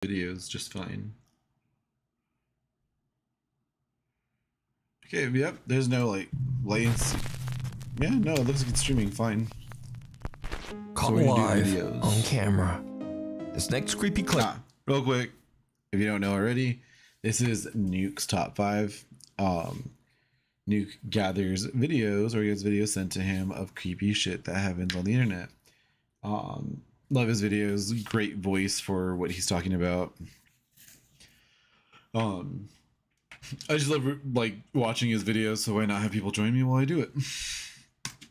videos just fine. Okay, yep, there's no like latency. Yeah, no, it looks like it's streaming fine. Caught live on camera. This next creepy clip. Real quick, if you don't know already, this is Nuke's top 5. Nuke gathers videos or gets videos sent to him of creepy shit that happens on the internet. Love his videos, great voice for what he's talking about. I just love like watching his videos, so why not have people join me while I do it?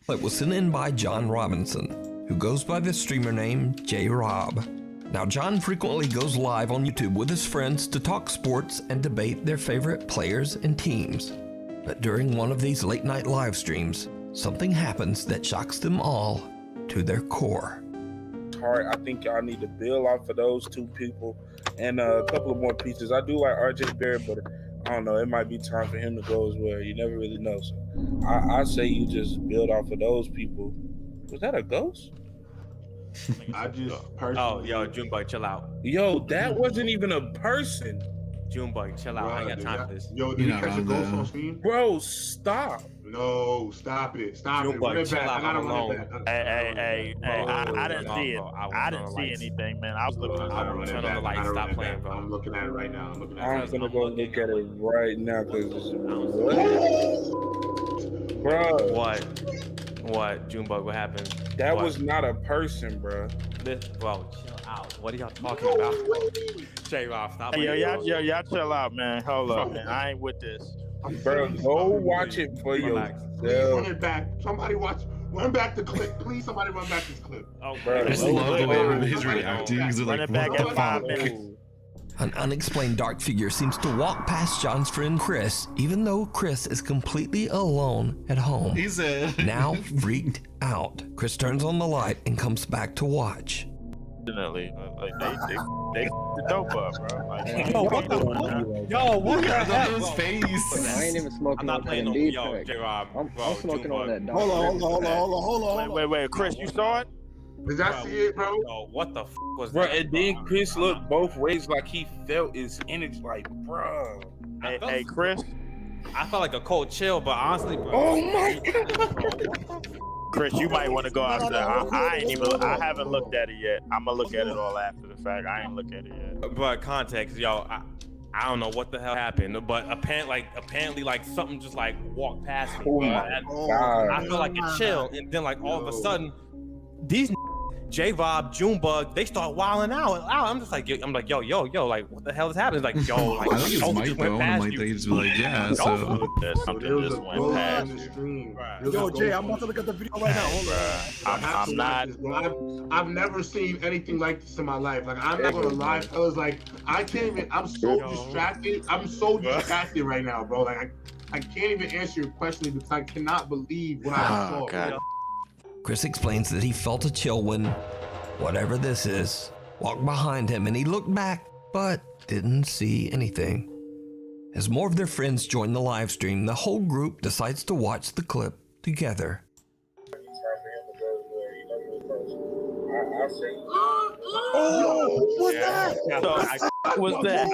It was sent in by John Robinson, who goes by the streamer name J-Rob. Now, John frequently goes live on YouTube with his friends to talk sports and debate their favorite players and teams. But during one of these late night live streams, something happens that shocks them all to their core. I think y'all need to build off of those two people and a couple of more pieces. I do like RJ Barrett, but I don't know, it might be time for him to go as well. You never really know. So I say you just build off of those people. Was that a ghost? I just personally. Oh, yo, Junebug, chill out. Yo, that wasn't even a person. Junebug, chill out. I ain't got time for this. Yo, did you catch a ghost on stream? Bro, stop. No, stop it. Stop it. Junebug, Run it chill back. out. I gotta I'm run it alone. back. Hey, I didn't see it. I didn't see anything, man. I was looking at I will turn on the lights. Stop playing, bro. I'm looking at it right now. I'm gonna go look at it right now because bro. What? Junebug, what happened? That was not a person, bro. Bro, chill out. What are y'all talking about? J-Rob, stop Hey, playing. y'all chill out, man. Hold up, man. I ain't with this. Bro, go watch it for Relax. yourself. Run it back. Somebody watch. Run back the clip. Please, somebody run back this clip. Oh, bro. I just love the way everybody's reacting. They're Run like, it back what at the 5 fuck? minutes. An unexplained dark figure seems to walk past John's friend Chris, even though Chris is completely alone at home. He said. Now freaked out, Chris turns on the light and comes back to watch. Definitely. Like, they the dope up, bro. Like, Yo, what the fuck? Yo, what the heck? His face. I ain't even smoking I'm not on playing that no Indeed yo, pack. J-Rob. I'm smoking on that. Hold on. wait, Chris, you saw it? Did I see it, bro? Yo, what the f was Bro, that? and then Chris looked both ways like he felt his energy. Like, bro. Hey, Chris. I felt like a cold chill, but honestly, bro. Oh my god. Chris, you might want to go out there. I haven't looked at it yet. I'm gonna look at it all after the fact. I ain't look at it yet. But context, yo, I don't know what the hell happened, but apparently, like something just like walked past me. Oh bro. my And god. I felt like it chilled, and then like all of a sudden, these J-Rob, Junebug, they start wilding out. I'm just like, yo, like what the hell is happening? Like, yo, like I think it's something Mike just though. went And past Mike, you. they just be like, yeah, so. There's There something was a just went ghost past on the you. stream. Right. There was a Yo, Jay, ghost I'm about to look at the video right now. Hold on. I have to watch this, bro. I've never seen anything like this in my life. Like, I'm not gonna lie, fellas. Like, I can't even. I'm so distracted. I'm so distracted right now, bro. Like, I can't even answer your question because I cannot believe what I saw. God. Chris explains that he felt a chill when, whatever this is, walked behind him and he looked back, but didn't see anything. As more of their friends join the live stream, the whole group decides to watch the clip together. Oh, what's that? What's that?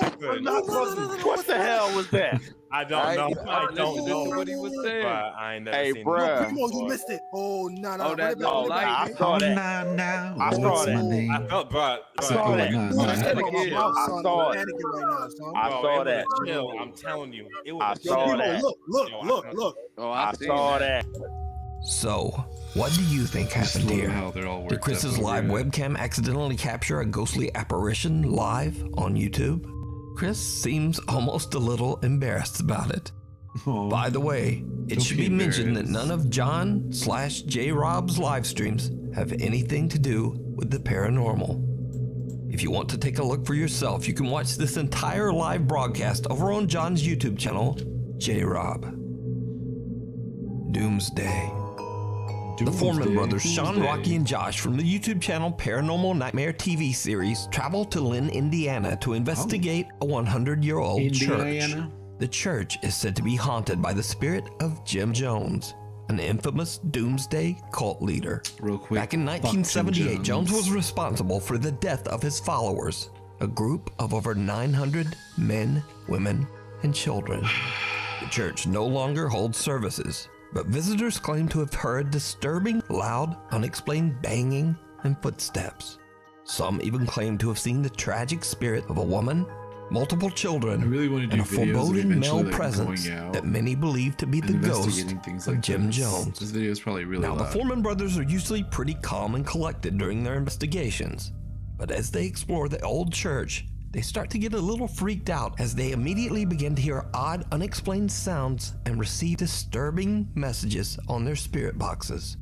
What the hell was that? I don't know. I don't know what he was saying. But I ain't never Hey, seen bruh. it. Primo, you missed it. Oh, no. Oh, that Run it back, I run it back. saw that. Now, I saw what's that. my name? I felt, bro. I saw that. Son, Nah. I said, my Yeah. mouth, I son. saw I'm it. panicking right now, son. I saw that. Chill, I'm telling you. It was I Yo, saw Primo, that. look. Oh, I seen saw that. that. So, what do you think Just happened love here? how they're all worked Did Chris's up over live it. webcam accidentally capture a ghostly apparition live on YouTube? Chris seems almost a little embarrassed about it. Oh, By the way, it Don't should be be mentioned that embarrassed. none of John/J-Rob's live streams have anything to do with the paranormal. If you want to take a look for yourself, you can watch this entire live broadcast over on John's YouTube channel, J-Rob. Doomsday. The Foreman brothers, Sean, Rocky, and Josh from the YouTube channel Paranormal Nightmare TV series travel to Lynn, Indiana to investigate a 100-year-old church. Indiana? The church is said to be haunted by the spirit of Jim Jones, an infamous doomsday cult leader. Real quick. Back in fuck Jim 1978, Jones was responsible for the death of his followers, a group of over 900 men, women, and children. The church no longer holds services, but visitors claim to have heard disturbing, loud, unexplained banging and footsteps. Some even claim to have seen the tragic spirit of a woman, multiple children, I really want to do and a videos of foreboding eventually, male presence going out that many believe to be and the ghost investigating things of like Jim this. Jones. This video is probably really Now, the loud. Foreman brothers are usually pretty calm and collected during their investigations, but as they explore the old church, they start to get a little freaked out as they immediately begin to hear odd, unexplained sounds and receive disturbing messages on their spirit boxes.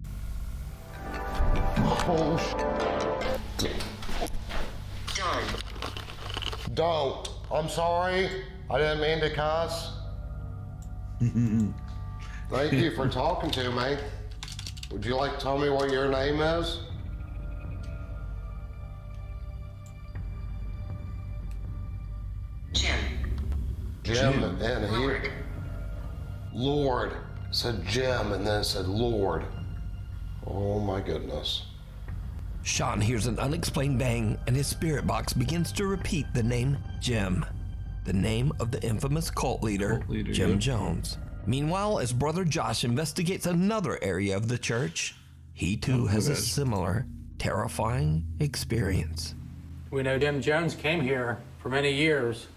Don't. I'm sorry. I didn't mean to cuss. Thank you for talking to me. Would you like to tell me what your name is? Jim, and he... Lord. It said Jim, and then it said Lord. Oh my goodness. Sean hears an unexplained bang, and his spirit box begins to repeat the name Jim, the name of the infamous cult leader, Jim yep. Jones. Meanwhile, as brother Josh investigates another area of the church, he too has a similar, terrifying experience. We know Jim Jones came here for many years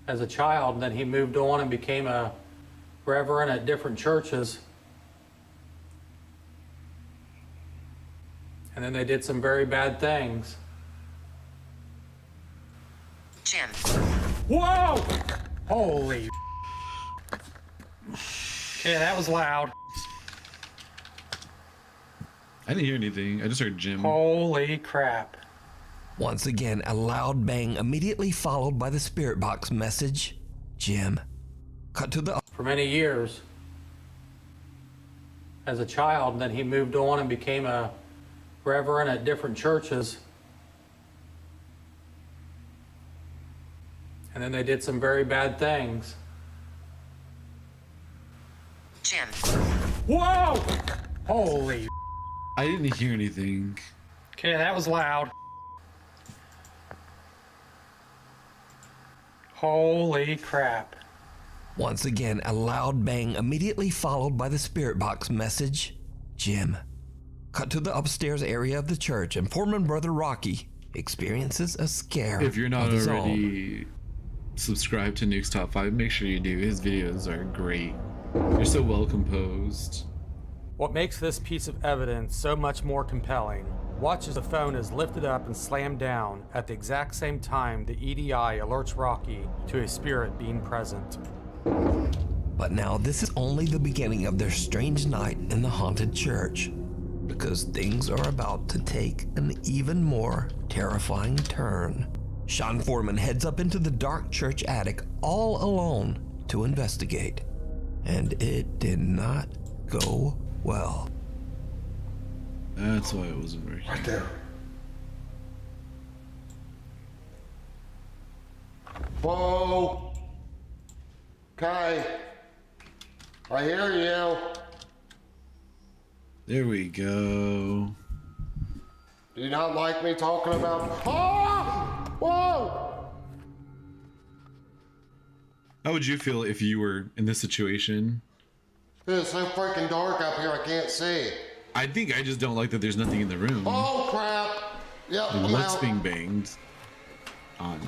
as a child, and then he moved on and became a reverend at different churches. And then they did some very bad things. Jim. Whoa! Holy. Okay, that was loud. I didn't hear anything. I just heard Jim. Holy crap. Once again, a loud bang immediately followed by the spirit box message, Jim. Cut to the... For many years as a child, and then he moved on and became a reverend at different churches. And then they did some very bad things. Jim. Whoa! Holy. I didn't hear anything. Okay, that was loud. Holy crap. Once again, a loud bang immediately followed by the spirit box message, Jim. Cut to the upstairs area of the church, and Foreman brother Rocky experiences a scare. If you're not of his already subscribed to Nuke's Top 5, make sure you do. His videos are great. They're so well composed. What makes this piece of evidence so much more compelling, watch as the phone is lifted up and slammed down at the exact same time the EDI alerts Rocky to a spirit being present. But now this is only the beginning of their strange night in the haunted church, because things are about to take an even more terrifying turn. Sean Foreman heads up into the dark church attic all alone to investigate, and it did not go well. That's why it wasn't working. Right there. Whoa. Okay. I hear you. There we go. Do you not like me talking about... Oh! Whoa! How would you feel if you were in this situation? It's so freaking dark up here, I can't see. I think I just don't like that there's nothing in the room. Oh, crap. Yep, The I'm lights out. being banged on.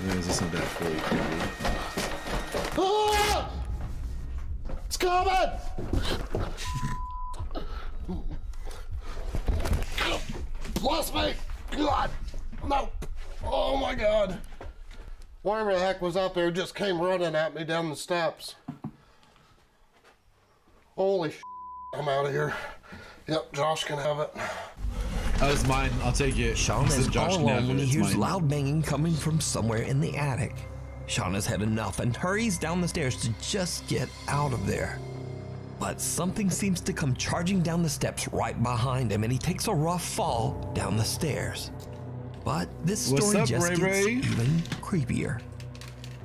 There's just not that fully creepy. Ah! It's coming! Bless me! God! No! Oh my God! Whatever the heck was out there just came running at me down the steps. Holy shit. I'm out of here. Yep, Josh can have it. Oh, it's mine. I'll take it. Sean He said is Josh all can have alone it. when he It's hears mine. loud banging coming from somewhere in the attic. Sean has had enough and hurries down the stairs to just get out of there. But something seems to come charging down the steps right behind him, and he takes a rough fall down the stairs. But this What's story up, just Ray gets Ray? even creepier.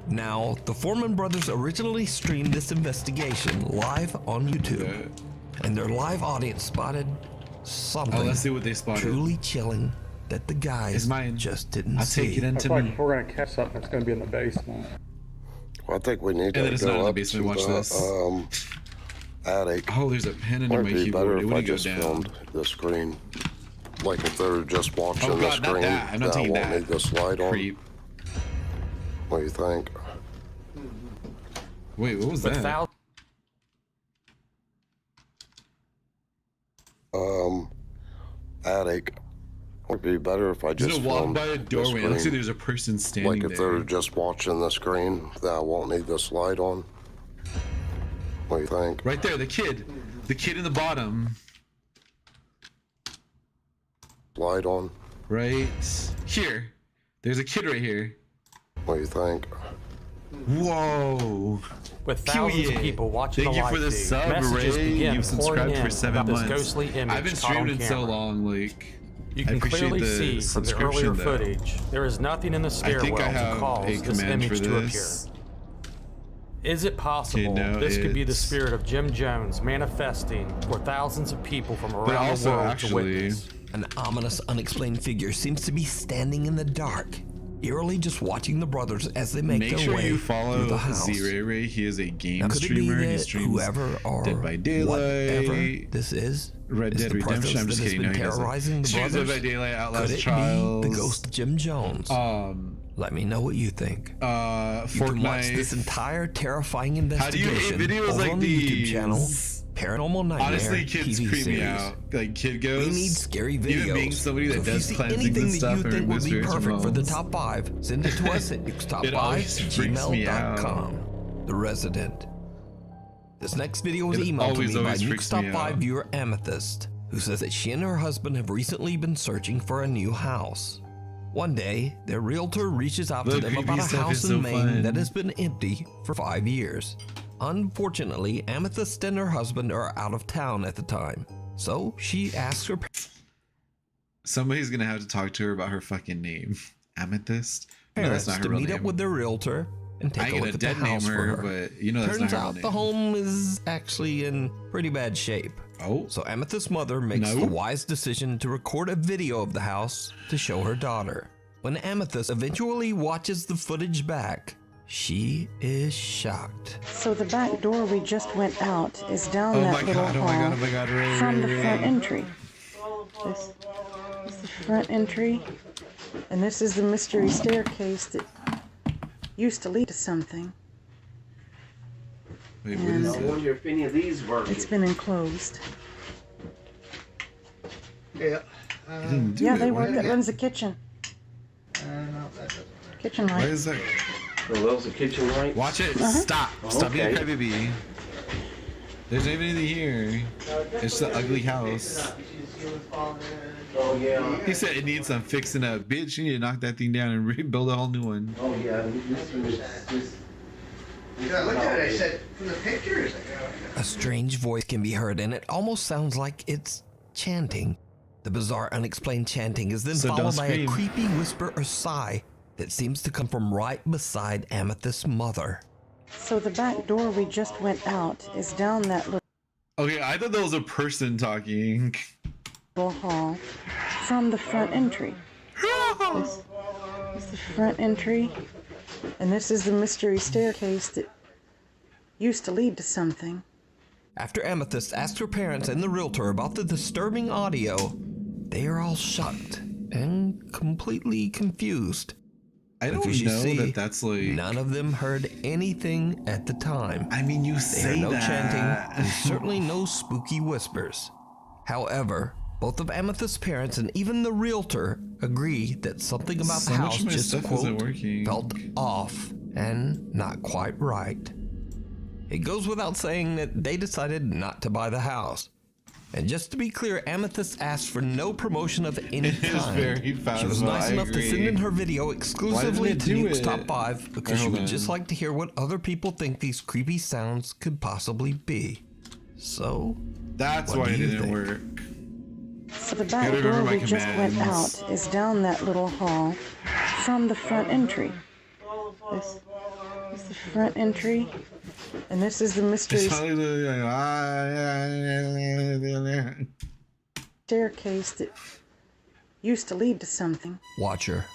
Now, the Foreman brothers originally streamed this investigation live on YouTube, and their live audience spotted something let's see what they spotted. truly chilling that the guys It's mine. just didn't I'll see. take it into It's like me. if we're gonna catch something, it's gonna be in the basement. Well, I think we need And to then it's not in go the up basement. to Watch the this. attic. Oh, there's a pen under Might my be better keyboard. It if I wouldn't go just down. filmed the screen. Like if they're just watching Oh the god, not screen, that. I'm not that taking won't that. need this light on. Creep. What do you think? Wait, what was that? Attic. Would be better if I Just just walk filmed by a the doorway. It looks like screen. there's a person standing Like if there. they're just watching the screen, that won't need this light on. What do you think? Right there, the kid. The kid in the bottom. Light on. Right here. There's a kid right here. What do you think? Whoa. With thousands of people watching Thank the you live for the feed, sub, messages Ray. begin You've subscribed pouring for in 7 about this months. ghostly image I've been caught on streaming so camera. long, like You I can appreciate clearly the see from the subscription, earlier though. footage, there is nothing in the I stairwell think I to have cause a this command image for to appear. this. Is it possible Okay, no, this could be the it's- spirit of Jim Jones manifesting for thousands of people from around also, the world actually, to witness? An ominous, unexplained figure seems to be standing in the dark, eerily just watching the brothers as they make Make their sure way you through follow the house. Z-Ray. He is a game Now, could it be streamer. He that streams whoever or Dead by whatever Daylight, this is Red is Dead the Redemption. presence I'm just that has kidding. been No, he doesn't. terrorizing the Streams Dead brothers? by Daylight, Could Outlast it Trials. be the ghost of Jim Jones? Let me know what you think. You can watch this Fortnite. entire terrifying How do you investigation hate videos over like on the YouTube these? channel Paranormal Nightmare Honestly, kids TV creep me series. out. Like kid goes. We need scary videos. Even being somebody that So if you does see cleansings anything and that stuff you and think would removes be spirits and perfect for the bones. top 5, send it to us at It always freaks me out. nukestop5@gmail.com. The Resident. This next video was It emailed to me by always freaks me Nukes Top 5 out. viewer Amethyst, who says that she and her husband have recently been searching for a new house. One day, their realtor reaches out to The them creepy about a stuff house is in so Maine fun. that has been empty for 5 years. Unfortunately, Amethyst and her husband are out of town at the time, so she asks her Somebody's gonna have to talk to her about her fucking name. Amethyst? No, parents that's not her to real meet name. up with their realtor and I take a ain't look gonna at the dead name house for her, her. but you know that's Turns not her out real the name. home is actually in pretty bad shape. Oh. So Amethyst's mother makes No. the wise decision to record a video of the house to show her daughter. When Amethyst eventually watches the footage back, she is shocked. So the back door we just went out is down Oh that my little god, oh hall my god, oh my god, Ray, from the Ray, front Ray. entry. This is the front entry, and this is the mystery staircase that used to lead to something. Wait, what is And it? wonder if any of these work. it's been enclosed. Yeah. Didn't do Yeah, it. they Why work. did That it- runs the kitchen. No, that doesn't work. Kitchen Why light. is that? Are those the kitchen lights? Watch it. Uh-huh. Stop. Stop being a Okay. crybaby. There's not even anything here. It's the ugly house. Oh yeah. He said it needs some fixing up. Bitch, you need to knock that thing down and rebuild a whole new one. Oh yeah. This one is just. I looked at it, I said, from the pictures, A strange voice can be heard, and it almost sounds like it's chanting. The bizarre, unexplained chanting is then So don't followed by a scream. creepy whisper or sigh that seems to come from right beside Amethyst's mother. So the back door we just went out is down that Okay, I thought that was a person talking. little hall from the front entry. This is the front entry, and this is the mystery staircase that used to lead to something. After Amethyst asked her parents and the realtor about the disturbing audio, they are all shocked and completely confused. I don't Because you know see, that that's like. none of them heard anything at the time. I mean, you They say heard no that. chanting and certainly no spooky whispers. However, both of Amethyst's parents and even the realtor agree that something about So the much house of my just, stuff isn't quote, working. felt off and not quite right. It goes without saying that they decided not to buy the house. And just to be clear, Amethyst asked for no promotion of any It is kind. very She was possible, nice I enough to send agree. in her video exclusively it to do Nuke's it? Top 5 because she Hold would on. just like to hear what other people think these creepy sounds could possibly be. So, That's what why do it you didn't think? work. So the back Gotta door remember we my just went commands. out is down that little hall from the front entry. This is the front entry, and this is the mystery It's probably like, staircase that used to lead to something. Watcher.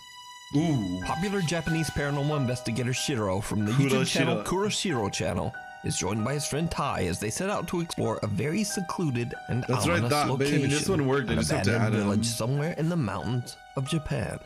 Ooh. Popular Japanese paranormal investigator Shiro from the YouTube channel Kuroshiro channel is joined by his friend Tai as they set out to explore a very secluded and ominous location, baby. This one worked. I an just have to abandoned add village somewhere in the mountains of Japan.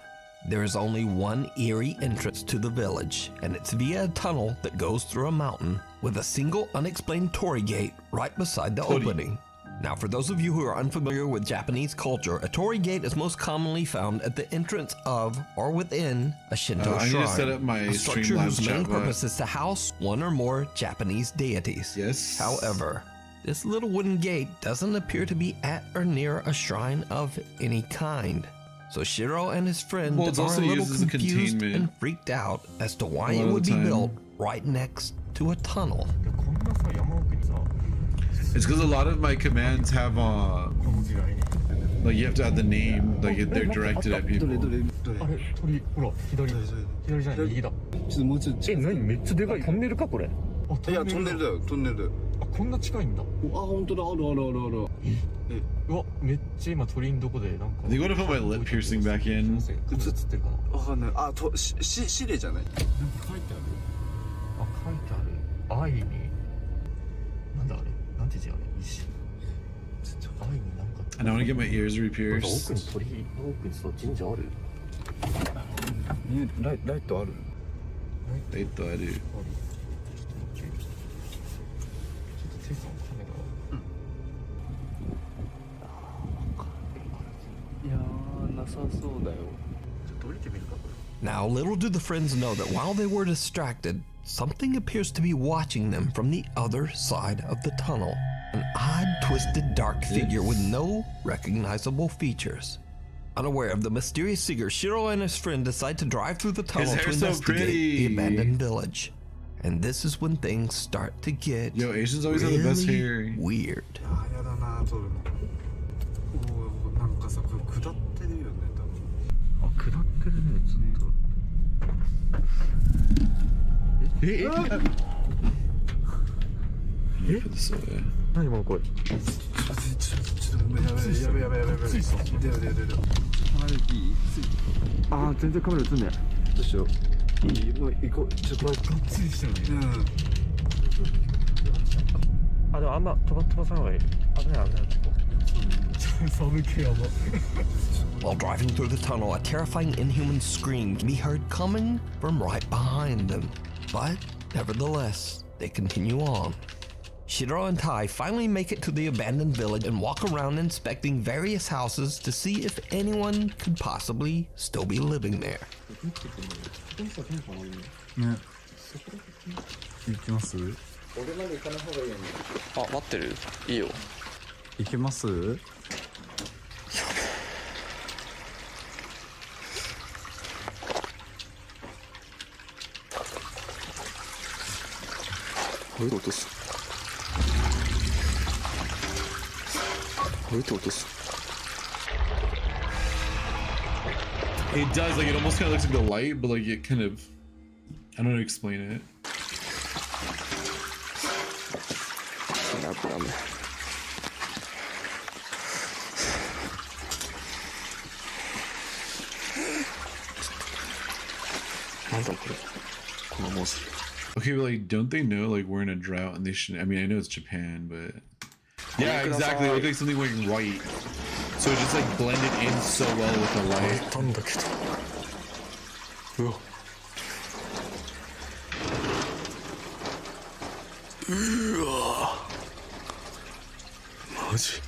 There is only one eerie entrance to the village, and it's via a tunnel that goes through a mountain with a single unexplained torii gate right beside the opening. Now, for those of you who are unfamiliar with Japanese culture, a torii gate is most commonly found at the entrance of or within a Shinto I need shrine, to set up my a structure Streamlabs whose main chat bot. purpose is to house one or more Japanese deities. Yes. However, this little wooden gate doesn't appear to be at or near a shrine of any kind. So Shiro and his friend Well, it's are also a little used as a confused containment and freaked out as to why a lot it of would the be time. built right next to a tunnel. It's because a lot of my commands have like you have to add the name, like they're directed at people. めっちゃでかいトンネルかこれ。いやトンネルだよトンネルだよ。あこんな近いんだ。あ本当だあるあるあるある。うわめっちゃ今鳥のどこでなんか。 They go to put my lip piercing back in. 映ってるかな。わかんない。あとシレじゃない。なんか書いてある。あ書いてある。愛に。なんだあれ。なんて字あれ。石。愛になんか。 And I want to get my ears re-pierced. 奥に鳥奥にそう神社ある。ライトある。ライトある。Now, little do the friends know that while they were distracted, something appears to be watching them from the other side of the tunnel. An odd, twisted, dark figure with no recognizable features. Unaware of the mysterious figure, Shiro and his friend decide to drive through the tunnel to hair's so investigate the pretty. abandoned village. And this is when things start to get Yo, Asians always have the best hair. weird. やだな撮るの。おおなんかさこれ下ってるよね多分。あ下ってるねずっと。何今の声。ちょっとやべやべ。ついさ。出よ。ああ全然カメラ映んねえ。どうしよう。いいもう行こう。ちょっと待って。がっつりしてるね。あでもあんま飛ばさない方がいい。危ない。寒気やば。 While driving through the tunnel, a terrifying inhuman scream can be heard coming from right behind them. But, nevertheless, they continue on. Shiro and Tai finally make it to the abandoned village and walk around inspecting various houses to see if anyone could possibly still be living there. ね。行きます？俺まで行かない方がいいよね。あ、待ってる？いいよ。行けます？こういう音す。こういう音す。 It does, like, it almost kind of looks like the light, but like it kind of, I don't know how to explain it. ダメ。なんだこれ。この文字。 Okay, but like, don't they know like we're in a drought and they should? I mean, I know it's Japan, but yeah, exactly. It looked like something went white, so it just like blended in so well with the light. なんだけど。うわ。うわ。マジ。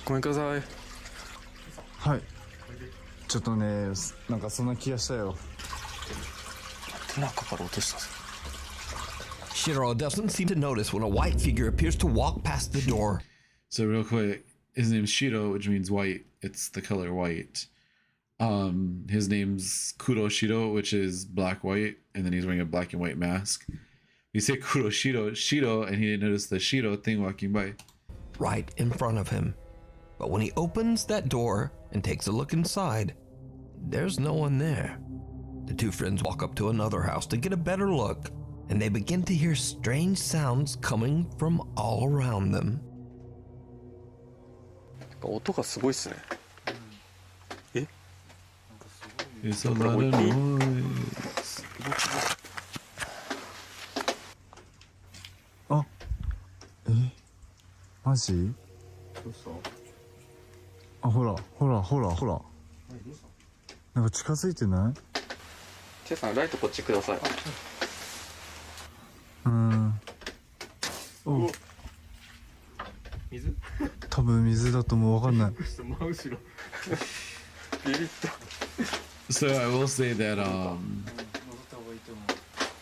ごめんください。はい。ちょっとね、なんかそんな気がしたよ。 Shiro doesn't seem to notice when a white figure appears to walk past the door. So real quick, his name's Shiro, which means white. It's the color white. His name's Kuroshiro, which is black white, and then he's wearing a black and white mask. You say Kuroshiro, Shiro, and he didn't notice the Shiro thing walking by. Right in front of him. But when he opens that door and takes a look inside, there's no one there. The two friends walk up to another house to get a better look, and they begin to hear strange sounds coming from all around them. 音がすごいっすね。It's a lot of noise. あ、マジ？あ、ほらほらほらほら。なんか近づいてない？チェさんライトこっちください。お、水？多分水だと思う。わかんない。真後ろ。ビビった。 So I will say that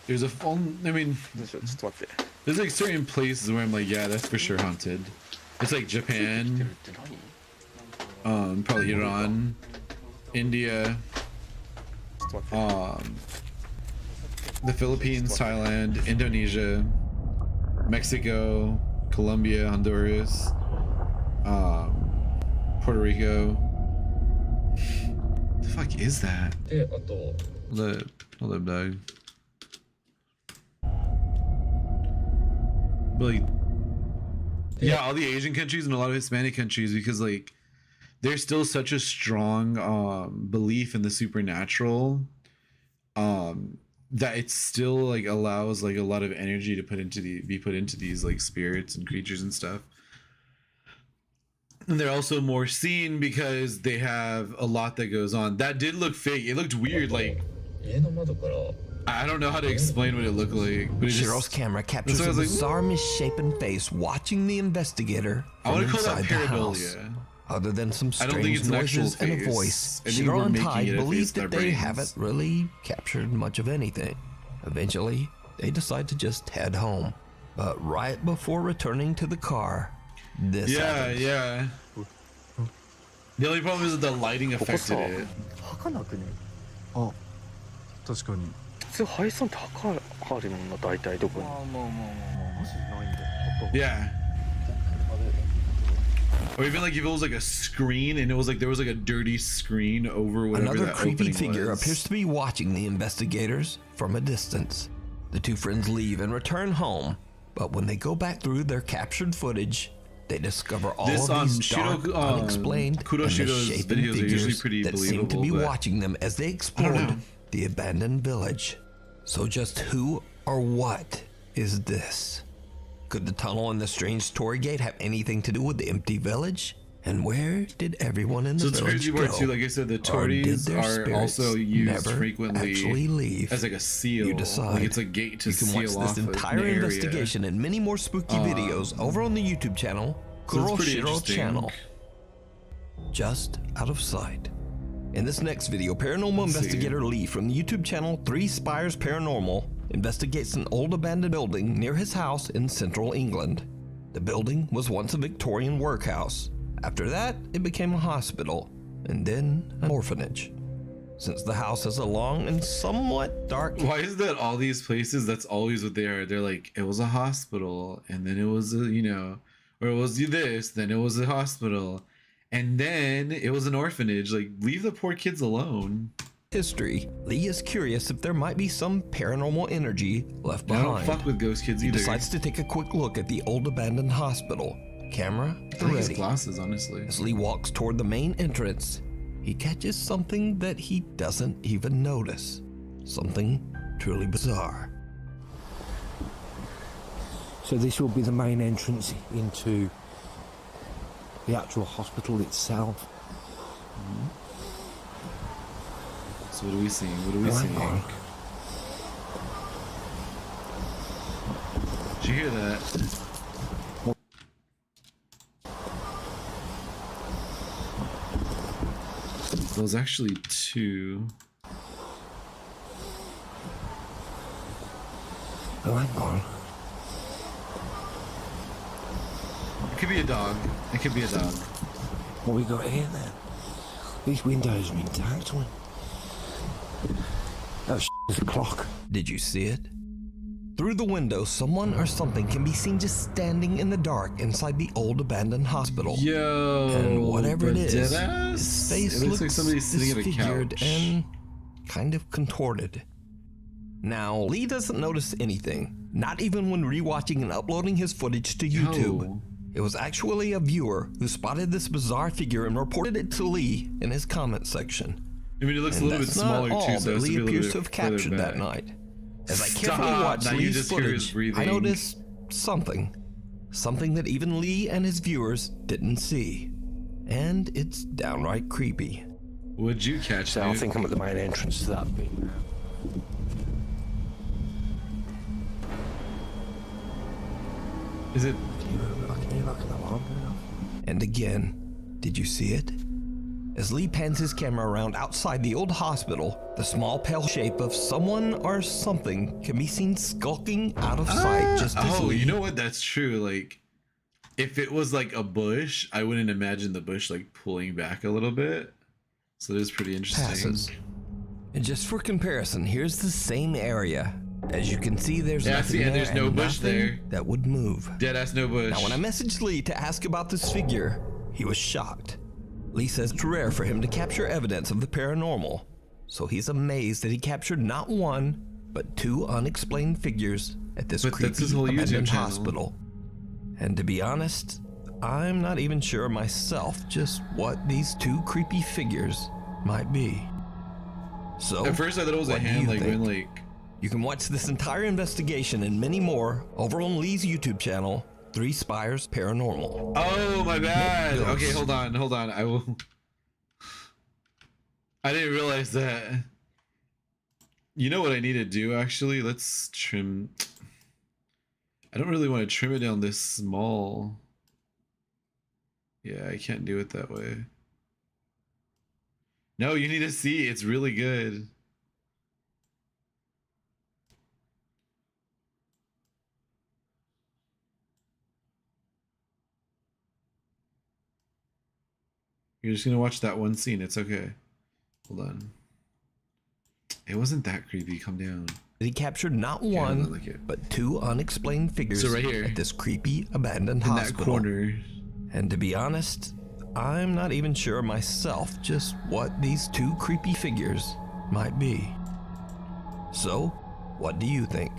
there's a phone. I mean, there's like certain places where I'm like, yeah, that's for sure haunted. It's like Japan, probably Iran, India, the Philippines, Thailand, Indonesia, Mexico, Colombia, Honduras, Puerto Rico. The fuck is that? Hold up, dog. But like, yeah, all the Asian countries and a lot of Hispanic countries, because like there's still such a strong belief in the supernatural that it still like allows like a lot of energy to be put into these like spirits and creatures and stuff. And they're also more seen because they have a lot that goes on. That did look fake. It looked weird. Like, I don't know how to explain what it looked like. But Shiro's camera captures a bizarre, misshapen face watching the investigator from inside the house. Other than some strange noises and a voice, Shiro and Tai believe that they haven't really captured much of anything. Eventually, they decide to just head home. But right before returning to the car, this happens. Yeah. The only problem is that the lighting affected it. あ、確かに。普通配送って測るもんな、大体どこに。マジないんだ。 Yeah. Or even like if it was like a screen and it was like there was like a dirty screen over whatever Another that creepy opening figure was. appears to be watching the investigators from a distance. The two friends leave and return home, but when they go back through their captured footage, they discover all of these dark, unexplained, and misshapen figures that seem to be watching them as they explored the abandoned village. So just who or what is this? Could the tunnel and the strange torii gate have anything to do with the empty village? And where did everyone in the village go? Too, like I said, the tories are also used frequently as like a seal. You decide. Like it's a gate to seal off. You can watch this entire investigation and many more spooky videos over on the YouTube channel, Kuroshiro Channel. Just out of sight. In this next video, paranormal investigator Lee from the YouTube channel 3 Spires Paranormal investigates an old abandoned building near his house in central England. The building was once a Victorian workhouse. After that, it became a hospital, and then an orphanage. Since the house has a long and somewhat dark... Why is that all these places, that's always what they are? They're like, it was a hospital, and then it was a, you know, or it was this, then it was a hospital, and then it was an orphanage. Like, leave the poor kids alone. History, Lee is curious if there might be some paranormal energy left behind. I don't fuck with ghost kids either. He decides to take a quick look at the old abandoned hospital. Camera ready. Glasses, honestly. As Lee walks toward the main entrance, he catches something that he doesn't even notice. Something truly bizarre. So this will be the main entrance into the actual hospital itself. So what are we seeing? What are we seeing? Did you hear that? There was actually 2. Oh, hang on. It could be a dog. It could be a dog. What we got here then? These windows are intact. Oh, there's a clock. Did you see it? Through the window, someone or something can be seen just standing in the dark inside the old abandoned hospital. Yo, and whatever it is, his face looks like somebody sitting at a disfigured couch and kind of contorted. Now, Lee doesn't notice anything, not even when rewatching and uploading his footage to YouTube. Yo. It was actually a viewer who spotted this bizarre figure and reported it to Lee in his comment section. I mean, it looks a And little bit that's smaller not too, all so that it's Lee a little appears bit to have further captured that back. night. As I Stop! carefully watch Now you Lee's just hear his footage, breathing. I notice something. Something that even Lee and his viewers didn't see. And it's downright creepy. Would you catch So I Nuke? think I'm at the main entrance to that bit now. Is it? I can hear like an alarm going off. And again, did you see it? As Lee pans his camera around outside the old hospital, the small pale shape of someone or something can be seen skulking out of sight just as Lee... You know what? That's true. Like, if it was like a bush, I wouldn't imagine the bush like pulling back a little bit. So it is pretty interesting. passes. And just for comparison, here's the same area. As you can see, there's nothing there there's no and bush nothing there. that would move. Deadass no bush. Now, when I messaged Lee to ask about this figure, he was shocked. Lee says it's rare for him to capture evidence of the paranormal, so he's amazed that he captured not one, but two unexplained figures at this But that's his creepy whole YouTube abandoned channel. hospital. And to be honest, I'm not even sure myself just what these two creepy figures might be. So, At first I thought it was a what do hand you like think? going like. You can watch this entire investigation and many more over on Lee's YouTube channel, Three Spires Paranormal. Oh my bad. Ghost. Okay, hold on. I will. I didn't realize that. You know what I need to do actually? Let's trim. I don't really want to trim it down this small. Yeah, I can't do it that way. No, you need to see. It's really good. You're just gonna watch that one scene. It's okay. Hold on. It wasn't that creepy. Calm down. He captured not one, but two unexplained figures So right here, at this creepy abandoned in that hospital. corner. And to be honest, I'm not even sure myself just what these two creepy figures might be. So, what do you think?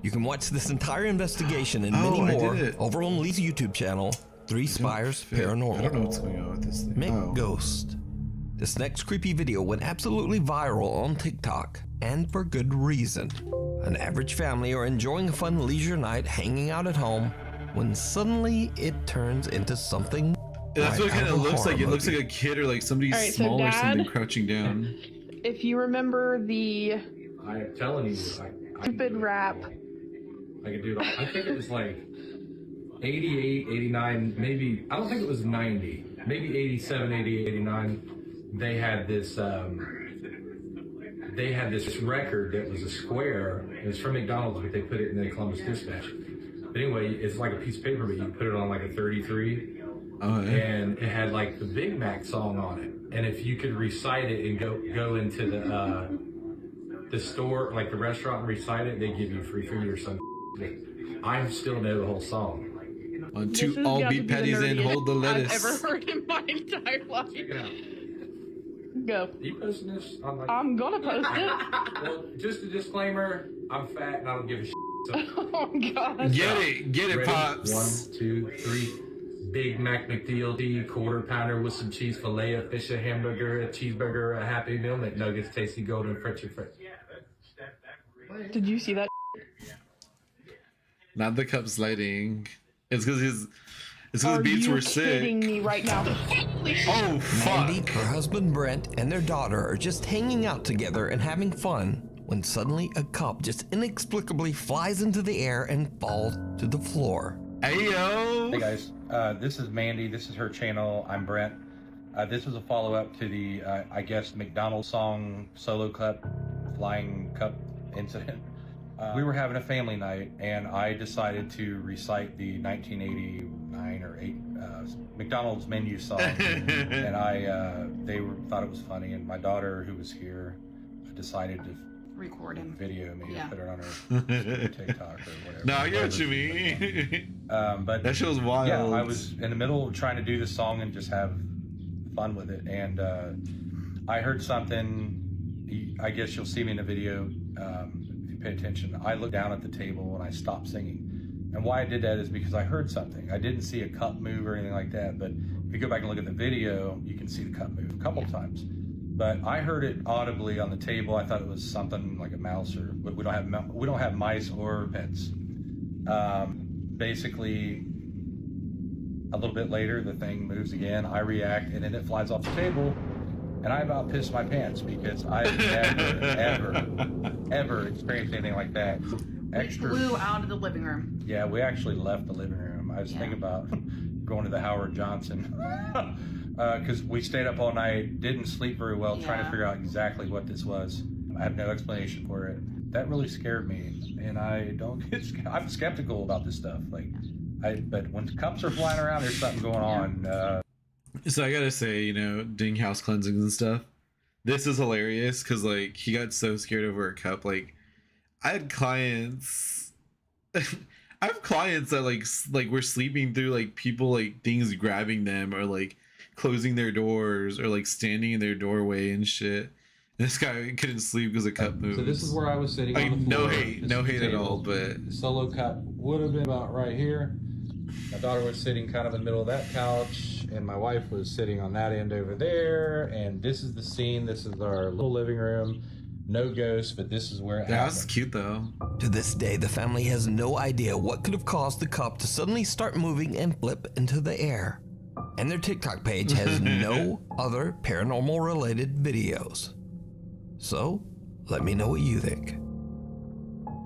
You can watch this entire investigation and many I did more it. over on Lee's YouTube channel, Three Spires Paranormal. I don't know what's going on with this thing. Mick Ghost. This next creepy video went absolutely viral on TikTok, and for good reason. An average family are enjoying a fun leisure night hanging out at home when suddenly it turns into something. That's what it right kind out of a looks like. horror It looks movie. like a kid or like somebody All right, so small or something Dad- crouching down. If you remember the I am telling you, I stupid rap, I could do it all. I think it was like 88, 89, maybe, I don't think it was 90, maybe 87, 88, 89. They had this record that was a square. It was from McDonald's, but they put it in the Columbus Dispatch. But anyway, it's like a piece of paper, but you put it on like a 33. Oh, yeah. And it had like the Big Mac song on it. And if you could recite it and go into the store, like the restaurant, and recite it, they give you free food or something. I still know the whole song. On this two has all got to beef be the patties in, nerdiest hold the I've lettuce. ever heard in my entire life. Go. Are you posting this on like? I'm gonna post it. Well, just a disclaimer: I'm fat and I don't give a shit. So. Oh God. Get it, Ready? pops. 1, 2, 3. Big Mac McDLT, quarter pounder with some cheese, filet of fish, a hamburger, a cheeseburger, a Happy Meal, McNuggets, tasty golden French fries. Did you see that? Not the cup sliding. It's because his Are beats you were sick. kidding me right now? Oh fuck! Mandy, her husband Brent, and their daughter are just hanging out together and having fun when suddenly a cup just inexplicably flies into the air and falls to the floor. Hey yo! Hey guys, this is Mandy. This is her channel. I'm Brent. This is a follow-up to the, I guess, McDonald's song Solo Cup, Flying Cup incident. We were having a family night, and I decided to recite the 1989 or 8 McDonald's menu song, and they thought it was funny, and my daughter, who was here, decided to record him, video me, yeah, and put it on her TikTok or whatever. No, I get what you mean. But that show's wild. Yeah, I was in the middle of trying to do this song and just have fun with it, and I heard something. I guess you'll see me in the video if you pay attention. I looked down at the table and I stopped singing. And why I did that is because I heard something. I didn't see a cup move or anything like that, but if you go back and look at the video, you can see the cup move a couple times. but I heard it audibly on the table. I thought it was something like a mouse, or we don't have mice or pets. Basically, a little bit later, the thing moves again. I react, and then it flies off the table, and I about pissed my pants because I've never, ever experienced anything like that. We flew out of the living room. Yeah, we actually left the living room. I was thinking about going to the Howard Johnson because we stayed up all night, didn't sleep very well, trying to figure out exactly what this was. I have no explanation for it. That really scared me, and I don't get. I'm skeptical about this stuff. But when cups are flying around, there's something going on. So I gotta say, you know, doing house cleansings and stuff, this is hilarious because like he got so scared over a cup. Like I had clients. I have clients that like were sleeping through like people like things grabbing them or like closing their doors or like standing in their doorway and shit. And this guy couldn't sleep because the cup moved. So this is where I was sitting. Like, on the floor. no hate at all, but the solo cup would have been about right here. My daughter was sitting kind of in the middle of that couch, and my wife was sitting on that end over there. And this is the scene. This is our little living room. No ghosts, but this is where it happened. That's cute though. To this day, the family has no idea what could have caused the cup to suddenly start moving and flip into the air. And their TikTok page has no other paranormal related videos. So, let me know what you think.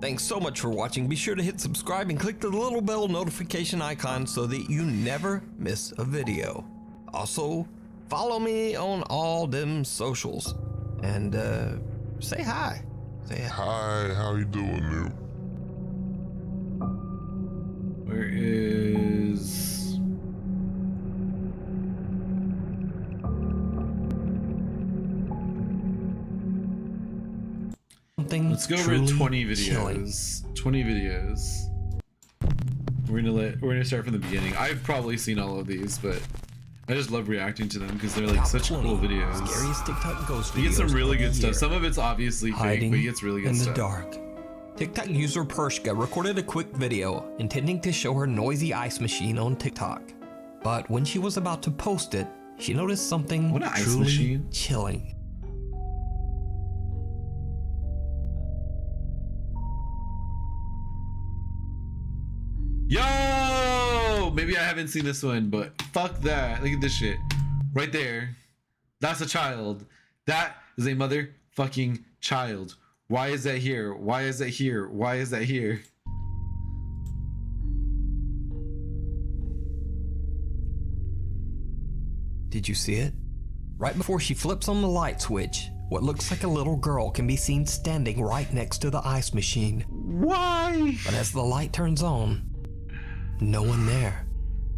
Thanks so much for watching. Be sure to hit subscribe and click the little bell notification icon so that you never miss a video. Also, follow me on all them socials. And, say hi. Say hi. Hi, how you doing, Newt? Where is... Let's go over 20 videos. Chilling. 20 videos. We're gonna start from the beginning. I've probably seen all of these, but I just love reacting to them because they're like such cool videos. Scariest TikTok ghost You get some videos really of the good stuff. year. Some of it's obviously fake, Hiding but he gets really good in stuff. the dark. TikTok user Pershka recorded a quick video intending to show her noisy ice machine on TikTok. But when she was about to post it, she noticed something What an ice truly machine. chilling. Yo! Maybe I haven't seen this one, but fuck that. Look at this shit. Right there. That's a child. That is a motherfucking child. Why is that here? Why is that here? Why is that here? Did you see it? Right before she flips on the light switch, what looks like a little girl can be seen standing right next to the ice machine. Why? But as the light turns on, no one there.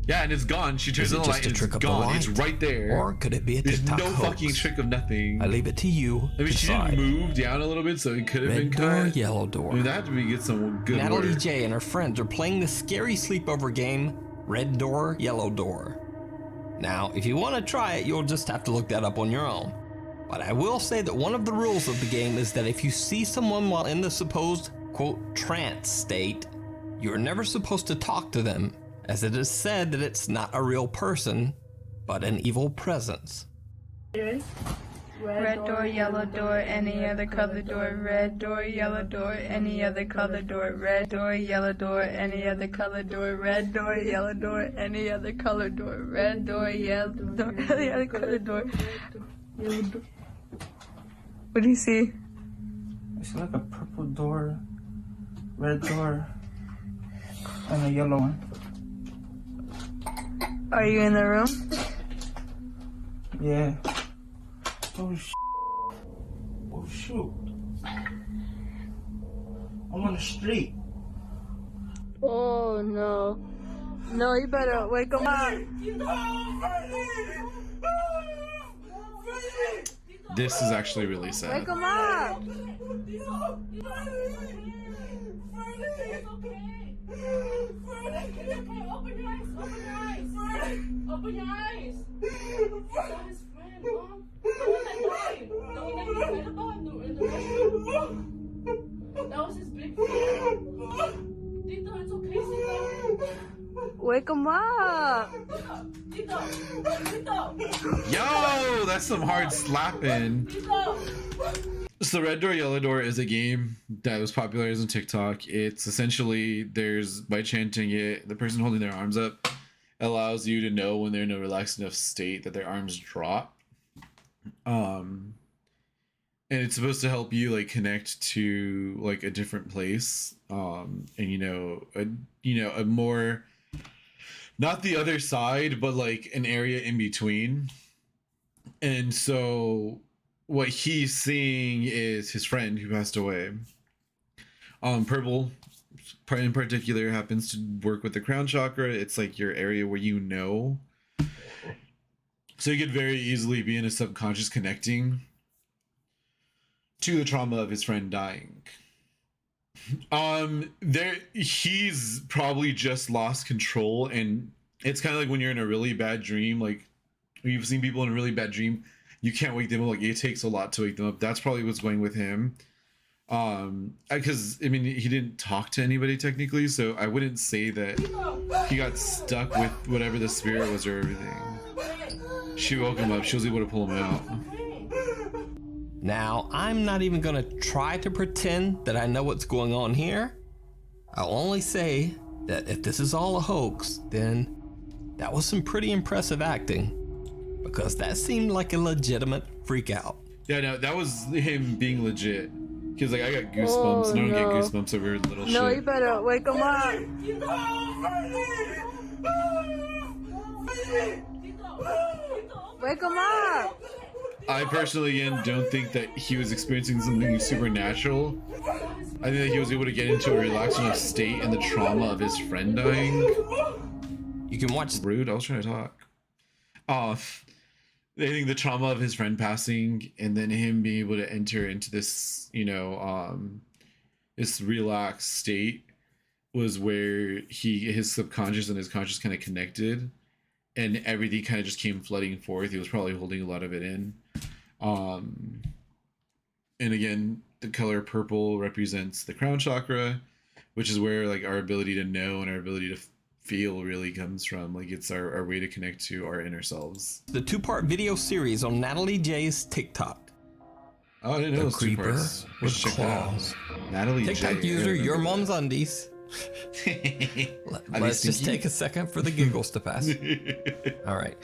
Yeah, and it's gone. She turns Is it on the just light a and trick it's of the gone. light? It's right there. Or could it be a There's TikTok no hoax? fucking trick of nothing. I leave it to you I mean, to she decide. didn't move down a little bit, so it could have been Red door, cut. yellow door. I mean, that had to be get some good Natalie work. J and her friends are playing the scary sleepover game, Red Door, Yellow Door. Now, if you want to try it, you'll just have to look that up on your own. But I will say that one of the rules of the game is that if you see someone while in the supposed, quote, trance state, you're never supposed to talk to them, as it is said that it's not a real person, but an evil presence. Red door, yellow door, any other color door. Red door, yellow door, any other color door. Red door, yellow door, any other color door. Red door, yellow door, any other color door. Red door, yellow door, any other color door. What do you see? I see like a purple door, red door, and a yellow one. Are you in the room? Yeah. Oh sh. Oh shoot. I'm on the street. Oh no. No, you better wake him up. This is actually really sad. Wake him up. Open your eyes. Saw his friend, Mom. The one that died. The one that he read about in the restroom. That was his big friend. Tito, it's okay, Tito. Wake him up. Tito, Yo, that's some hard slapping. So Red Door, Yellow Door is a game that was popularized on TikTok. It's essentially, by chanting it, the person holding their arms up allows you to know when they're in a relaxed enough state that their arms drop. And it's supposed to help you like connect to like a different place. And a more, not the other side, but like an area in between. And so what he's seeing is his friend who passed away. Purple in particular happens to work with the crown chakra. It's like your area where you know. So you could very easily be in a subconscious connecting to the trauma of his friend dying. He's probably just lost control, and it's kind of like when you're in a really bad dream, like you've seen people in a really bad dream, you can't wake them up. Like it takes a lot to wake them up. That's probably what's going with him. Because I mean, he didn't talk to anybody technically, so I wouldn't say that he got stuck with whatever the spirit was or everything. She woke him up. She was able to pull him out. Now, I'm not even gonna try to pretend that I know what's going on here. I'll only say that if this is all a hoax, then that was some pretty impressive acting, because that seemed like a legitimate freak out. Yeah, no, that was him being legit. Because like I got goosebumps, and I don't get goosebumps over little shit. No, you better wake him up. Wake him up. I personally, again, don't think that he was experiencing something supernatural. I think that he was able to get into a relaxed enough state in the trauma of his friend dying. You can watch. Rude. I was trying to talk. I think the trauma of his friend passing, and then him being able to enter into this, this relaxed state, was where his subconscious and his conscious kind of connected, and everything kind of just came flooding forth. He was probably holding a lot of it in. And again, the color purple represents the crown chakra, which is where like our ability to know and our ability to feel really comes from. Like it's our way to connect to our inner selves. The 2-part video series on Natalie J's TikTok. Oh, I didn't know it was 2 Creeper parts. with claws. Natalie TikTok J. user, your mom's undies. Let's just take a second for the giggles to pass. All right.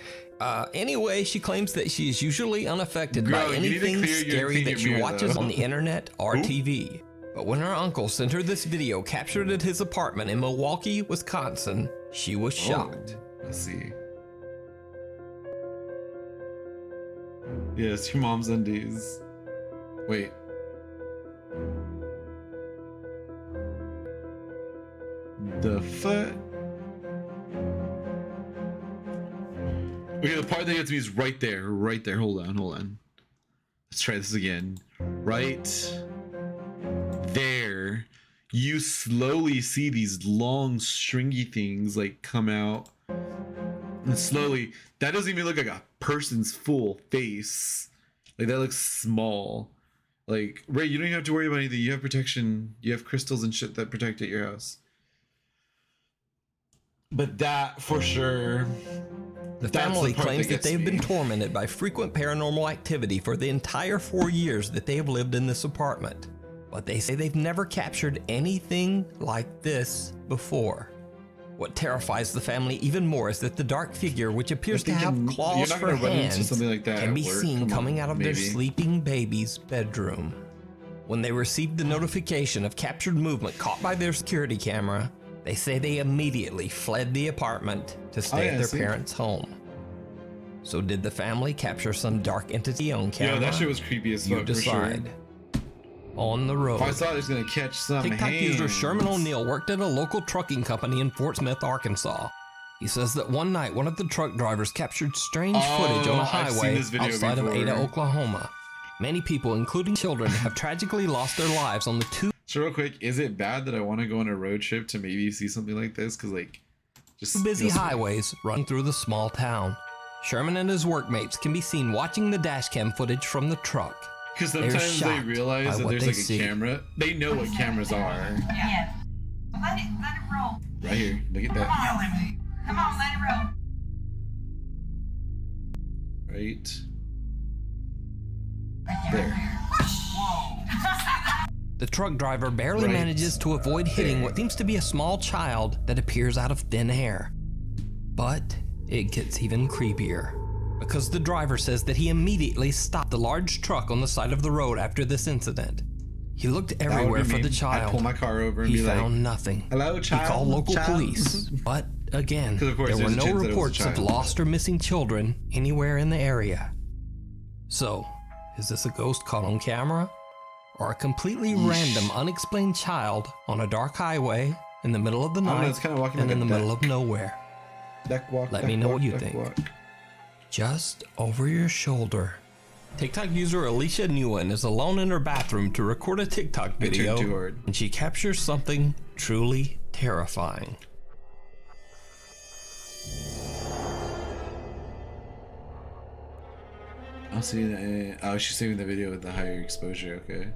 Anyway, she claims that she is usually unaffected by anything scary that she watches on the internet or TV. But when her uncle sent her this video captured at his apartment in Milwaukee, Wisconsin, she was shocked. Let's see. Yes, your mom's undies. Wait. The fuck? Okay, the part that gets me is right there. Right there. Hold on. Let's try this again. Right there. You slowly see these long stringy things like come out. And slowly, that doesn't even look like a person's full face. Like that looks small. Like, Ray, you don't even have to worry about anything. You have protection. You have crystals and shit that protect at your house. But that, for sure... The family claims that they've been tormented by frequent paranormal activity for the entire 4 years that they have lived in this apartment. But they say they've never captured anything like this before. What terrifies the family even more is that the dark figure, which appears to have claws for hands, can be seen coming out of their sleeping baby's bedroom. When they received the notification of captured movement caught by their security camera, they say they immediately fled the apartment to stay at their parents' home. So did the family capture some dark entity on camera? Yeah, that shit was creepy as fuck. You decide. On the road. If I thought it was gonna catch some TikTok hands. user Sherman O'Neill worked at a local trucking company in Fort Smith, Arkansas. He says that one night one of the truck drivers captured strange footage on a highway outside of Ada, Oklahoma. Many people, including children, have tragically lost their lives on the two. So real quick, is it bad that I want to go on a road trip to maybe see something like this? Because like, just busy highways run through the small town. Sherman and his workmates can be seen watching the dashcam footage from the truck. Because sometimes they realize that there's like a camera. They know what cameras are. Yeah. Let it roll. Right here. Look at that. Come on, let it roll. right there. The truck driver barely manages to avoid hitting what seems to be a small child that appears out of thin air. But it gets even creepier, because the driver says that he immediately stopped the large truck on the side of the road after this incident. He looked everywhere for the child. I'd pull my car over and He be like, found nothing. "Hello, child." He called local child. police, but again, 'Cause of course there were there's a no chance that it was a reports of child. lost or missing children anywhere in the area. So, is this a ghost caught on camera? Or a completely random, unexplained child on a dark highway in the middle of the I don't know, night it's kinda walking and like in a the middle duck. of nowhere? Let me know what you think. Just over your shoulder. TikTok user Alicia Nguyen is alone in her bathroom to record a TikTok I turned video, too hard. and she captures something truly terrifying. I'll see that. Oh, she's saving the video with the higher exposure. Okay.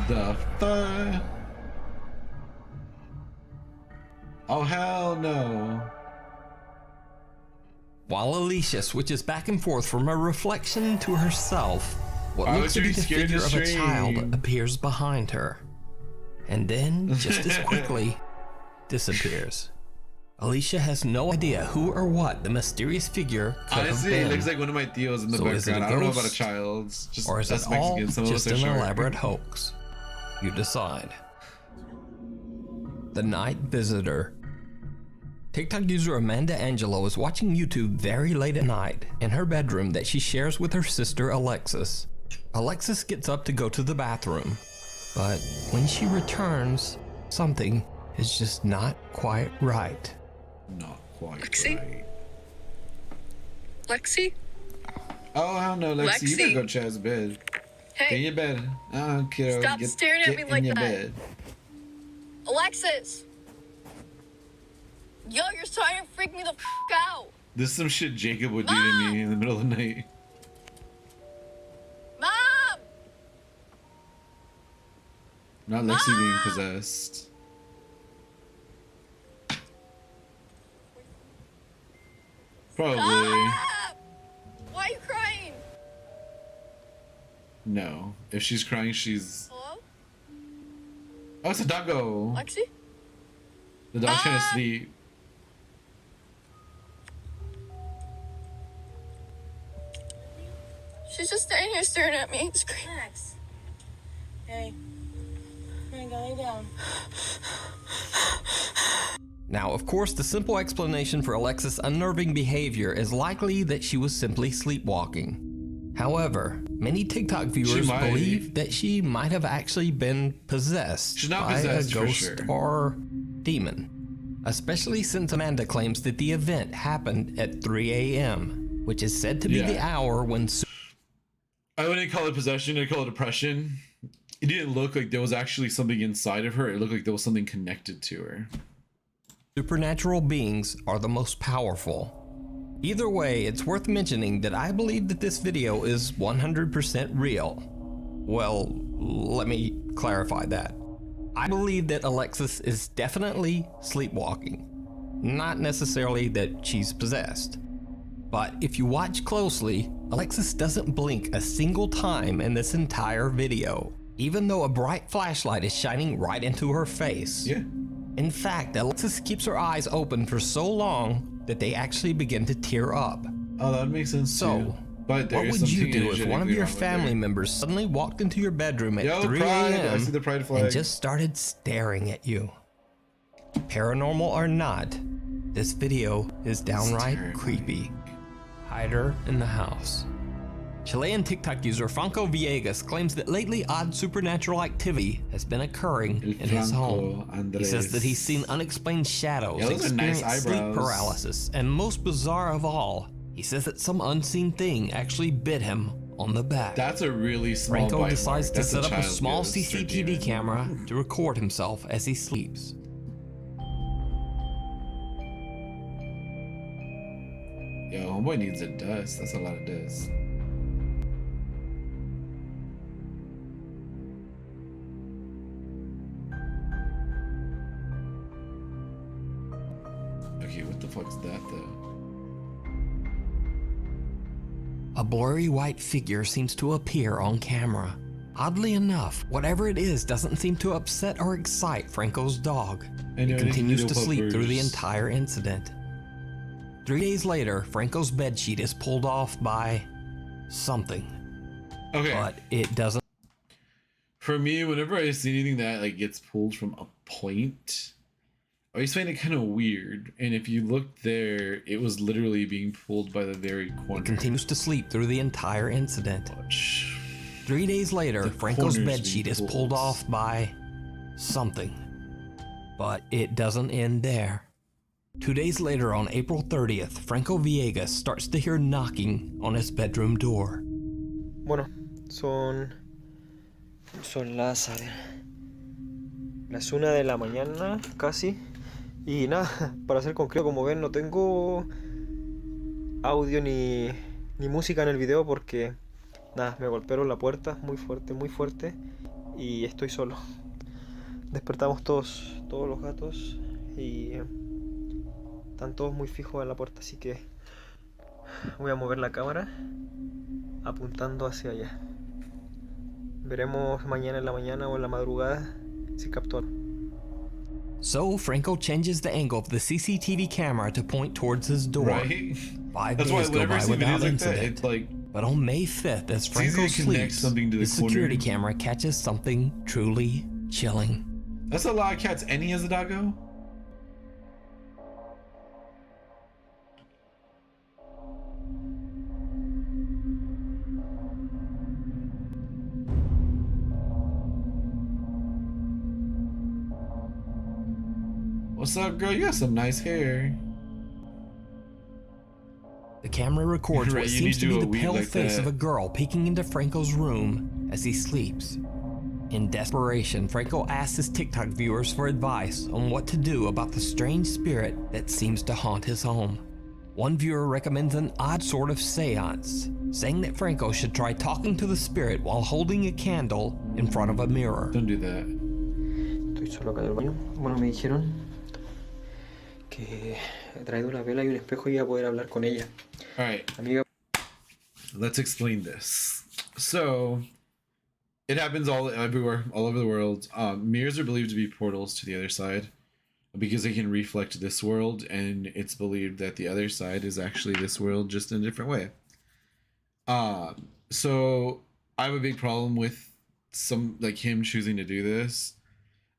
The fuck? Oh, hell no. While Alicia switches back and forth from her reflection to herself, what I looks was to be really the scared to figure of a child stream. appears behind her, and then, just as quickly, disappears. Alicia has no idea who or what the mysterious figure could Honestly, have it been. looks like one of my Theos in the So is it a background. I don't know about a ghost? child. Just Or is us it all Mexicans, some of just us are an short. elaborate hoax? You decide. The Night Visitor. TikTok user Amanda Angelo is watching YouTube very late at night in her bedroom that she shares with her sister Alexis. Alexis gets up to go to the bathroom, but when she returns, something is just not quite right. Not quite Lexi? right. Lexi? Oh, hell no, Lexi. You gotta Lexi? go Chad's bed. Hey. Get in your bed. Oh, kiddo. Stop get, staring at get me in like your that. Bed. Alexis! Yo, you're starting to freak me the f out! This is some shit Jacob would do to me in the middle of the night. Mom! Not Lexi being possessed. Probably. Stop! Why are you crying? No. If she's crying, she's. Hello? Oh, it's a doggo. Lexi? The dog's trying to sleep. She's just standing here staring at me. Max. Hey. Hey, go lay down. Now, of course, the simple explanation for Alexis' unnerving behavior is likely that she was simply sleepwalking. However, many TikTok viewers might. believe that she might have actually been possessed She's not by possessed, a for ghost sure. or demon. Especially since Amanda claims that the event happened at 3 a.m., which is said to be Yeah. the hour when I wouldn't call it possession, I'd call it oppression. It didn't look like there was actually something inside of her. It looked like there was something connected to her. supernatural beings are the most powerful. Either way, it's worth mentioning that I believe that this video is 100% real. Well, let me clarify that. I believe that Alexis is definitely sleepwalking. Not necessarily that she's possessed. But if you watch closely, Alexis doesn't blink a single time in this entire video, even though a bright flashlight is shining right into her face. Yeah. In fact, Alexis keeps her eyes open for so long that they actually begin to tear up. Oh, that makes sense So, too. But there what is would you something do if one of energetically your wrong with family her. members suddenly walked into your bedroom at Yo, 3 pride. I a.m. see the pride flag. and just started staring at you? Paranormal or not, this video is downright creepy. Hide her in the house. Chilean TikTok user Franco Villegas claims that lately odd supernatural activity has been occurring in his home. He says that he's seen unexplained shadows, Yeah, those are nice experienced sleep eyebrows. paralysis, and most bizarre of all, he says that some unseen thing actually bit him on the back. That's a really small Franco bite decides mark. to That's set up a child's small ghost or CCTV demon. camera to record himself as he sleeps. Yo, homeboy needs a dust. That's a lot of dust. that though. A blurry white figure seems to appear on camera. Oddly enough, whatever it is doesn't seem to upset or excite Franco's dog. It continues to sleep through the entire incident. 3 days later, Franco's bedsheet is pulled off by something. Okay. But it doesn't. For me, whenever I see anything that like gets pulled from a point, I always find it kind of weird. And if you look there, it was literally being pulled by the very corner. It continues to sleep through the entire incident. 3 days later, Franco's bedsheet is pulled off by something. But it doesn't end there. 2 days later, on April 30th, Franco Villegas starts to hear knocking on his bedroom door. Bueno, son las, a ver, las 1 de la mañana casi. Y nada, para ser concreto, como ven, no tengo audio ni música en el video porque nada, me golpearon la puerta muy fuerte y estoy solo. Despertamos todos los gatos y están todos muy fijos en la puerta, así que voy a mover la cámara apuntando hacia allá. Veremos mañana en la mañana o en la madrugada si captó. So Franco changes the angle of the CCTV camera to point towards his door. Right? 5 That's days why go whenever I by see without videos like that, incident. it's like, but on May 5th, as easy Franco to connect sleeps, something to the the security corner. camera catches something truly chilling. That's a lot of cats. Any as a doggo? What's up, girl? You got some nice hair. The camera records Right, what you seems need to to be do the a weed pale like face that. of a girl peeking into Franco's room as he sleeps. In desperation, Franco asks his TikTok viewers for advice on what to do about the strange spirit that seems to haunt his home. One viewer recommends an odd sort of seance, saying that Franco should try talking to the spirit while holding a candle in front of a mirror. Don't do that. Estoy solo acá en el baño. Bueno, me dijeron que he traído una vela y un espejo y iba a poder hablar con ella. All right. Amiga. Let's explain this. So, it happens everywhere, all over the world. Mirrors are believed to be portals to the other side because they can reflect this world, and it's believed that the other side is actually this world, just in a different way. So I have a big problem with him choosing to do this.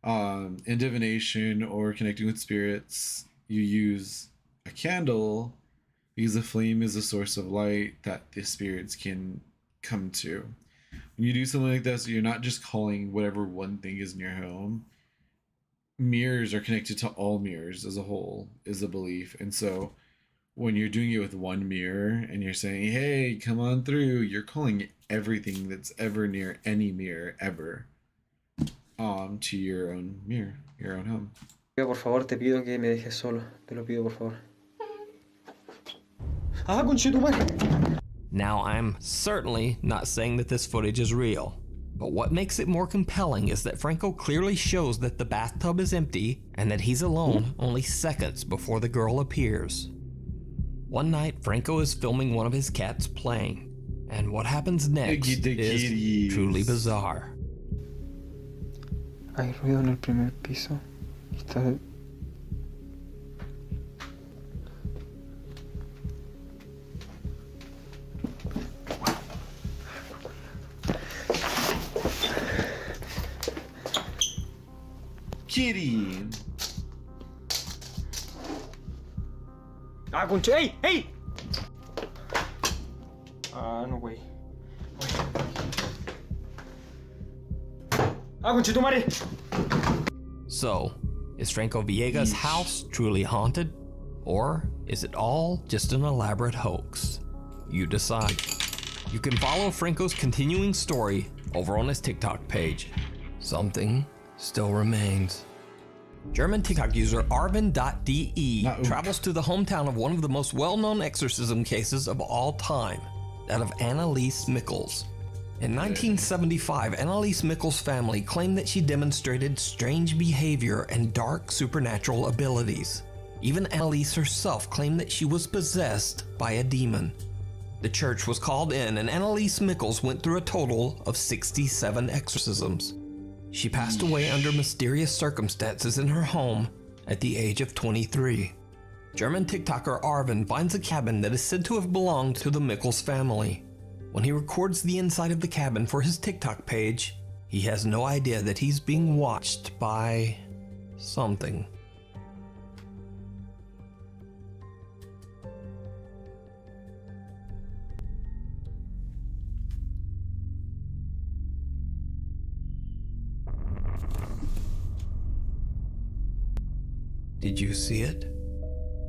In divination or connecting with spirits, you use a candle because the flame is a source of light that the spirits can come to. When you do something like this, you're not just calling whatever one thing is in your home. Mirrors are connected to all mirrors as a whole, is the belief. And so when you're doing it with one mirror and you're saying, hey, come on through, you're calling everything that's ever near any mirror ever to your own mirror, your own home. Por favor, te pido que me dejes solo. Te lo pido, por favor. Ah, conchetumare. Now, I'm certainly not saying that this footage is real, but what makes it more compelling is that Franco clearly shows that the bathtub is empty and that he's alone only seconds before the girl appears. One night, Franco is filming one of his cats playing, and what happens next is truly bizarre. Hay ruido en el primer piso. Está... Kitty. Ah, conche, ¡hey! ¡Hey! Ah, no, güey. Ah, conchetumare. So, is Franco Villegas' house truly haunted? Or is it all just an elaborate hoax? You decide. You can follow Franco's continuing story over on his TikTok page. Something still remains. German TikTok user Arvin.de travels to the hometown of one of the most well-known exorcism cases of all time, that of Anneliese Michels. In 1975, Anneliese Michels' family claimed that she demonstrated strange behavior and dark supernatural abilities. Even Annalise herself claimed that she was possessed by a demon. The church was called in, and Annalise Mickles went through a total of 67 exorcisms. She passed away under mysterious circumstances in her home at the age of 23. German TikToker Arvin finds a cabin that is said to have belonged to the Mickles family. When he records the inside of the cabin for his TikTok page, he has no idea that he's being watched by something. Did you see it?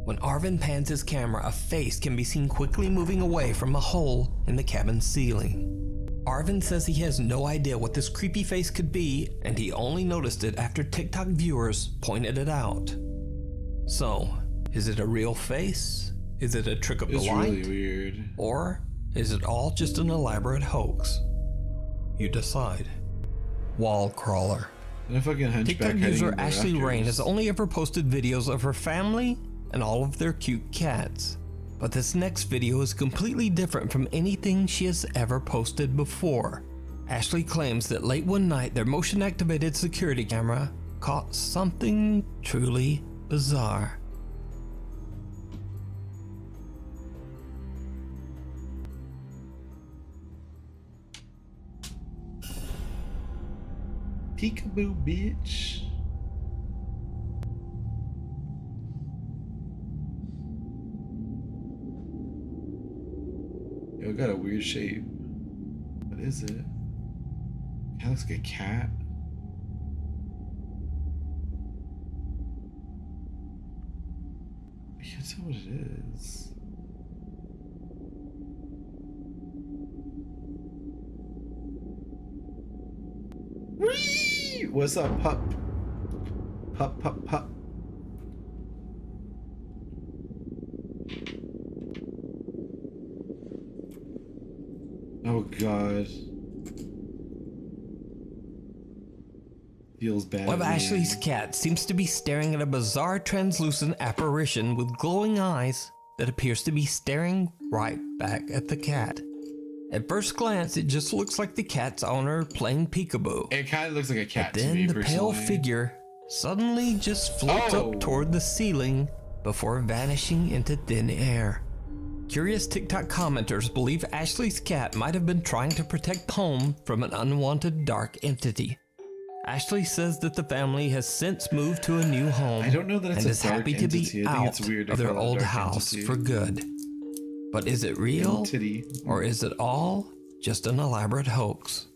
When Arvin pans his camera, a face can be seen quickly moving away from a hole in the cabin's ceiling. Arvin says he has no idea what this creepy face could be, and he only noticed it after TikTok viewers pointed it out. So, is it a real face? Is it a trick of the light? It's really weird. Or is it all just an elaborate hoax? You decide. Wall crawler. TikTok user Ashley Rain has only ever posted videos of her family and all of their cute cats. But this next video is completely different from anything she has ever posted before. Ashley claims that late one night their motion-activated security camera caught something truly bizarre. Peekaboo, bitch. Yo, it got a weird shape. What is it? It looks like a cat. I can't tell what it is. Whee! What's up, pup? Pup, pup, pup. Oh god. Feels bad. One of Ashley's cats seems to be staring at a bizarre translucent apparition with glowing eyes that appears to be staring right back at the cat. At first glance, it just looks like the cat's owner playing peekaboo. It kind of looks like a cat but to then me, the personally. pale figure suddenly just floats up toward the ceiling before vanishing into thin air. Curious TikTok commenters believe Ashley's cat might have been trying to protect home from an unwanted dark entity. Ashley says that the family has since moved to a new home I don't know that it's and a is dark happy to entity. be I think out it's weird to of their call it a old dark house entity. for good. But is it real, Titty. or is it all just an elaborate hoax?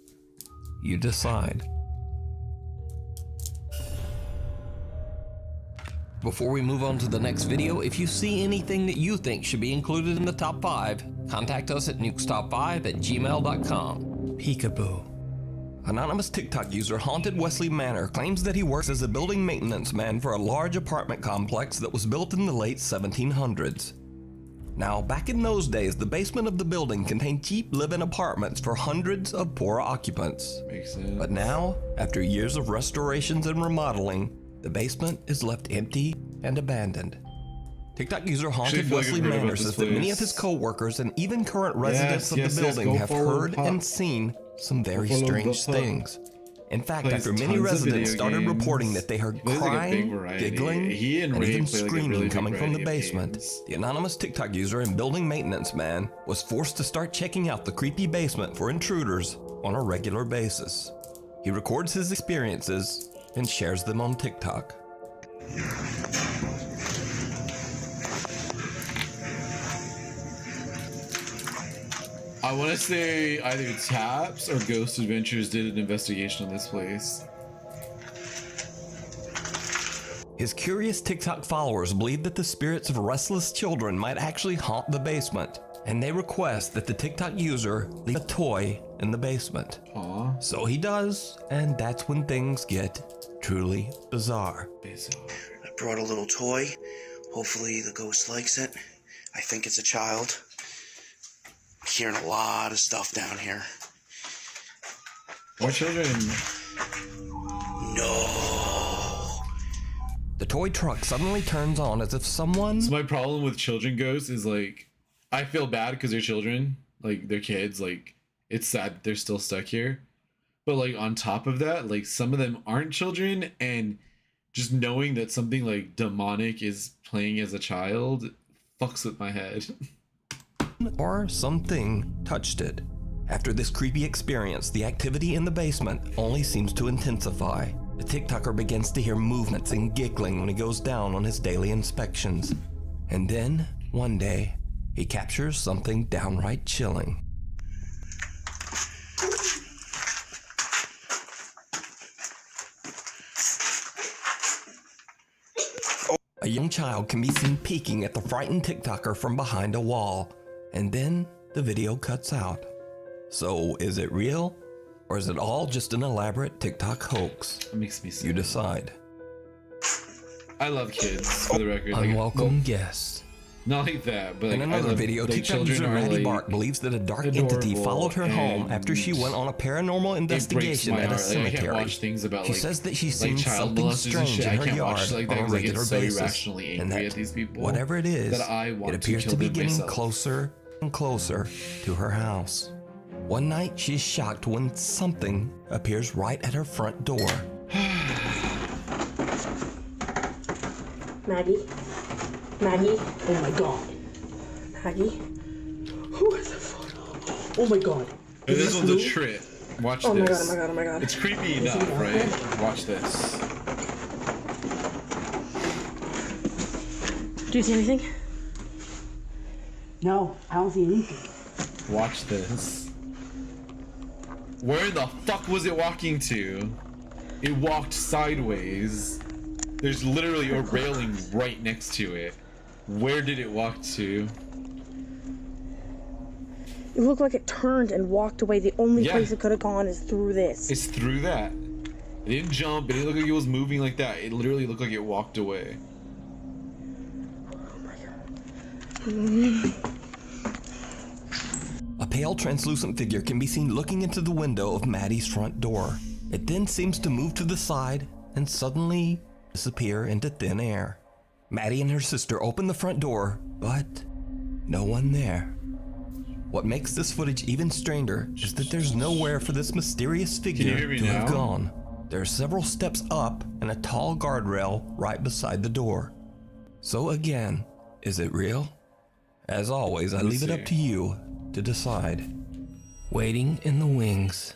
You decide. Before we move on to the next video, if you see anything that you think should be included in the top 5, contact us at nukestop5@gmail.com. Peekaboo. Anonymous TikTok user Haunted Wesley Manor claims that he works as a building maintenance man for a large apartment complex that was built in the late 1700s. Now, back in those days, the basement of the building contained cheap live-in apartments for hundreds of poor occupants. Makes sense. But now, after years of restorations and remodeling, the basement is left empty and abandoned. TikTok user Haunted Wesley Manor says that many of his co-workers and even current residents of the building have heard and seen some very strange things. In fact, after many residents started reporting that they heard crying, giggling, and even screaming coming from the basement, the anonymous TikTok user and building maintenance man was forced to start checking out the creepy basement for intruders on a regular basis. He records his experiences and shares them on TikTok. I want to say either Taps or Ghost Adventures did an investigation on this place. His curious TikTok followers believe that the spirits of restless children might actually haunt the basement, and they request that the TikTok user leave a toy in the basement. Aww. So he does, and that's when things get truly bizarre. I brought a little toy. Hopefully the ghost likes it. I think it's a child. I'm hearing a lot of stuff down here. More children. No. The toy truck suddenly turns on as if someone... So my problem with children ghosts is like, I feel bad because they're children, like they're kids, like it's sad that they're still stuck here. But like on top of that, like some of them aren't children, and just knowing that something like demonic is playing as a child fucks with my head. Or something touched it. After this creepy experience, the activity in the basement only seems to intensify. The TikToker begins to hear movements and giggling when he goes down on his daily inspections. And then, one day, he captures something downright chilling. A young child can be seen peeking at the frightened TikToker from behind a wall, and then the video cuts out. So, is it real? Or is it all just an elaborate TikTok hoax? It makes me sick. You decide. I love kids, for the record. Like, Unwelcome guest. Not like that, but like, In another I love, video, like, TikTok user children are Maddie like Bark believes that a dark entity followed her home after she went on a paranormal investigation at a cemetery. Like, I can't watch things about, She like, says that she's like seen child something molesters and strange shit. in I her can't yard watch like on that a 'cause I get regular so basis, irrationally and angry that at these people. whatever it is, that I want it appears to be them getting myself. closer and closer to her house. One night, she's shocked when something appears right at her front door. Maggie? Maggie? Oh my god. Maggie? Who is the fuck? Oh my god. Hey, this one's Lou? a trip. Watch Oh this. my god, oh my god, oh my god. It's creepy Is he enough, out right? there? Watch this. Do you see anything? No, I don't see anything. Watch this. Where the fuck was it walking to? It walked sideways. There's literally a railing right next to it. Where did it walk to? It looked like it turned and walked away. The only Yeah. place it could have gone is through this. It's through that. It didn't jump. It didn't look like it was moving like that. It literally looked like it walked away. A pale, translucent figure can be seen looking into the window of Maddie's front door. It then seems to move to the side and suddenly disappear into thin air. Maddie and her sister open the front door, but no one there. What makes this footage even stranger is that there's nowhere for this mysterious figure to have gone. There are several steps up and a tall guardrail right beside the door. So again, is it real? As always, I leave it up to you to decide. Waiting in the wings.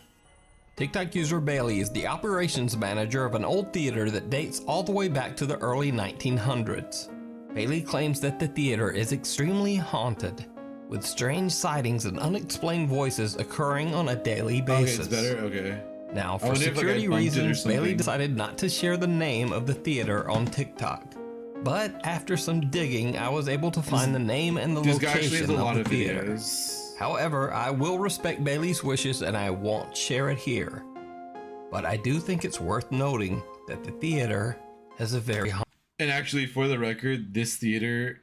TikTok user Bailey is the operations manager of an old theater that dates all the way back to the early 1900s. Bailey claims that the theater is extremely haunted, with strange sightings and unexplained voices occurring on a daily basis. Okay, it's better? Okay. Now, for I wonder if, like, I security bumped it or reasons, Bailey something. decided not to share the name of the theater on TikTok. But after some digging, I was able to find the name and the This guy actually has location a lot of the of theater. videos. However, I will respect Bailey's wishes and I won't share it here. But I do think it's worth noting that the theater has a very And actually, for the record, this theater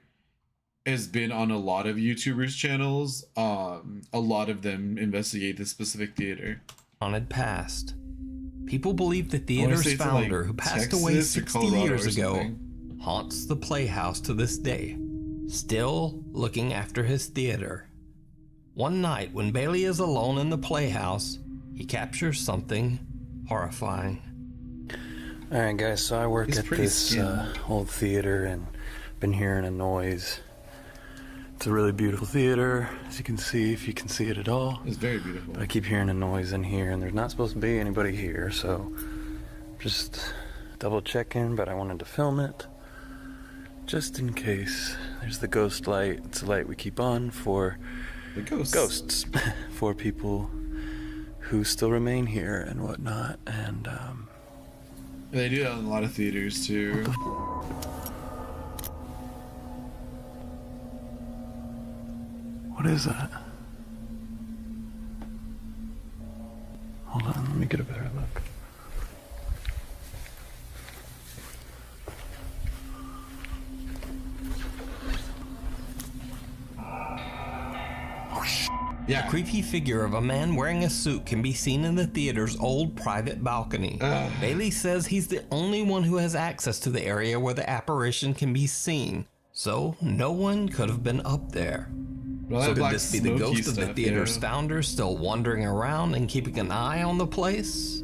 has been on a lot of YouTubers' channels. A lot of them investigate this specific theater. haunted past. People believe the I wanna theater's say it's in, founder, like, who passed Texas away or 60 Colorado years or ago, something. haunts the Playhouse to this day, still looking after his theater. One night, when Bailey is alone in the Playhouse, he captures something horrifying. Alright guys, so I work He's at pretty this skilled. old theater and been hearing a noise. It's a really beautiful theater, as you can see, if you can see it at all. It's very beautiful. But I keep hearing a noise in here and there's not supposed to be anybody here, so just double checking, but I wanted to film it just in case. There's the ghost light. It's a light we keep on for the ghosts for people who still remain here and whatnot. And They do that in a lot of theaters too. what is that? Hold on, let me get a better look. Oh, The creepy figure of a man wearing a suit can be seen in the theater's old private balcony. Bailey says he's the only one who has access to the area where the apparition can be seen, so no one could have been up there. Well, So that could black this be the smoky ghost of the stuff, theater's yeah. founder still wandering around and keeping an eye on the place?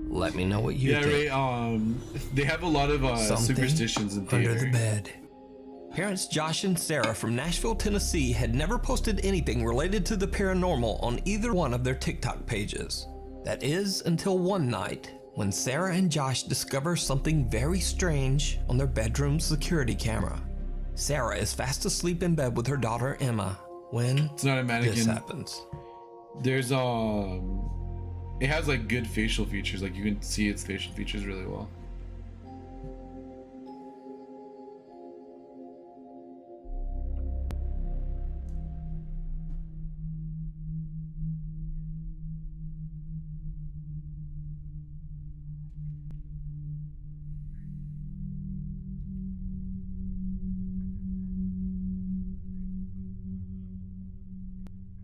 Let me know what you think. Right. They have a lot of Something superstitions in theater. under the bed. Parents Josh and Sarah from Nashville, Tennessee had never posted anything related to the paranormal on either one of their TikTok pages. That is until one night when Sarah and Josh discover something very strange on their bedroom security camera. Sarah is fast asleep in bed with her daughter Emma when It's not a mannequin. this happens. There's it has like good facial features. Like you can see its facial features really well.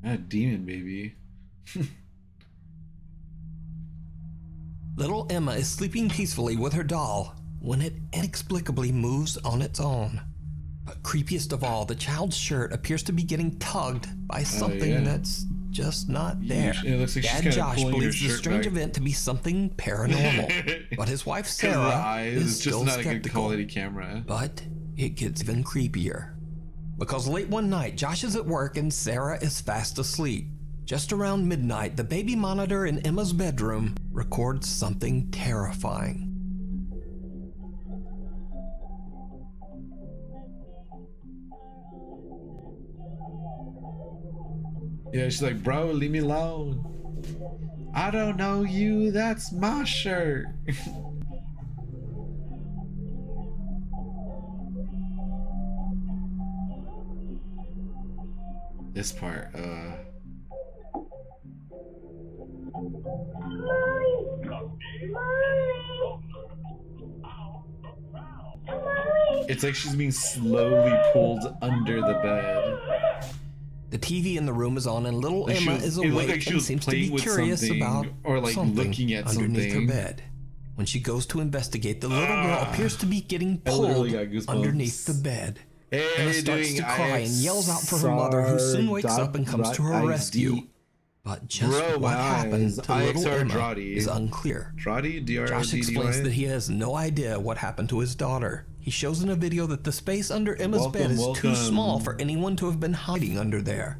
A demon baby. Little Emma is sleeping peacefully with her doll when it inexplicably moves on its own. But creepiest of all, the child's shirt appears to be getting tugged by something yeah. that's just not there. It looks like she's Dad kinda Josh pulling her believes the shirt strange back. event to be something paranormal, but his wife 'Cause of Sarah the eyes, is it's just still not a good skeptical. quality camera. But it gets even creepier. Because late one night, Josh is at work and Sarah is fast asleep. Just around midnight, the baby monitor in Emma's bedroom records something terrifying. Yeah, she's like, bro, leave me alone. I don't know you, that's my shirt. This part, it's like she's being slowly pulled under the bed. The TV in the room is on and little Like she Emma was- is it looked awake like she and was seems to playing be with curious something, about or, like, something looking at underneath something. her bed. When she goes to investigate, the little girl appears to be getting I literally pulled got goosebumps. underneath the bed. Hey, Emma starts doing to cry and yells out for her mother, who soon wakes up and comes to her rescue. But just Bro, what my happened eyes. to little IXR Emma Drotty. is unclear. Drotty? Josh explains that he has no idea what happened to his daughter. He shows in a video that the space under Emma's bed is too small for anyone to have been hiding under there.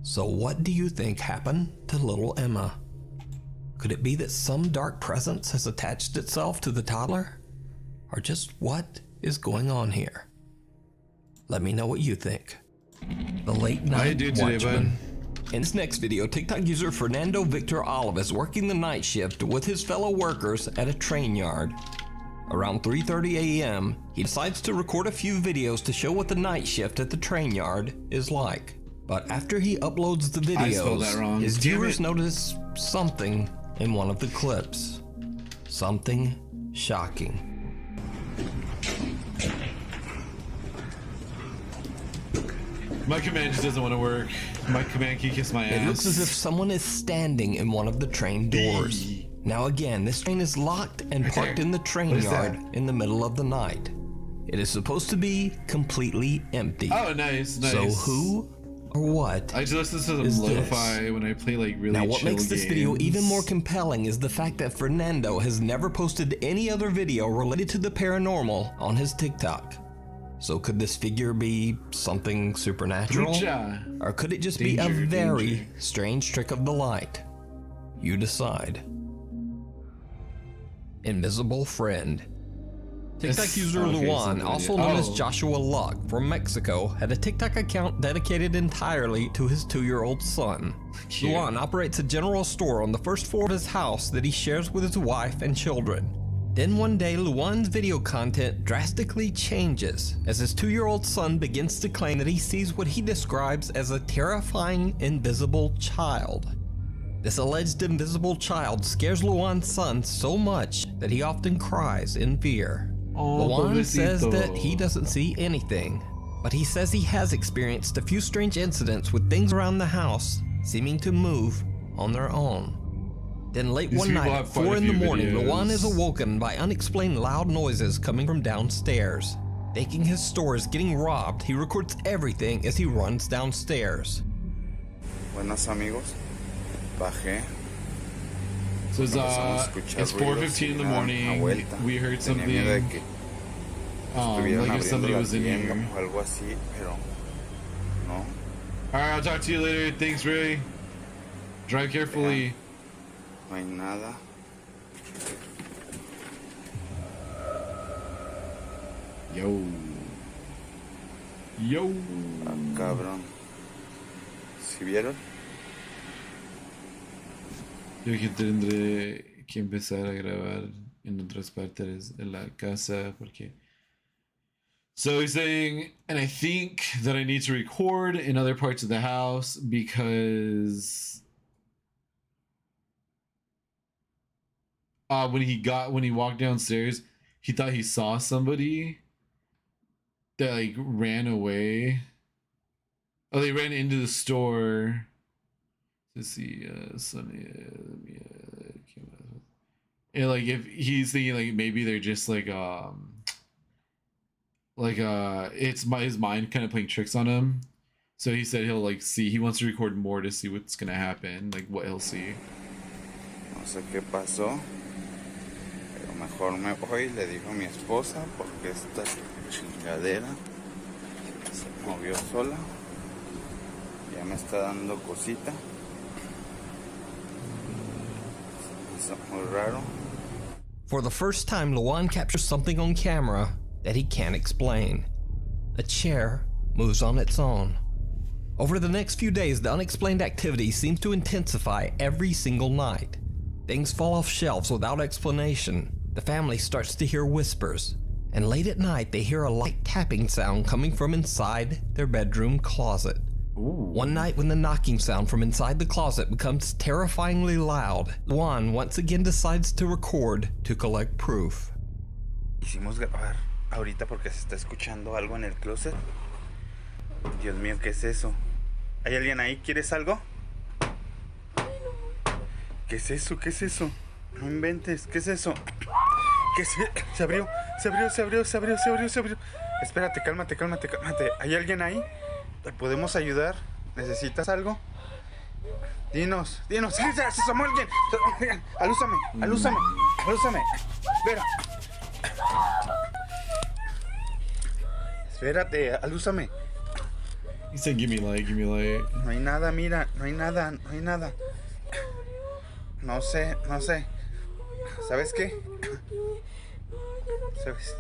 So what do you think happened to little Emma? Could it be that some dark presence has attached itself to the toddler? Or just what is going on here? Let me know what you think. The late night watchman. In this next video, TikTok user Fernando Victor Olive is working the night shift with his fellow workers at a train yard. Around 3:30 a.m., he decides to record a few videos to show what the night shift at the train yard is like. But after he uploads the I spelled that wrong. videos, his Damn viewers it. notice something in one of the clips. Something shocking. My command just doesn't want to work. My command can kiss my ass. It looks as if someone is standing in one of the train doors. Now again, this train is locked and parked in the train What is yard that? in the middle of the night. It is supposed to be completely empty. Oh, nice, nice. So who or what I just listen to is some this? lo-fi when I play like really Now what chill makes this video games. even more compelling is the fact that Fernando has never posted any other video related to the paranormal on his TikTok. So could this figure be something supernatural? Lucha. Or could it just be a Danger, very danger. strange trick of the light? You decide. Invisible Friend. TikTok This- user okay, Luan, so- also known as oh. Joshua Luck from Mexico, had a TikTok account dedicated entirely to his 2-year-old son. Cute. Luan operates a general store on the first floor of his house that he shares with his wife and children. Then one day, Luan's video content drastically changes as his 2-year-old son begins to claim that he sees what he describes as a terrifying invisible child. This alleged invisible child scares Luan's son so much that he often cries in fear. Oh, Luan says pobrecito. that he doesn't see anything, but he says he has experienced a few strange incidents with things around the house seeming to move on their own. Then late These one people night have at quite a 4 in the few morning, Luan is videos. awoken by unexplained loud noises coming from downstairs. Thinking his store is getting robbed, he records everything as he runs downstairs. Buenos amigos, bajé. So it's Empezamos a escuchar it's 4:15 in the ruidos y me daban una morning. vuelta. We heard Tenía something. miedo de que estuvieran Like if abriendo somebody la was in tienda here. o algo así, pero no. All right, I'll talk to you later. Thanks, Ray. Drive carefully. No hay nada. Yo. Yo. Ah, cabrón. ¿Sí vieron? Yo que tendré que empezar a grabar en otras partes de la casa porque. So he's saying, and I think that I need to record in other parts of the house because when he walked downstairs, he thought he saw somebody that like ran away. Oh, they ran into the store to see and like if he's thinking like maybe they're just like it's his mind kind of playing tricks on him. So he said he'll like see, he wants to record more to see what's gonna happen, like what he'll see. No sé qué pasó, pero mejor me voy, le digo a mi esposa, porque esta chingadera se movió sola. Ya me está dando cosita. Se me hizo muy raro. For the first time, Luan captures something on camera that he can't explain. A chair moves on its own. Over the next few days, the unexplained activity seems to intensify every single night. Things fall off shelves without explanation. The family starts to hear whispers, and late at night they hear a light tapping sound coming from inside their bedroom closet. One night when the knocking sound from inside the closet becomes terrifyingly loud, Luan once again decides to record to collect proof. Quisimos grabar ahorita porque se está escuchando algo en el closet. Dios mío, ¿qué es eso? ¿Hay alguien ahí? ¿Quieres algo? ¿Qué es eso? ¿Qué es eso? No inventes, ¿qué es eso? ¿Qué es? Se abrió, se abrió, se abrió, se abrió, se abrió, se abrió. Espérate, cálmate, cálmate, cálmate. ¿Hay alguien ahí? ¿Te podemos ayudar? ¿Necesitas algo? Dinos, dinos. ¡Sí, se asomó alguien! ¡Alúzame, alúzame, alúzame! Espera. Espérate, alúzame. He said, give me light, give me light. No hay nada, mira, no hay nada, no hay nada. No sé, no sé. ¿Sabes qué?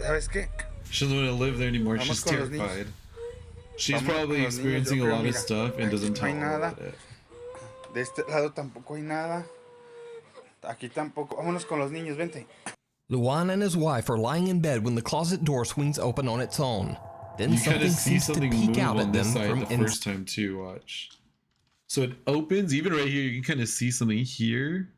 ¿Sabes qué? She doesn't want to live there anymore. Vamos She's con los terrified. She's Vamos probably con los niños, experiencing yo a creo, lot of mira, stuff and doesn't no tell hay nada. about it. De este lado tampoco hay nada. Aquí tampoco. Vámonos con los niños, vente. Luan and his wife are lying in bed when the closet door swings open on its own. Then You kind something of see seems to something peek move out on at this them side from the first time too. Watch. So it opens, even right here, you can kind of see something here.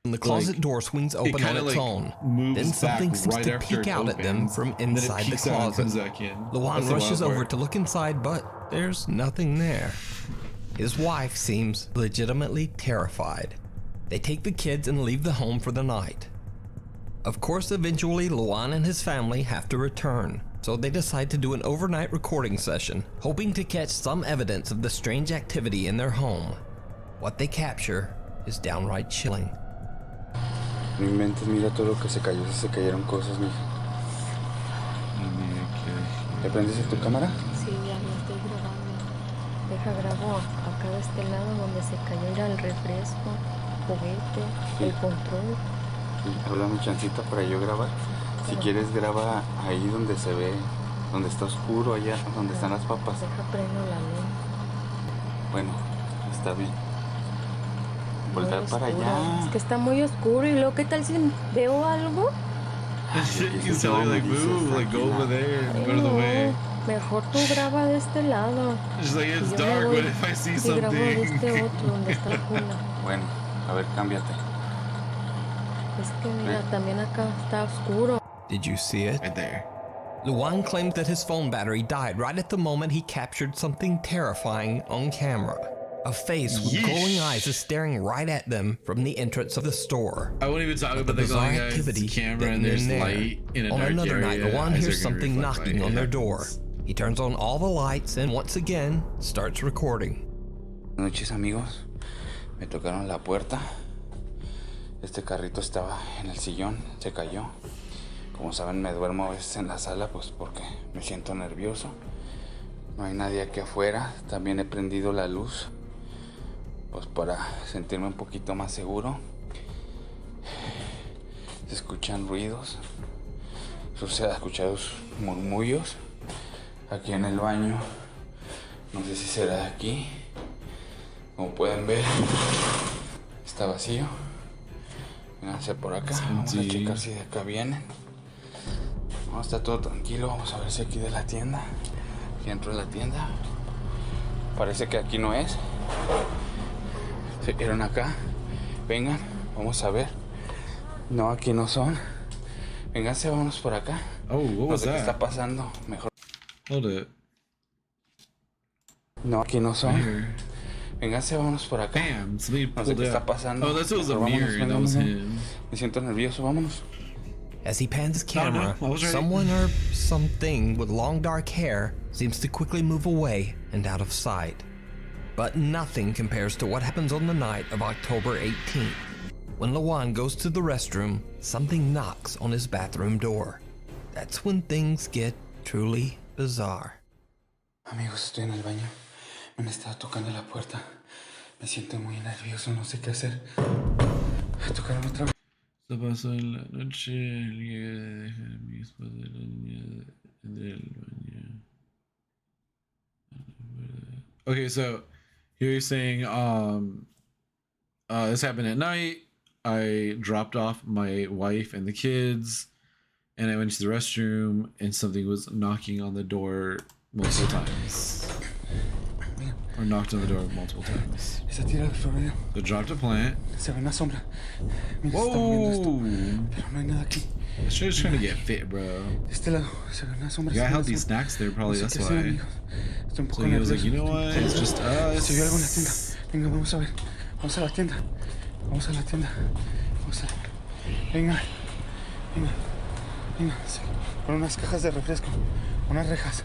When the closet Like, door swings it open on kinda, its like, own, moves then something back seems right to after peek it out at them opens, from and then it inside the peeks out and closet. comes back in. Luan That's the rushes wild over part. to look inside, but there's nothing there. His wife seems legitimately terrified. They take the kids and leave the home for the night. Of course, eventually Luan and his family have to return, so they decide to do an overnight recording session, hoping to catch some evidence of the strange activity in their home. What they capture is downright chilling. No inventes, mira todo lo que se cayó. Se cayeron cosas, mija. ¿Te prendiste tu cámara? Sí, ya lo estoy grabando. Deja grabo acá de este lado donde se cayó era el refresco, juguete, el control. Háblame chancita para yo grabar. Si quieres graba ahí donde se ve, donde está oscuro, allá donde están las papas. Deja prendo la luz. Bueno, está bien. Voltar Muy para oscuro. allá. Es que está muy oscuro y luego, ¿qué tal si veo algo? You tell her like move, like go over there, go to the way. Mejor tú graba de este lado. She's like, it's Y yo me dark. voy What if I see y grabo de este something? otro donde está la cuna. Bueno, a ver, cámbiate. Es que mira, también acá está oscuro. Did you see it? Right there. Luan claims that his phone battery died right at the moment he captured something terrifying on camera. A face with glowing eyes is staring right at them from the entrance of the store. I won't even talk But about the the bizarre glowing eyes, activity the camera, didn't and there's end there. light in a On dark another night, area. Lawan Eyes hears are gonna something reflect knocking light. on It their door. happens. He turns on all the lights and once again starts recording. Buenas noches, amigos. Me tocaron la puerta. Este carrito estaba en el sillón, se cayó. Como saben, me duermo a veces en la sala pues porque me siento nervioso. No hay nadie aquí afuera. También he prendido la luz pues para sentirme un poquito más seguro. Se escuchan ruidos. Se han escuchado murmullos aquí en el baño. No sé si será de aquí. Como pueden ver, está vacío. Vénganse por acá. Vamos a checar si de acá vienen. No, está todo tranquilo. Vamos a ver si aquí de la tienda. Aquí dentro de la tienda. Parece que aquí no es. Se vieron acá. Vengan, vamos a ver. No, aquí no son. Vénganse, vámonos por acá. Oh, what no was sé qué that? está pasando. Mejor. Hold it. No, aquí no son. Right here. Vénganse, vámonos por acá. Damn, somebody No sé pulled qué está out. pasando. Oh, this was a Mejor vámonos, mirror. That vengan, was vengan. him. Me siento nervioso, vámonos. As he pans his camera, I was right. someone or something with long dark hair seems to quickly move away and out of sight. But nothing compares to what happens on the night of October 18th. When Lawan goes to the restroom, something knocks on his bathroom door. That's when things get truly bizarre. Amigos, estoy en el baño. Me han estado tocando la puerta. Me siento muy nervioso, no sé qué hacer. Tocaron otra vez. Se pasó en la noche, mi esposa de la niña del baño. Okay, so here you're saying this happened at night. I dropped off my wife and the kids, and I went to the restroom, and something was knocking on the door multiple times. Or knocked on the door multiple times. Esa tira de florero. So dropped a plant. Se ve una sombra. Mira, se está moviendo esto. Whoa! Pero no hay nada aquí. This shit's trying to get fit, bro. De este lado se ve una sombra. You got se ve una healthy sombra. snacks there, probably. No sé That's qué hacer, why. amigos. Estoy un poco So he was like, nervioso. you know what? It's just Se vio algo en la us. tienda. Venga, vamos a ver. Vamos a la tienda. Vamos a la tienda. Vamos a... Venga. Venga. Venga. Sí. Con unas cajas de refresco. Unas rejas.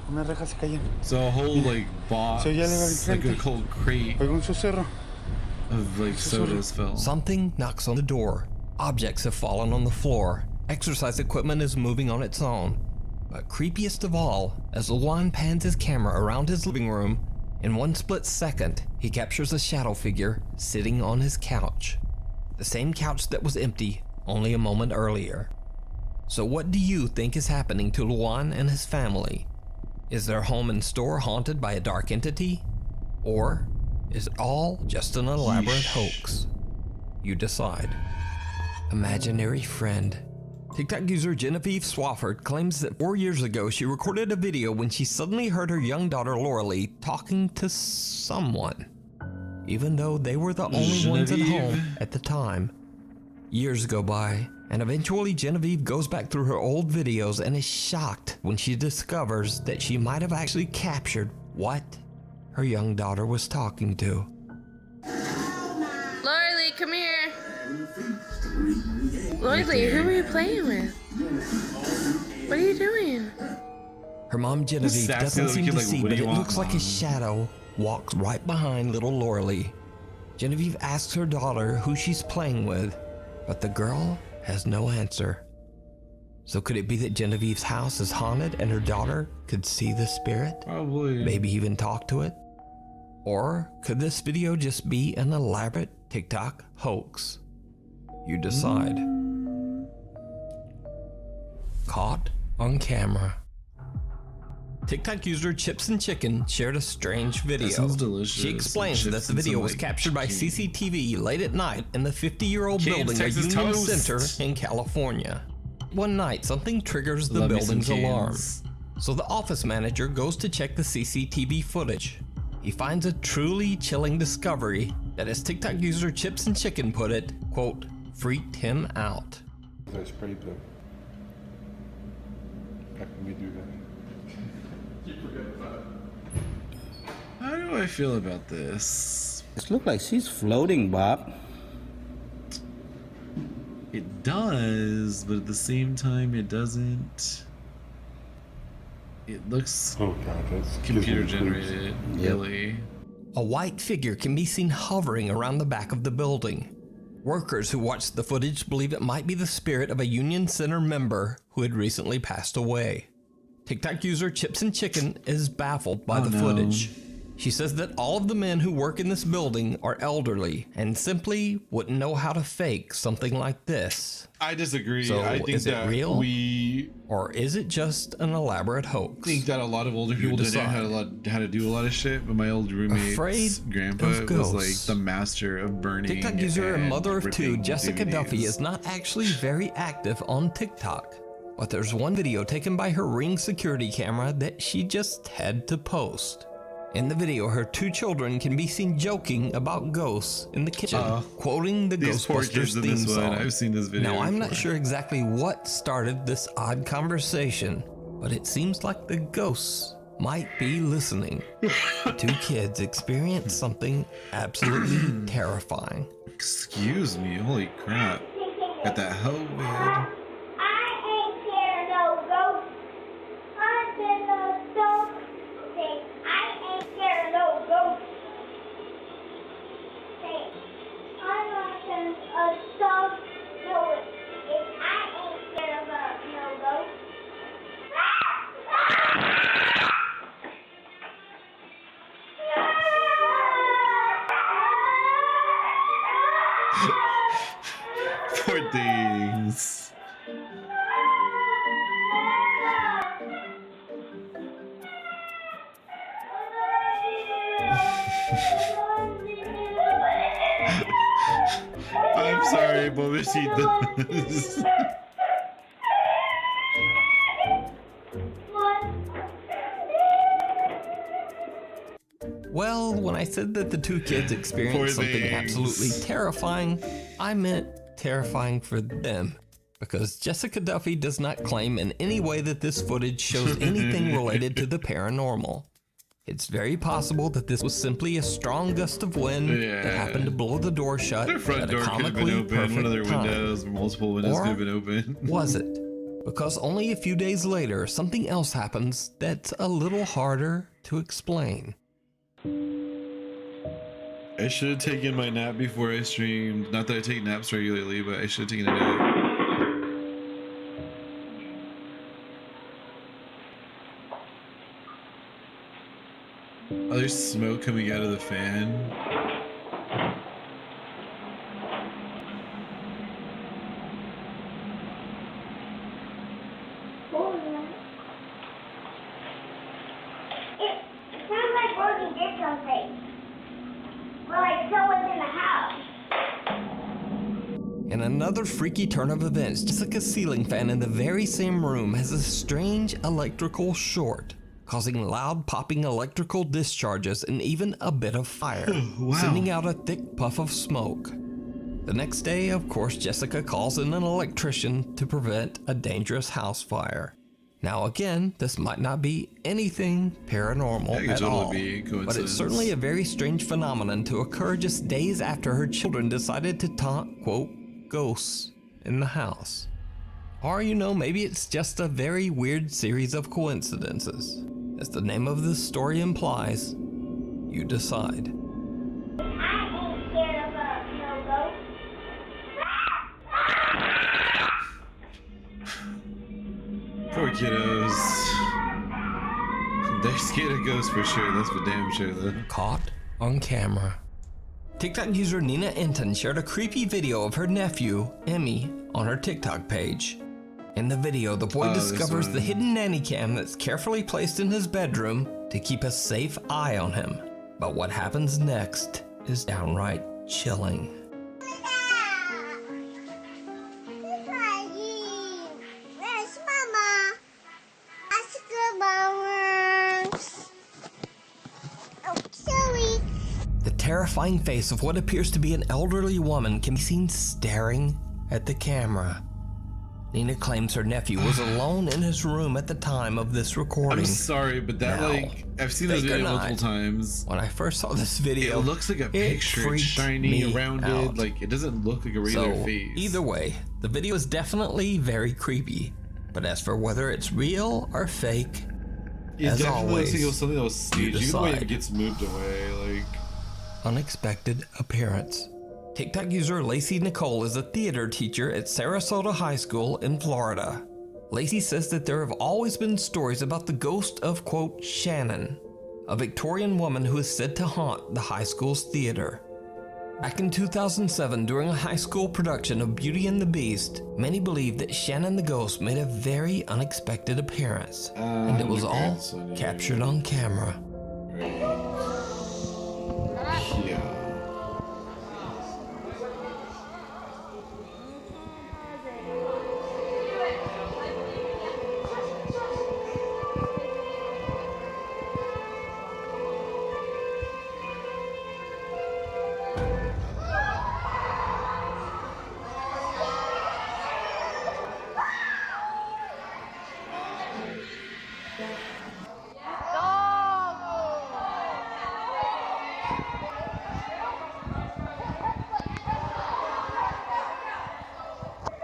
Unas rejas se cayeron. So a whole like box, Se oye algo al like a frente. whole crate Oigo un susurro. of like sodas fell. Something knocks on the door. Objects have fallen on the floor. Exercise equipment is moving on its own. But creepiest of all, as Lawan pans his camera around his living room, in one split second, he captures a shadow figure sitting on his couch. The same couch that was empty only a moment earlier. So what do you think is happening to Lawan and his family? Is their home and store haunted by a dark entity? Or is it all just an elaborate hoax? You decide. Imaginary friend. TikTok user Genevieve Swafford claims that 4 years ago she recorded a video when she suddenly heard her young daughter Lauralee talking to someone, even though they were the only ones at home at the time. Years go by, and eventually Genevieve goes back through her old videos and is shocked when she discovers that she might have actually captured what her young daughter was talking to. Lauralee, come here. Lauralee, who are you playing with? What are you doing? Her mom Genevieve Sassy doesn't little seem kid, to like, see, "What do but you it want, looks like a Mom?" shadow walks right behind little Lauralee. Genevieve asks her daughter who she's playing with, but the girl has no answer. So could it be that Genevieve's house is haunted and her daughter could see the spirit? Probably. Maybe even talk to it? Or could this video just be an elaborate TikTok hoax? You decide. Caught on camera. TikTok user Chips and Chicken shared a strange video. sounds delicious. She explains that Chips the and video some, was like, captured by chicken. CCTV late at night in the 50-year-old Cane's building Texas at Union Toast. Center in California. One night, something triggers the Love me some building's alarm. Cane's. So the office manager goes to check the CCTV footage. He finds a truly chilling discovery that, as TikTok user Chips and Chicken put it, quote, freaked him out. I spray blue. How can we do that? How do do I feel about this? It looks like she's floating, Bob. It does, but at the same time, it doesn't. It looks computer generated, really. A white figure can be seen hovering around the back of the building. Workers who watched the footage believe it might be the spirit of a Union Center member who had recently passed away. TikTok user Chips and Chicken is baffled by the footage. She says that all of the men who work in this building are elderly and simply wouldn't know how to fake something like this. I disagree. So I think is that it real? we Or is it just an elaborate hoax? think that a lot of older people didn't know how to do a lot of shit, but my old roommate's grandpa was like the master of burning. TikTok user and mother of two, ripping Jessica DVDs. Duffy, is not actually very active on TikTok. But there's one video taken by her Ring security camera that she just had to post. In the video, her two children can be seen joking about ghosts in the kitchen, quoting the These poor Ghostbusters kids in theme this one. song. I've seen this video Now, I'm not before. sure exactly what started this odd conversation, but it seems like the ghosts might be listening. The two kids experienced something absolutely terrifying. Excuse me, holy crap. Got that hoe vid. Poor things. I'm sorry, Pobecitas. Well, when I said that the two kids Poor experienced something things. absolutely terrifying, I meant terrifying for them. Because Jessica Duffy does not claim in any way that this footage shows anything related to the paranormal. It's very possible that this was simply a strong gust of wind that happened to blow the door shut Their front at a door could have comically been open. One of perfect their time. windows, multiple windows Or could have been open. Was it? Because only a few days later, something else happens that's a little harder to explain. I should have taken my nap before I streamed. Not that I take naps regularly, but I should have taken a nap. Oh, there's smoke coming out of the fan. It sounds like Rosie did something. Well, like someone's in the house. In another freaky turn of events, Jessica's ceiling fan in the very same room has a strange electrical short, causing loud popping electrical discharges and even a bit of fire, sending out a thick puff of smoke. The next day, of course, Jessica calls in an electrician to prevent a dangerous house fire. Now again, this might not be anything paranormal That could at totally all, be a but coincidence. it's certainly a very strange phenomenon to occur just days after her children decided to taunt, quote, ghosts in the house. Or, you know, maybe it's just a very weird series of coincidences. As the name of this story implies, you decide. Poor kiddos. They're scared of ghosts for sure. That's for damn sure, though. Caught on camera. TikTok user Nina Enton shared a creepy video of her nephew, Emmy, on her TikTok page. In the video, the boy discovers the hidden nanny cam that's carefully placed in his bedroom to keep a safe eye on him. But what happens next is downright chilling. Where's Mama? Ask her flowers. Oh, sorry. The terrifying face of what appears to be an elderly woman can be seen staring at the camera. Nina claims her nephew was alone in his room at the time of this recording. I'm sorry, but that, Now, like, I've seen this fake or video not, multiple times. When I first saw this video, It looks like a picture. It's freaked shiny, me rounded. out. Like, it doesn't look like a regular So, face. either way, the video is definitely very creepy. But as for whether it's real or fake, It as definitely always, looks like it was something that was staged. Even the way it decide. gets moved away, like... Unexpected appearance. TikTok user Lacey Nicole is a theater teacher at Sarasota High School in Florida. Lacey says that there have always been stories about the ghost of, quote, Shannon, a Victorian woman who is said to haunt the high school's theater. Back in 2007, during a high school production of Beauty and the Beast, many believed that Shannon the ghost made a very unexpected appearance, and it was all captured on camera. Yeah.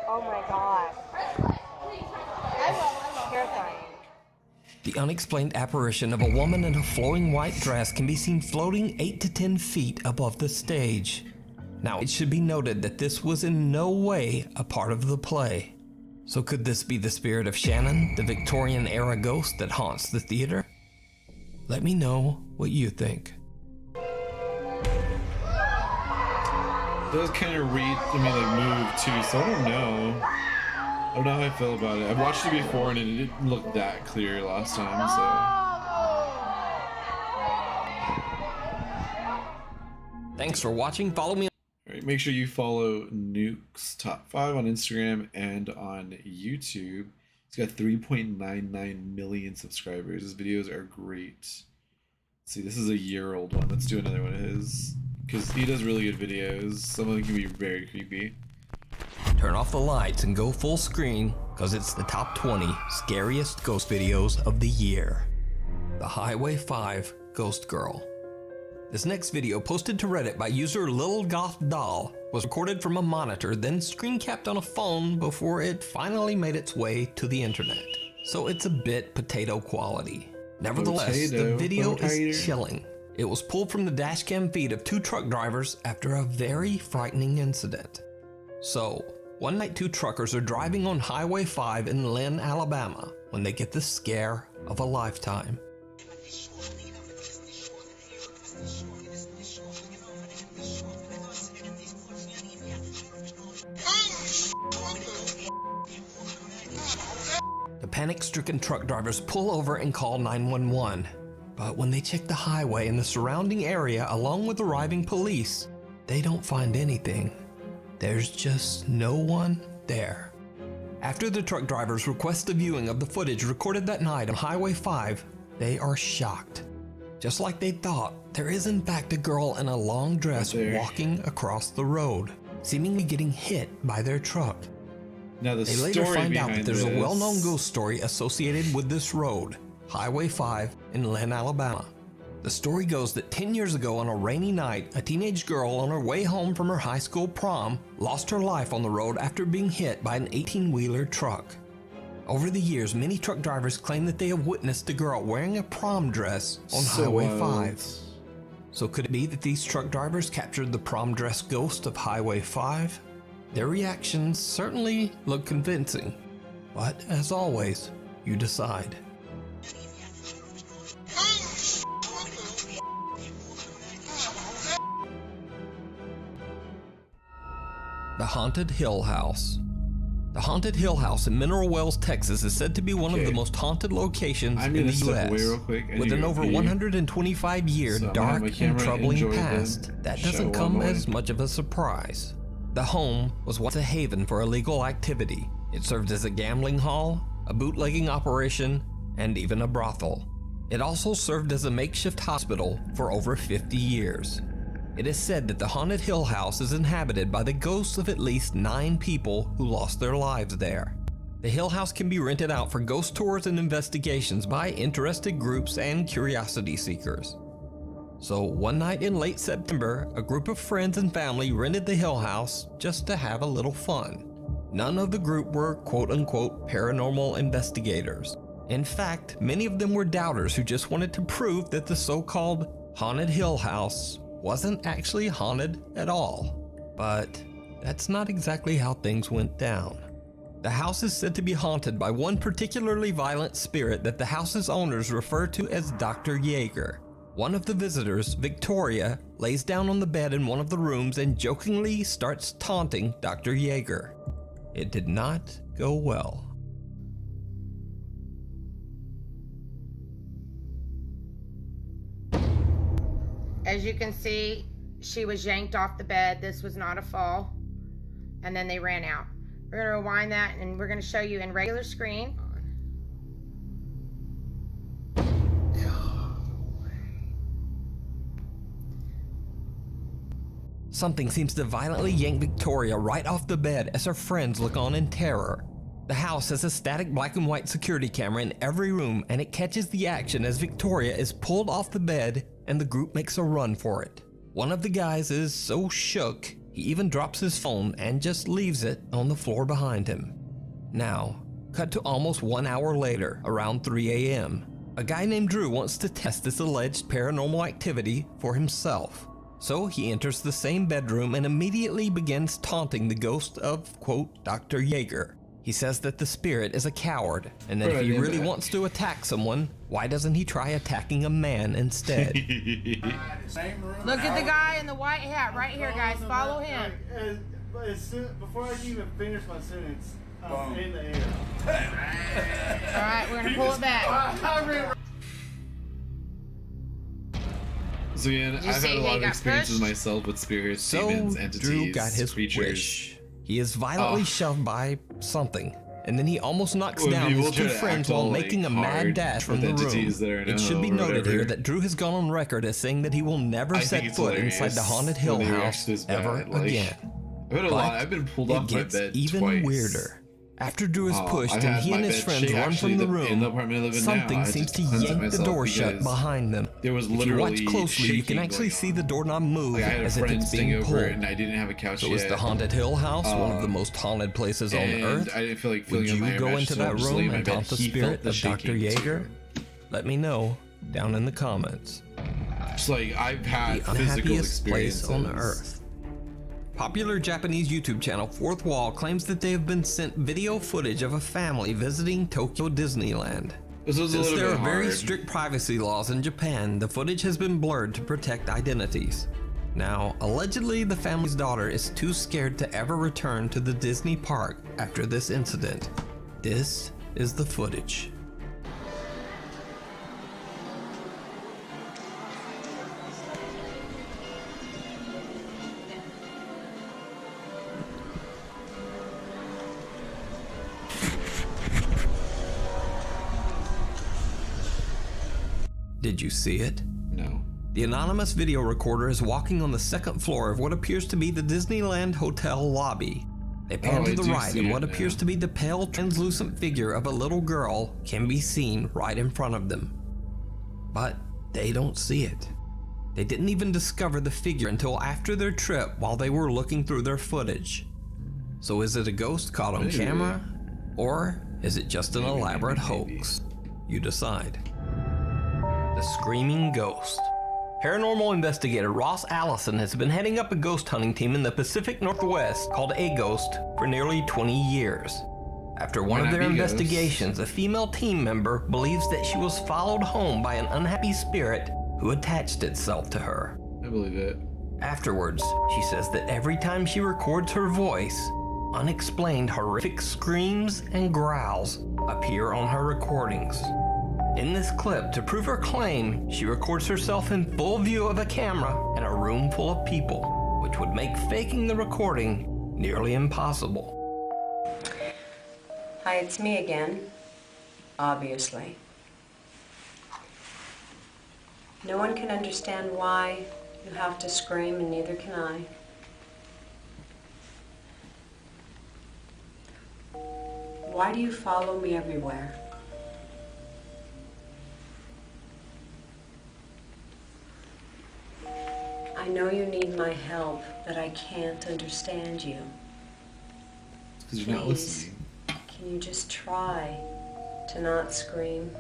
Oh my god. That's terrifying. The unexplained apparition of a woman in a flowing white dress can be seen floating 8 to 10 feet above the stage. Now, it should be noted that this was in no way a part of the play. So could this be the spirit of Shannon, the Victorian-era ghost that haunts the theater? Let me know what you think. It does kind of move too, so I don't know. I don't know how I feel about it. I've watched it before and it didn't look that clear last time, so. Thanks for watching. Follow me. Alright, make sure you follow Nuke's Top 5 on Instagram and on YouTube. He's got 3.99 million subscribers. His videos are great. Let's see, this is a year-old one. Let's do another one of his. Because he does really good videos. Some of them can be very creepy. Turn off the lights and go full screen, because it's the top 20 scariest ghost videos of the year. The Highway 5 Ghost Girl. This next video, posted to Reddit by user Lil Goth Doll, was recorded from a monitor, then screen capped on a phone before it finally made its way to the internet. So it's a bit potato quality. Nevertheless, the video is chilling. It was pulled from the dashcam feed of 2 truck drivers after a very frightening incident. So, one night 2 truckers are driving on Highway 5 in Lynn, Alabama, when they get the scare of a lifetime. The panic-stricken truck drivers pull over and call 911. But when they check the highway and the surrounding area along with arriving police, they don't find anything. There's just no one there. After the truck drivers request a viewing of the footage recorded that night on Highway 5, they are shocked. Just like they thought, there is in fact a girl in a long dress walking across the road, seemingly getting hit by their truck. Now the they later story find out that behind there's a this- well-known ghost story associated with this road, Highway 5 in Lynn, Alabama. The story goes that 10 years ago on a rainy night, a teenage girl on her way home from her high school prom lost her life on the road after being hit by an 18-wheeler truck. Over the years, many truck drivers claim that they have witnessed a girl wearing a prom dress on Highway 5. So could it be that these truck drivers captured the prom dress ghost of Highway 5? Their reactions certainly look convincing, but as always, you decide. The Haunted Hill House. The Haunted Hill House in Mineral Wells, Texas is said to be one of the most haunted locations in the step away U.S. real quick and with you're an gonna over be- 125-year So I'm gonna have dark my and camera troubling enjoy the past that show doesn't while come I'm as away. much of a surprise. The home was once a haven for illegal activity. It served as a gambling hall, a bootlegging operation, and even a brothel. It also served as a makeshift hospital for over 50 years. It is said that the Haunted Hill House is inhabited by the ghosts of at least 9 people who lost their lives there. The Hill House can be rented out for ghost tours and investigations by interested groups and curiosity seekers. So one night in late September, a group of friends and family rented the Hill House just to have a little fun. None of the group were quote-unquote paranormal investigators. In fact, many of them were doubters who just wanted to prove that the so-called haunted Hill House wasn't actually haunted at all. But that's not exactly how things went down. The house is said to be haunted by one particularly violent spirit that the house's owners refer to as Dr. Yeager. One of the visitors, Victoria, lays down on the bed in one of the rooms and jokingly starts taunting Dr. Yeager. It did not go well. As you can see, she was yanked off the bed. This was not a fall. And then they ran out. We're going to rewind that and we're going to show you in regular screen. Something seems to violently yank Victoria right off the bed as her friends look on in terror. The house has a static black and white security camera in every room, and it catches the action as Victoria is pulled off the bed and the group makes a run for it. One of the guys is so shook, he even drops his phone and just leaves it on the floor behind him. Now, cut to almost 1 hour later, around 3 a.m. A guy named Drew wants to test this alleged paranormal activity for himself. So he enters the same bedroom and immediately begins taunting the ghost of, quote, Dr. Yeager. He says that the spirit is a coward, and that if he really wants to attack someone, why doesn't he try attacking a man instead? Look at the guy in the white hat right here, guys. Follow him. Before I can even finish my sentence, I'm in the air. All right, we're gonna pull it back. So again, I've had a lot of experiences myself with spirits, demons, entities, Drew got his creatures. Wish. He is violently shoved by something, and then he almost knocks Well, down people his two try to friends act while all, making a like, mad hard dash from with the entities that are room. in It should be or noted whatever. here that Drew has gone on record as saying that he will never I set think it's foot hilarious inside the haunted Hill when they react House this ever bad, like, again. I've had a lot. I've been pulled off my gets bed even twice. weirder. After Drew is pushed I've and had he my and his bed friends shake. run Actually, from the in room, the apartment I live in now, something I seems just to cleansed yank the myself door shut because behind them. there was If you literally watch closely, you can shaking actually going see the doorknob move Like, I had a as if friend it's staying being over pulled. and I didn't have a couch So yet. is the haunted Hill House one of the most haunted places on and Earth? I didn't feel like Would feeling you my go mesh, into so that I'm just room laying in my and bed. taunt the He spirit felt the of Dr. shaking, Yeager? Let me know down in the comments. It's like I've had The physical unhappiest place experiences on Earth. Popular Japanese YouTube channel Fourth Wall claims that they have been sent video footage of a family visiting Tokyo Disneyland. This was a Since little there are bit very hard. strict privacy laws in Japan, the footage has been blurred to protect identities. Now, allegedly the family's daughter is too scared to ever return to the Disney park after this incident. This is the footage. Did you see it? No. The anonymous video recorder is walking on the second floor of what appears to be the Disneyland Hotel lobby. They pan to the right, and what appears to be the pale, translucent figure of a little girl can be seen right in front of them. But they don't see it. They didn't even discover the figure until after their trip while they were looking through their footage. So is it a ghost caught on camera? Or is it just an elaborate hoax? You decide. The Screaming Ghost. Paranormal investigator Ross Allison has been heading up a ghost hunting team in the Pacific Northwest called A Ghost for nearly 20 years. After one of their investigations, a female team member believes that she was followed home by an unhappy spirit who attached itself to her. I believe it. Afterwards, she says that every time she records her voice, unexplained horrific screams and growls appear on her recordings. In this clip, to prove her claim, she records herself in full view of a camera in a room full of people, which would make faking the recording nearly impossible. Hi, it's me again, obviously. No one can understand why you have to scream, and neither can I. Why do you follow me everywhere? I know you need my help, but I can't understand you. Because you're not Please, listening. can you just try to not scream?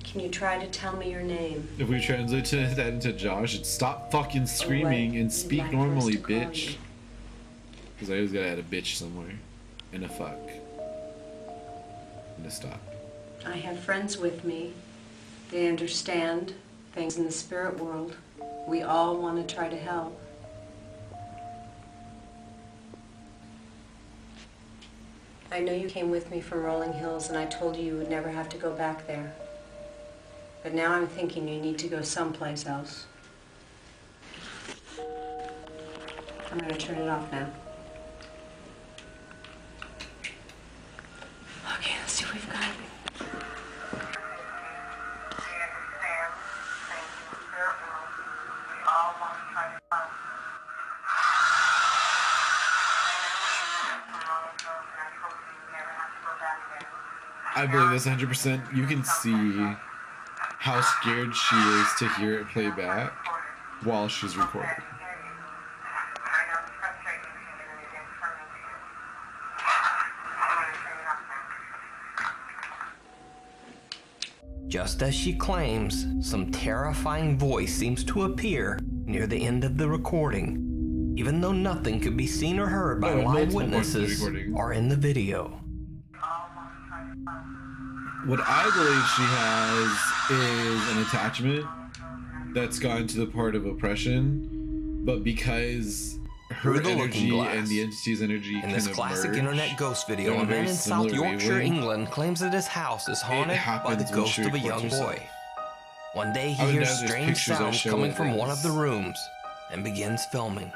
Can you try to tell me your name? If we translate that into Josh, it's stop fucking screaming and speak like normally, us to call bitch. Because I always gotta add a bitch somewhere. And a fuck. And a stop. I have friends with me. They understand things in the spirit world. We all want to try to help. I know you came with me from Rolling Hills and I told you you would never have to go back there. But now I'm thinking you need to go someplace else. I'm going to turn it off now. Okay, let's see what we've got. I believe this 100%. You can see how scared she is to hear it play back while she's recording. Just as she claims, some terrifying voice seems to appear near the end of the recording, even though nothing could be seen or heard by live witnesses or in the video. What I believe she has is an attachment that's gone to the part of oppression, but because her energy and the entity's energy in this classic internet ghost video, a man in South Yorkshire, England, claims that his house is haunted by the ghost of a young boy. One day he hears strange sounds coming from one of the rooms and begins filming.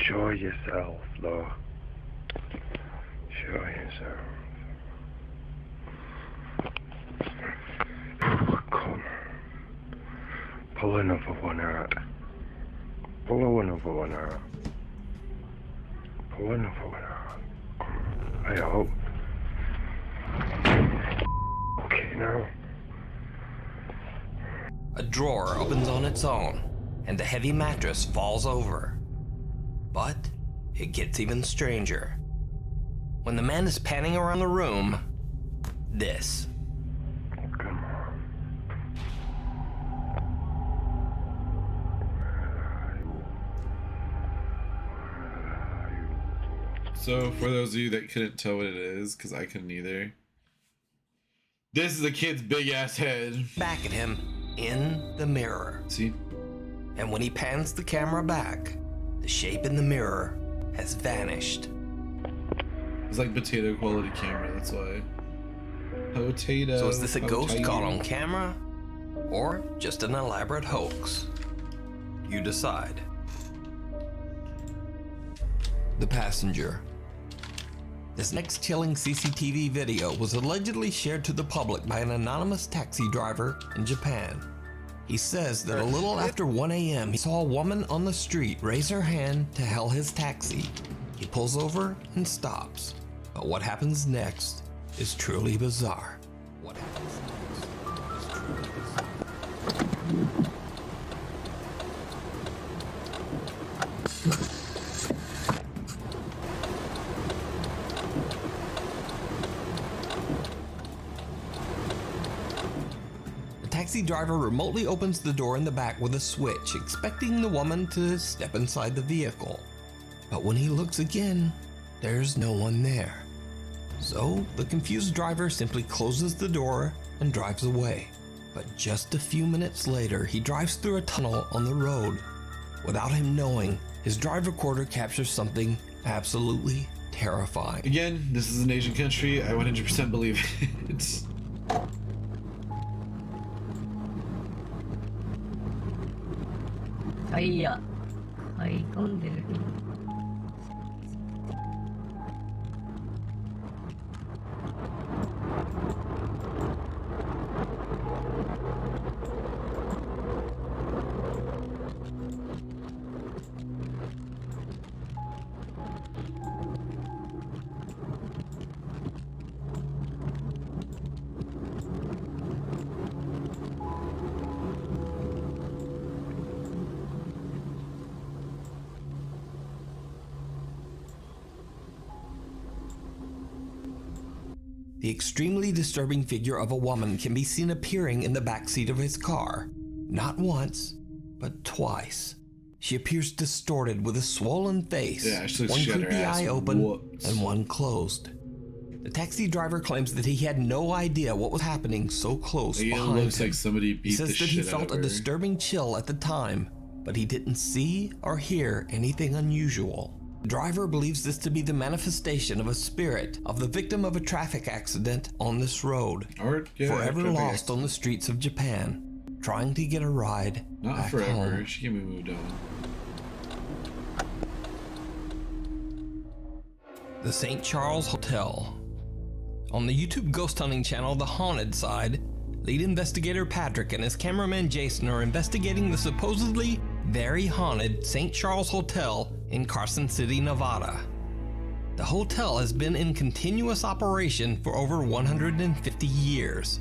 Show yourself, though. Show yourself. Come. Pull another one out. Pull another one out. Pull another one out. I hope. Okay, now. A drawer opens on its own, and the heavy mattress falls over. But it gets even stranger. When the man is panning around the room, this. So, for those of you that couldn't tell what it is, because I couldn't either, this is a kid's big ass head. Back at him in the mirror. See? And when he pans the camera back, the shape in the mirror has vanished. It's like potato quality camera, that's why. Potato. So is this a ghost caught on camera? Or just an elaborate hoax? You decide. The passenger. This next chilling CCTV video was allegedly shared to the public by an anonymous taxi driver in Japan. He says that a little after 1 a.m. he saw a woman on the street raise her hand to hail his taxi. He pulls over and stops. But what happens next is truly bizarre. What happens next is truly bizarre. Taxi driver remotely opens the door in the back with a switch, expecting the woman to step inside the vehicle. But when he looks again, there's no one there. So the confused driver simply closes the door and drives away. But just a few minutes later, he drives through a tunnel on the road. Without him knowing, his drive recorder captures something absolutely terrifying. Again, this is an Asian country. I 100% believe it. 肺や肺込んでる。The extremely disturbing figure of a woman can be seen appearing in the backseat of his car. Not once, but twice. She appears distorted with a swollen face, Yeah, she looks one she had her creepy ass eye open whooped. and one closed. The taxi driver claims that he had no idea what was happening so close Like, it behind looks him. like somebody He beat says the that he shit out felt of a her. disturbing chill at the time, but he didn't see or hear anything unusual. The driver believes this to be the manifestation of a spirit of the victim of a traffic accident on this road, Or, yeah, forever traffic lost accident. on the streets of Japan, trying to get a ride Not back forever. home. She can be moved on. The St. Charles Hotel. On the YouTube ghost hunting channel The Haunted Side, lead investigator Patrick and his cameraman Jason are investigating the supposedly very haunted St. Charles Hotel in Carson City, Nevada. The hotel has been in continuous operation for over 150 years,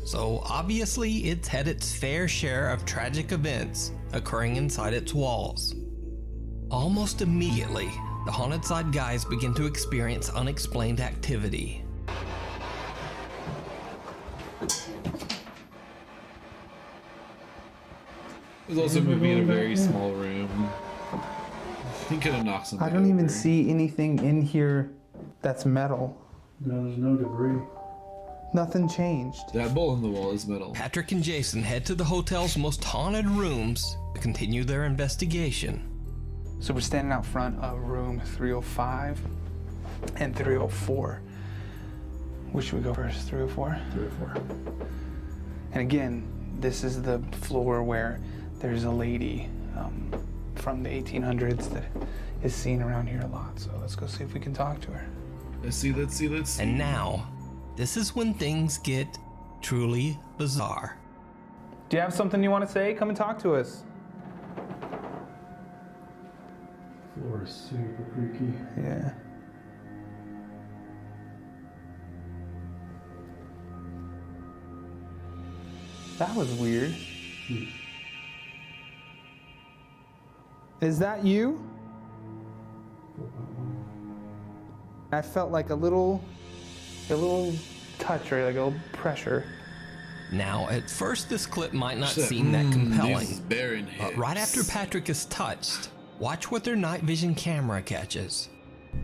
so obviously it's had its fair share of tragic events occurring inside its walls. Almost immediately, the Haunted Side guys begin to experience unexplained activity. It was also moving in a very small room. He could have knocked something I don't even over. see anything in here that's metal. No, there's no debris. Nothing changed. That bowl in the wall is metal. Patrick and Jason head to the hotel's most haunted rooms to continue their investigation. So we're standing out front of room 305 and 304. Which should we go first? 304? 304. And again, this is the floor where there's a lady from the 1800s that is seen around here a lot. So let's go see if we can talk to her. Let's see. And now, this is when things get truly bizarre. Do you have something you want to say? Come and talk to us. Floor is super creaky. Yeah. That was weird. Is that you? I felt like a little touch, or like a little pressure. Now, at first this clip might not She's like, seem that these compelling, barren but right after Patrick is touched, watch what their night vision camera catches.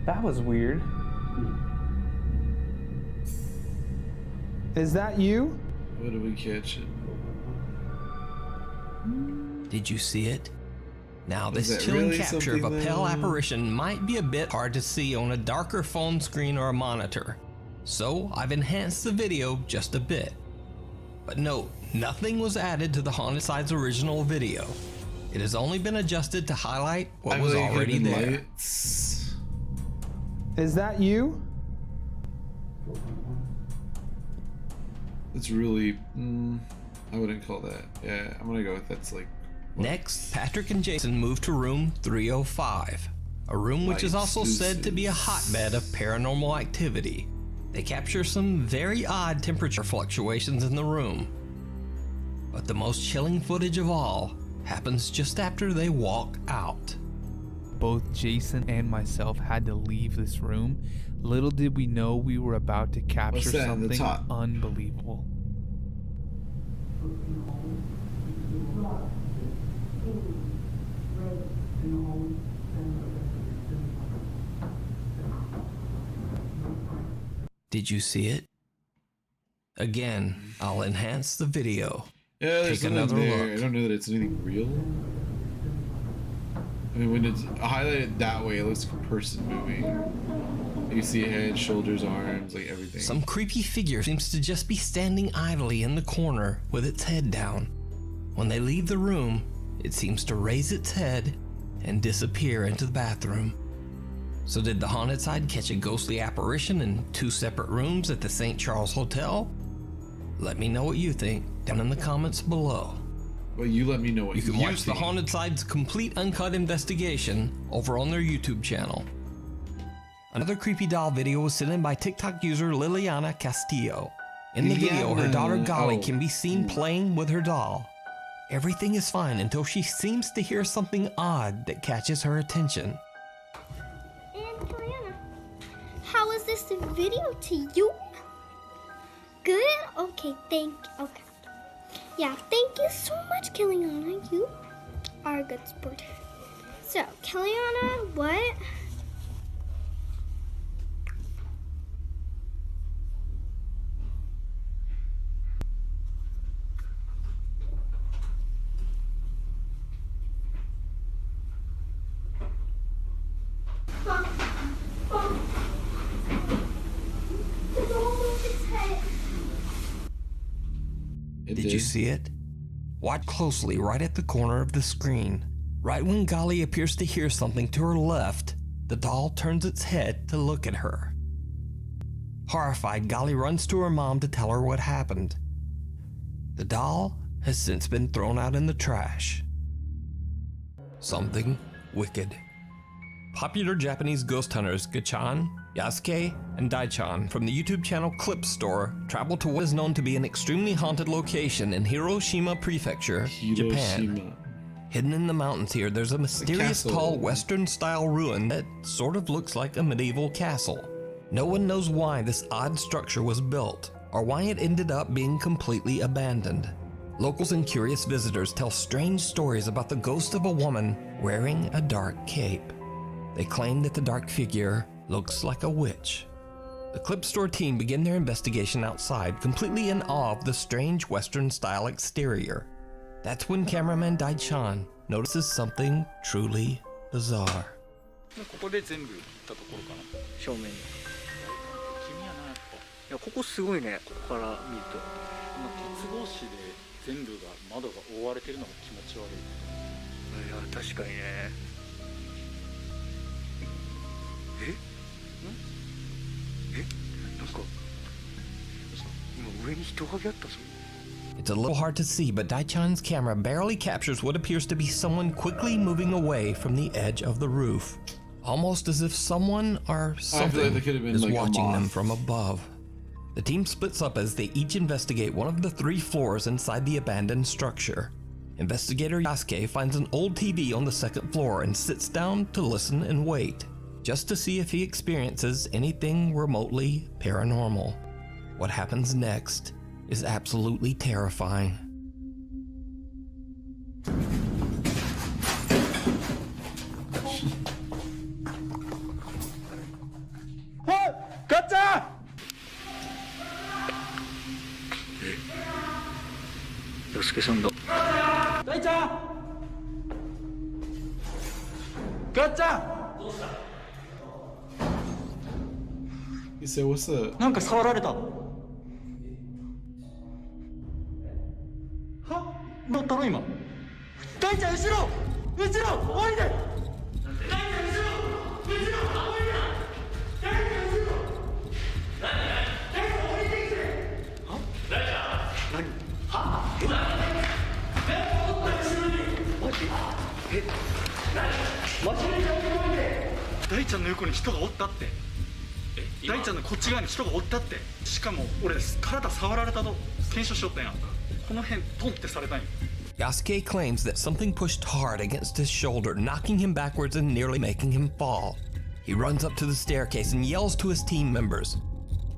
That was weird. Is that you? What did we catch? Did you see it? Now, Was this that chilling really capture of a something, pale though? apparition might be a bit hard to see on a darker phone screen or a monitor, so I've enhanced the video just a bit. But note, nothing was added to the Haunted Side's original video. It has only been adjusted to highlight what was already there. Lights. Is that you? It's really. I wouldn't call that. Yeah, I'm gonna go with that's like. Next, Patrick and Jason move to room 305, a room which is also said to be a hotbed of paranormal activity. They capture some very odd temperature fluctuations in the room. But the most chilling footage of all happens just after they walk out. Both Jason and myself had to leave this room. Little did we know we were about to capture What's that in the something top? unbelievable. Did you see it? Again, I'll enhance the video. Yeah, there's Take something another there. look. I don't know that it's anything real. I mean, when it's highlighted that way, it looks like a person moving. You see a head, shoulders, arms, like everything. Some creepy figure seems to just be standing idly in the corner with its head down. When they leave the room, it seems to raise its head and disappear into the bathroom. So did the haunted side catch a ghostly apparition in 2 separate rooms at the St. Charles Hotel? Let me know what you think down in the comments below. Well, you let me know what you can watch the think. haunted side's complete uncut investigation over on their YouTube channel. Another creepy doll video was sent in by TikTok user Liliana Castillo. In the video, her daughter Golly can be seen playing with her doll. Everything is fine until she seems to hear something odd that catches her attention. And Kaliana, how was this video to you? Good? Okay, thank you. Okay. Yeah, thank you so much, Kaliana. You are a good sport. So, Kaliana, what? Did you see it? Watch closely right at the corner of the screen. Right when Golly appears to hear something to her left, the doll turns its head to look at her. Horrified, Golly runs to her mom to tell her what happened. The doll has since been thrown out in the trash. Something wicked. Popular Japanese ghost hunters Gachan, Yasuke, and Daichan from the YouTube channel Clip Store travel to what is known to be an extremely haunted location in Hiroshima Prefecture, Japan. Hidden in the mountains here, there's a mysterious tall Western-style ruin that sort of looks like a medieval castle. No one knows why this odd structure was built, or why it ended up being completely abandoned. Locals and curious visitors tell strange stories about the ghost of a woman wearing a dark cape. They claim that the dark figure looks like a witch. The Clip Store team begin their investigation outside, completely in awe of the strange Western-style exterior. That's when cameraman Daichan notices something truly bizarre. ここで全部行ったところかな。正面に。君はなやっぱ。いやここすごいね。ここから見ると。鉄格子で全部が窓が覆われてるのが気持ち悪い。いや確かにね。なんか今上に人影あったぞ。It's a little hard to see, but Daichan's camera barely captures what appears to be someone quickly moving away from the edge of the roof. Almost as if someone or something is watching them from above. The team splits up as they each investigate one of the 3 floors inside the abandoned structure. Investigator Yasuke finds an old TV on the 2nd floor and sits down to listen and wait, just to see if he experiences anything remotely paranormal. What happens next is absolutely terrifying. Gotcha! Yosuke-sanだ。大ちゃん！ガッチャン！ He said, what's up? なんか触られた。は？乗ったの今。大ちゃん後ろ！後ろ！降りて！大ちゃん後ろ！後ろ！降りて！大ちゃん後ろ！大ちゃん降りてきて！は？大ちゃん！何？は？え？おった後ろに！マジ？え？何？マジ？大ちゃんの横に人がおったって。大ちゃんのこっち側に人がおったって。しかも俺体触られたと検証しよったんや。この辺トンってされたんよ。Yasuke claims that something pushed hard against his shoulder, knocking him backwards and nearly making him fall. He runs up to the staircase and yells to his team members.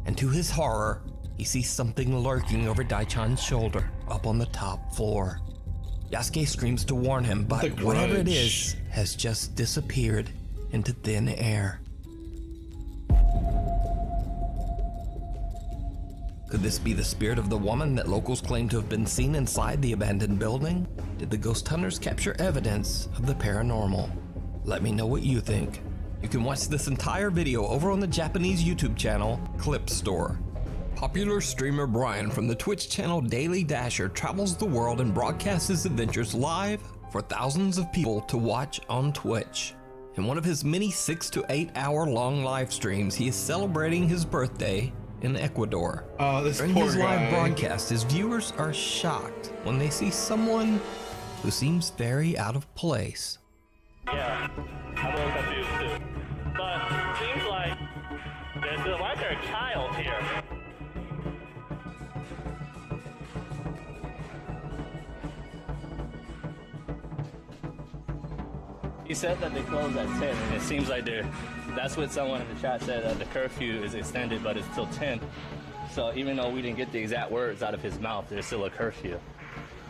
And to his horror, he sees something lurking over Daichan's shoulder, up on the top floor. Yasuke screams to warn him, but whatever it is has just disappeared into thin air. Could this be the spirit of the woman that locals claim to have been seen inside the abandoned building? Did the ghost hunters capture evidence of the paranormal? Let me know what you think. You can watch this entire video over on the Japanese YouTube channel, Clip Store. Popular streamer Brian from the Twitch channel Daily Dasher travels the world and broadcasts his adventures live for thousands of people to watch on Twitch. In one of his many 6 to 8 hour long live streams, he is celebrating his birthday in Ecuador. Oh, this During poor his guy. live broadcast, his viewers are shocked when they see someone who seems very out of place. Yeah, I'm a little confused too. But it seems like why is there a child here? He said that they close at 10, and it seems like that's what someone in the chat said, that the curfew is extended, but it's till 10. So even though we didn't get the exact words out of his mouth, there's still a curfew.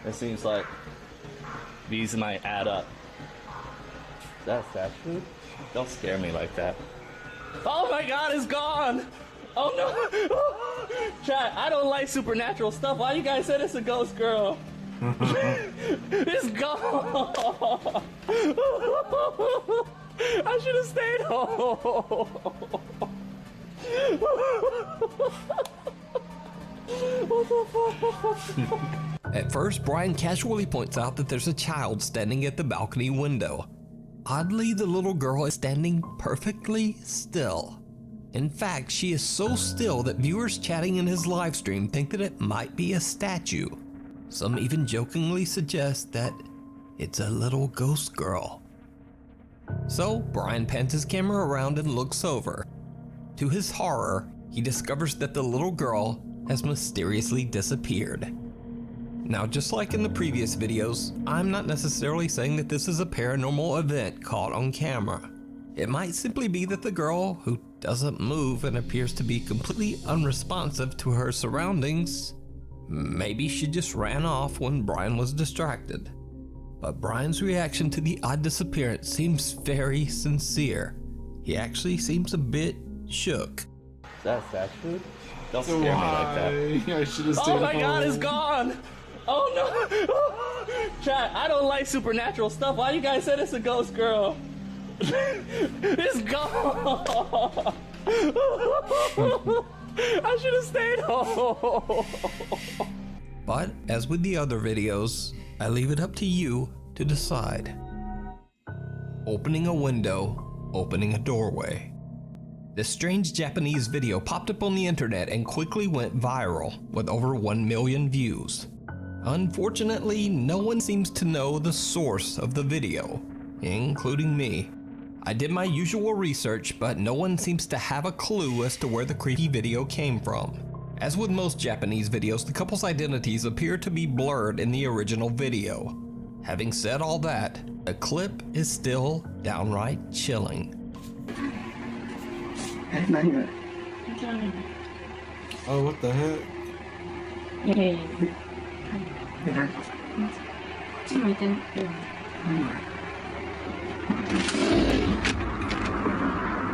It seems like these might add up. That's actually, don't scare me like that. Oh my God, it's gone! Oh no! Chat, I don't like supernatural stuff. Why you guys said it's a ghost girl? It's gone! I should have stayed home. What the fuck? At first, Brian casually points out that there's a child standing at the balcony window. Oddly, the little girl is standing perfectly still. In fact, she is so still that viewers chatting in his live stream think that it might be a statue. Some even jokingly suggest that it's a little ghost girl. So, Brian pans his camera around and looks over. To his horror, he discovers that the little girl has mysteriously disappeared. Now, just like in the previous videos, I'm not necessarily saying that this is a paranormal event caught on camera. It might simply be that the girl, who doesn't move and appears to be completely unresponsive to her surroundings, maybe she just ran off when Brian was distracted. But Brian's reaction to the odd disappearance seems very sincere. He actually seems a bit shook. That's actually, don't scare me like that. I should have stayed Oh my home. God, it's gone! Oh no! Chat, I don't like supernatural stuff. Why you guys said it's a ghost girl? It's gone! I should have stayed home. But as with the other videos, I leave it up to you to decide. Opening a window, opening a doorway. This strange Japanese video popped up on the internet and quickly went viral with over 1 million views. Unfortunately, no one seems to know the source of the video, including me. I did my usual research, but no one seems to have a clue as to where the creepy video came from. As with most Japanese videos, the couple's identities appear to be blurred in the original video. Having said all that, the clip is still downright chilling. Oh, what the heck?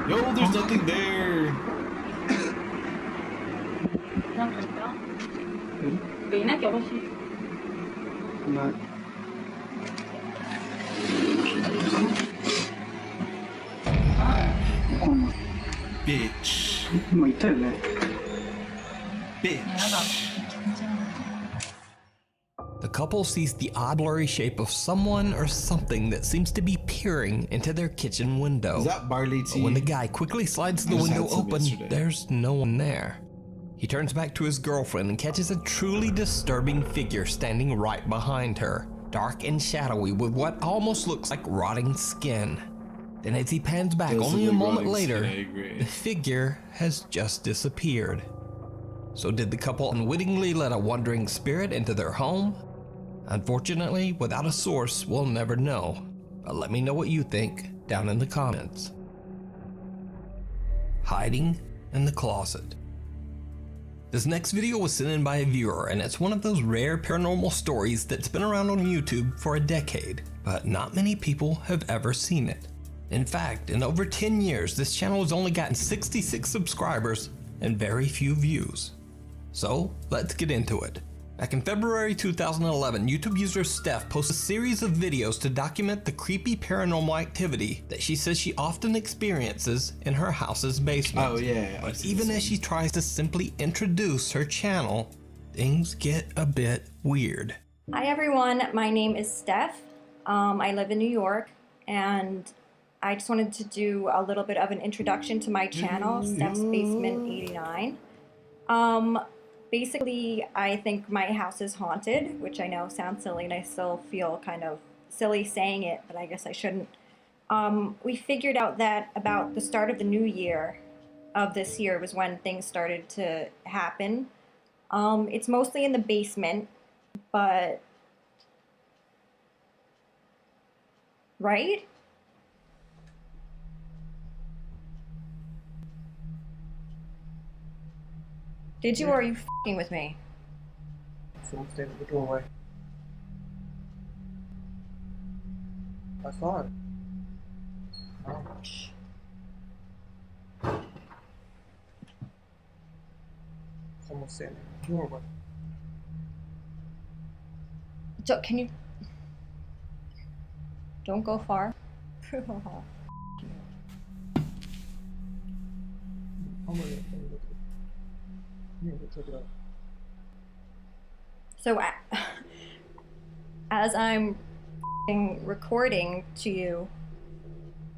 Yo, there's nothing there. Bitch. Bitch. The couple sees the odd blurry shape of someone or something that seems to be peering into their kitchen window. Is that barley tea? But when the guy quickly slides the I just window had some open, yesterday. there's no one there. He turns back to his girlfriend and catches a truly disturbing figure standing right behind her, dark and shadowy with what almost looks like rotting skin. Then as he pans back, Does only a look like moment rotting later, skin, I agree. the figure has just disappeared. So did the couple unwittingly let a wandering spirit into their home? Unfortunately, without a source, we'll never know. But let me know what you think down in the comments. Hiding in the closet. This next video was sent in by a viewer, and it's one of those rare paranormal stories that's been around on YouTube for a decade, but not many people have ever seen it. In fact, in over 10 years, this channel has only gotten 66 subscribers and very few views. So, let's get into it. Back in February 2011, YouTube user Steph posted a series of videos to document the creepy paranormal activity that she says she often experiences in her house's basement. Oh yeah. But even as she tries to simply introduce her channel, things get a bit weird. Hi everyone, my name is Steph. I live in New York, and I just wanted to do a little bit of an introduction to my channel, Steph's Basement 89. Basically, I think my house is haunted, which I know sounds silly, and I still feel kind of silly saying it, but I guess I shouldn't. We figured out that about the start of the new year of this year was when things started to happen. It's mostly in the basement, but... Right? Did you, or are you f***ing with me? Someone standing at the doorway. I saw it. Ouch. Someone standing at the doorway. So, can you... Don't go far. I'm gonna check it out. So, as I'm recording to you,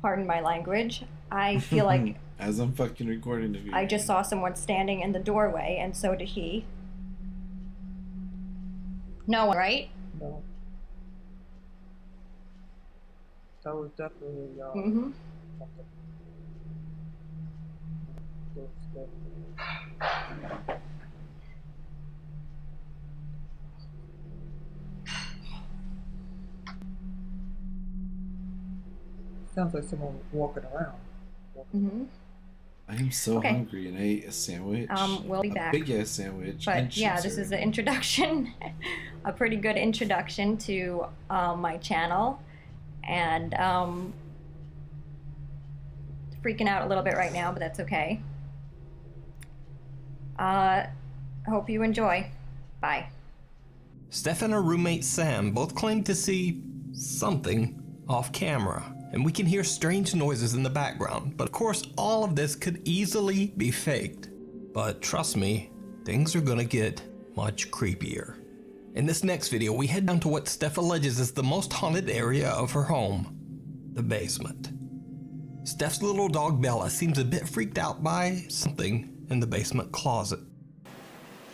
pardon my language, I feel like as I'm fucking recording to you, I just saw someone standing in the doorway, and so did he. No one, right? No. That was definitely Mm-hmm. Sounds like someone was walking around. Mm-hmm. I am so Okay. hungry, and I ate a sandwich. We'll be a back. big ass sandwich. But and yeah, chips this is already. an introduction, a pretty good introduction to my channel, and freaking out a little bit right now, but that's okay. Hope you enjoy. Bye. Steph and her roommate Sam both claim to see something off camera, and we can hear strange noises in the background, but of course all of this could easily be faked. But trust me, things are gonna get much creepier. In this next video, we head down to what Steph alleges is the most haunted area of her home, the basement. Steph's little dog Bella seems a bit freaked out by something in the basement closet.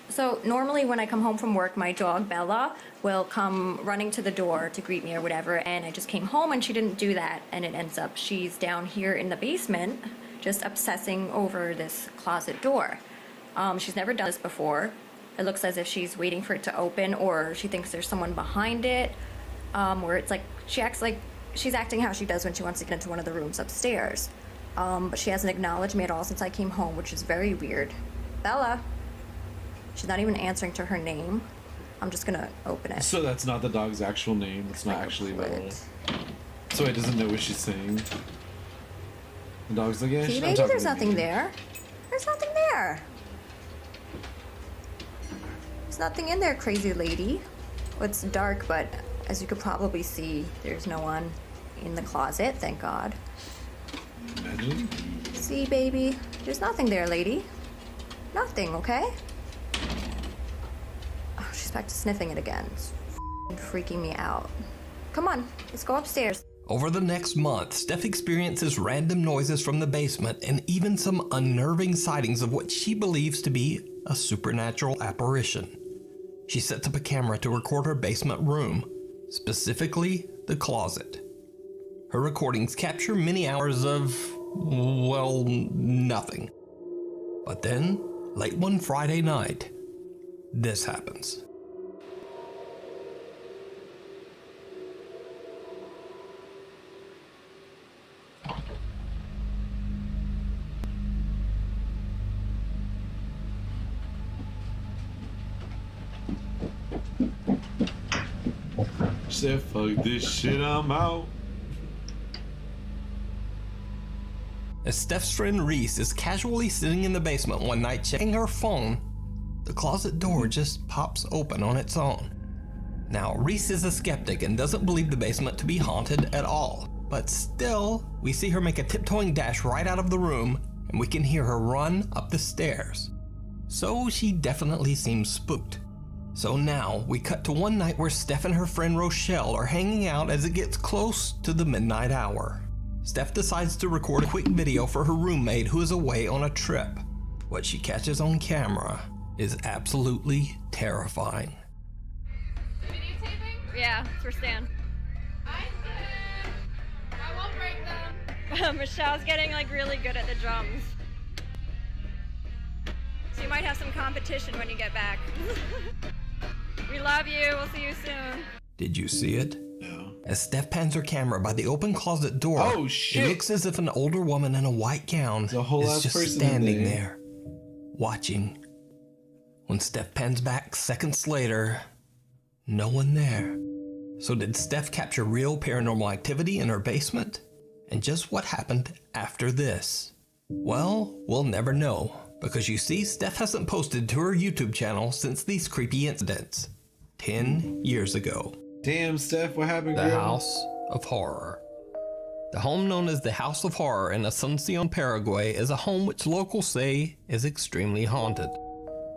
So normally when I come home from work, my dog Bella will come running to the door to greet me or whatever, and I just came home and she didn't do that, and it ends up she's down here in the basement just obsessing over this closet door. She's never done this before. It looks as if she's waiting for it to open, or she thinks there's someone behind it, where it's like she acts like she's acting how she does when she wants to get into one of the rooms upstairs. But she hasn't acknowledged me at all since I came home, which is very weird. Bella. She's not even answering to her name. I'm just gonna open it. So that's not the dog's actual name. It's not actually Bella. So it doesn't know what she's saying. The dog's like, yeah, See, I'm baby, talking there's to nothing you. there. There's nothing there. There's nothing in there, crazy lady. Well, it's dark, but as you could probably see, there's no one in the closet, thank God. Imagine. See, baby, there's nothing there, lady. Nothing, okay? Oh, she's back to sniffing it again. It's freaking me out. Come on, let's go upstairs. Over the next month, Steph experiences random noises from the basement and even some unnerving sightings of what she believes to be a supernatural apparition. She sets up a camera to record her basement room, specifically the closet. Her recordings capture many hours of, well, nothing. But then, late one Friday night, this happens. Said, fuck this shit, I'm out. As Steph's friend Reese is casually sitting in the basement one night checking her phone, the closet door just pops open on its own. Now, Reese is a skeptic and doesn't believe the basement to be haunted at all, but still, we see her make a tiptoeing dash right out of the room, and we can hear her run up the stairs. So she definitely seems spooked. So now we cut to one night where Steph and her friend Rochelle are hanging out as it gets close to the midnight hour. Steph decides to record a quick video for her roommate who is away on a trip. What she catches on camera is absolutely terrifying. Yeah, it's for Stan. I won't break them. Michelle's getting like really good at the drums. So you might have some competition when you get back. We love you. We'll see you soon. Did you see it? No. As Steph pans her camera by the open closet door, Oh, shit. it looks as if an older woman in a white gown a whole is ass just person in standing there. there, watching. When Steph pans back seconds later, no one there. So did Steph capture real paranormal activity in her basement? And just what happened after this? Well, we'll never know, because you see, Steph hasn't posted to her YouTube channel since these creepy incidents 10 years ago. Damn, Steph, what happened, The girl? House of Horror. The home known as the House of Horror in Asuncion, Paraguay is a home which locals say is extremely haunted.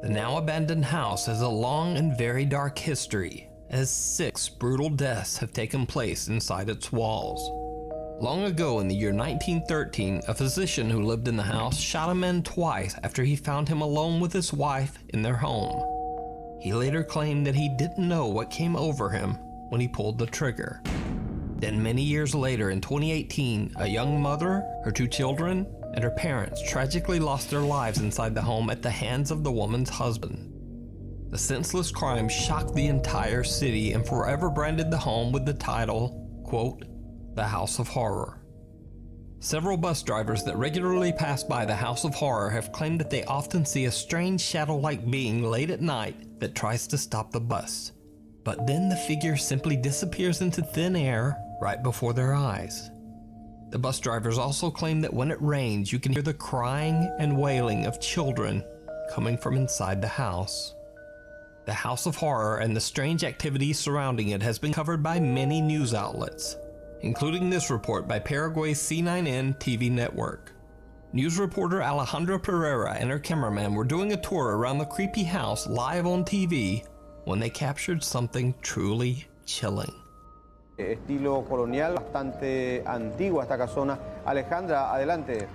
The now abandoned house has a long and very dark history, as 6 brutal deaths have taken place inside its walls. Long ago in the year 1913, a physician who lived in the house shot a man twice after he found him alone with his wife in their home. He later claimed that he didn't know what came over him when he pulled the trigger. Then many years later in 2018, a young mother, her 2 children, and her parents tragically lost their lives inside the home at the hands of the woman's husband. The senseless crime shocked the entire city and forever branded the home with the title, quote, The House of Horror. Several bus drivers that regularly pass by the House of Horror have claimed that they often see a strange shadow-like being late at night that tries to stop the bus. But then the figure simply disappears into thin air right before their eyes. The bus drivers also claim that when it rains, you can hear the crying and wailing of children coming from inside the house. The House of Horror and the strange activities surrounding it has been covered by many news outlets, including this report by Paraguay's C9N TV network. News reporter Alejandra Pereira and her cameraman were doing a tour around the creepy house live on TV when they captured something truly chilling. Estilo colonial, bastante antigua esta casona. Alejandra, adelante.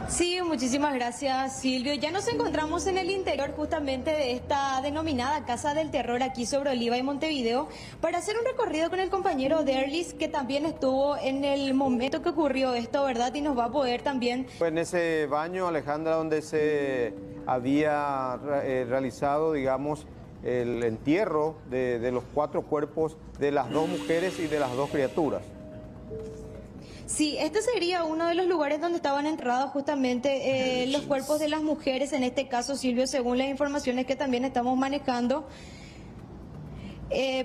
Sí, muchísimas gracias, Silvio. Ya nos encontramos en el interior justamente de esta denominada Casa del Terror aquí sobre Oliva y Montevideo para hacer un recorrido con el compañero Derlis, que también estuvo en el momento que ocurrió esto, ¿verdad? Y nos va a poder también... Fue en ese baño, Alejandra, donde se había realizado, digamos, el entierro de los 4 cuerpos de las 2 mujeres y de las 2 criaturas. Sí, este sería uno de los lugares donde estaban enterrados justamente los cuerpos de las mujeres, en este caso, Silvio, según las informaciones que también estamos manejando.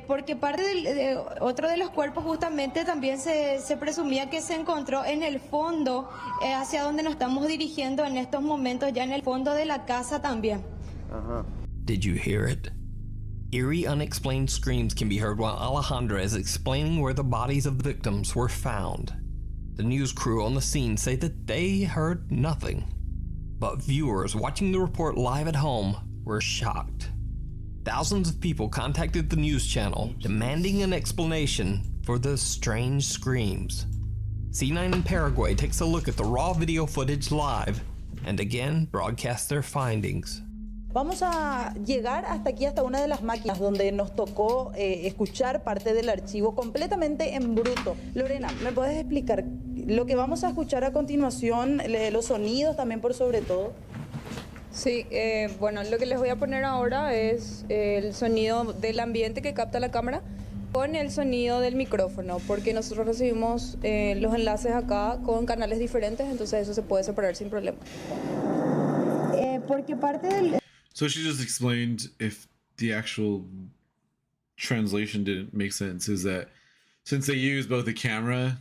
Porque parte otro de los cuerpos justamente también se presumía que se encontró en el fondo, hacia donde nos estamos dirigiendo en estos momentos, ya en el fondo de la casa también. Did you hear it? Eerie, unexplained screams can be heard while Alejandra is explaining where the bodies of the victims were found. The news crew on the scene say that they heard nothing, but viewers watching the report live at home were shocked. Thousands of people contacted the news channel demanding an explanation for the strange screams. C9 in Paraguay takes a look at the raw video footage live and again broadcasts their findings. Vamos a llegar hasta aquí, hasta una de las máquinas donde nos tocó escuchar parte del archivo completamente en bruto. Lorena, ¿me puedes explicar lo que vamos a escuchar a continuación, los sonidos también por sobre todo? Sí, bueno, lo que les voy a poner ahora es el sonido del ambiente que capta la cámara con el sonido del micrófono, porque nosotros recibimos los enlaces acá con canales diferentes, entonces eso se puede separar sin problema. Porque parte del... So she just explained, if the actual translation didn't make sense, is that since they use both a camera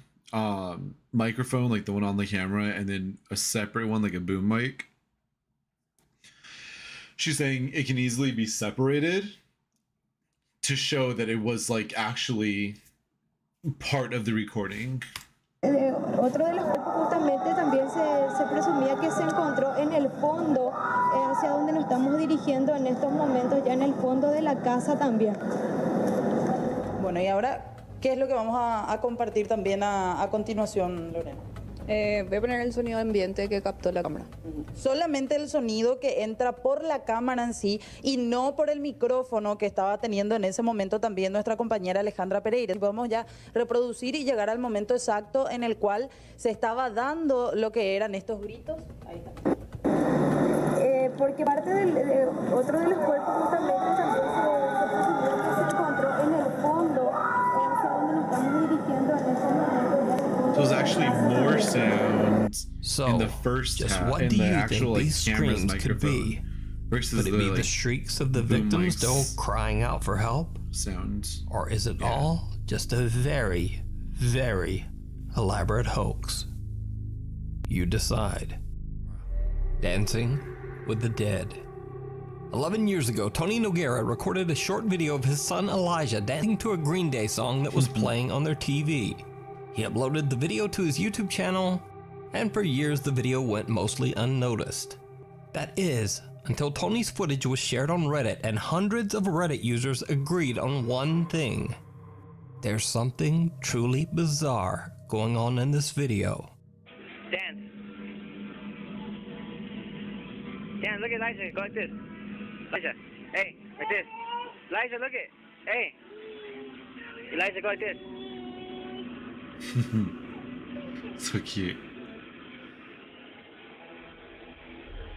microphone, like the one on the camera, and then a separate one, like a boom mic, she's saying it can easily be separated to show that it was like actually part of the recording. Otro de los justamente también se presumía que se encontró en el fondo, hacia donde nos estamos dirigiendo en estos momentos, ya en el fondo de la casa también. Bueno, y ahora, ¿qué es lo que vamos a compartir también a continuación, Lorena? Voy a poner el sonido ambiente que captó la cámara. Solamente el sonido que entra por la cámara en sí y no por el micrófono que estaba teniendo en ese momento también nuestra compañera Alejandra Pereira. Podemos ya reproducir y llegar al momento exacto en el cual se estaba dando lo que eran estos gritos. Ahí está. Porque parte otro de los cuerpos justamente también se presumió que se encontró en el fondo, hacia donde nos estamos dirigiendo en estos momentos. So there's actually more sound in the first just half, what in do the you actual think these camera's screams could be? microphone, versus Could it the, be like, the shrieks of the boom victims mics still crying out for help? Sound. Or is it all just a very, very elaborate hoax? You decide. Dancing with the Dead. 11 years ago, Tony Noguera recorded a short video of his son Elijah dancing to a Green Day song that was playing on their TV. He uploaded the video to his YouTube channel, and for years the video went mostly unnoticed. That is, until Tony's footage was shared on Reddit and hundreds of Reddit users agreed on one thing. There's something truly bizarre going on in this video. Dance. Dan, look at Elijah. Go like this. Elijah, hey, like this. Elijah, look at. Hey. Elijah, go like this. So cute.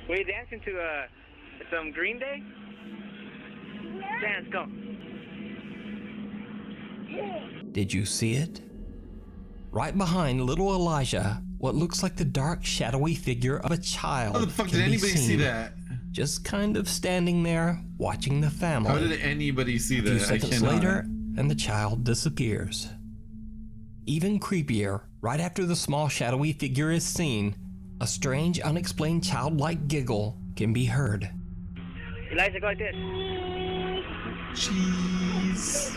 Were you dancing to some Green Day? Dance, go. Did you see it? Right behind little Elijah, what looks like the dark, shadowy figure of a child. How the fuck can did be anybody see seen, that? just kind of standing there, watching the family. How did anybody see A few that? I seconds cannot. later, and the child disappears. Even creepier, right after the small shadowy figure is seen, a strange, unexplained childlike giggle can be heard. Elijah, go like this. Cheese.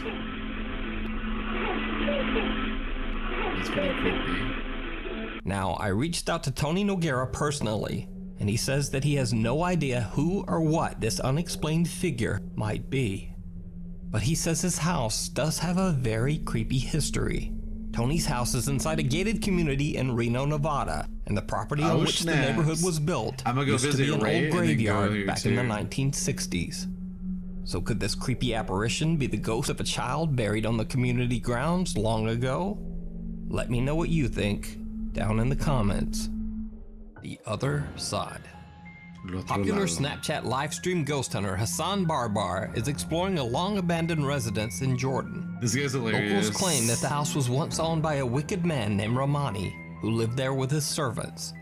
That's pretty creepy. Now, I reached out to Tony Noguera personally, and he says that he has no idea who or what this unexplained figure might be. But he says his house does have a very creepy history. Tony's house is inside a gated community in Reno, Nevada, and the property on which the neighborhood was built I'ma go used to visit be an Ray old and then go graveyard here back in the too. 1960s. So could this creepy apparition be the ghost of a child buried on the community grounds long ago? Let me know what you think down in the comments. The other side. Popular Snapchat livestream ghost hunter Hassan Barbar is exploring a long-abandoned residence in Jordan. This guy's hilarious. Locals claim that the house was once owned by a wicked man named Romani, who lived there with his servants.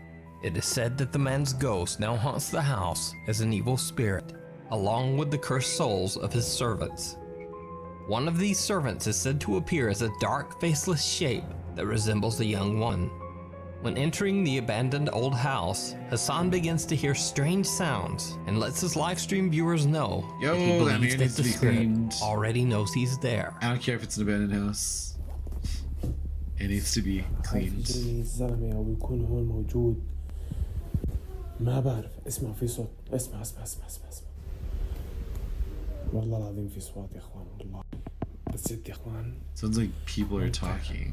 It is said that the man's ghost now haunts the house as an evil spirit, along with the cursed souls of his servants. One of these servants is said to appear as a dark, faceless shape that resembles a young one. When entering the abandoned old house, Hassan begins to hear strange sounds and lets his livestream viewers know that he Yo, that believes man that needs to the be spirit cleaned. already knows he's there. I don't care if it's an abandoned house. It needs to be cleaned. الزلمة أو يكون هو موجود ما بعرف اسمع في صوت اسمع والله العظيم في صوت يا اخوان والله بس يا اخوان Sounds like people are talking.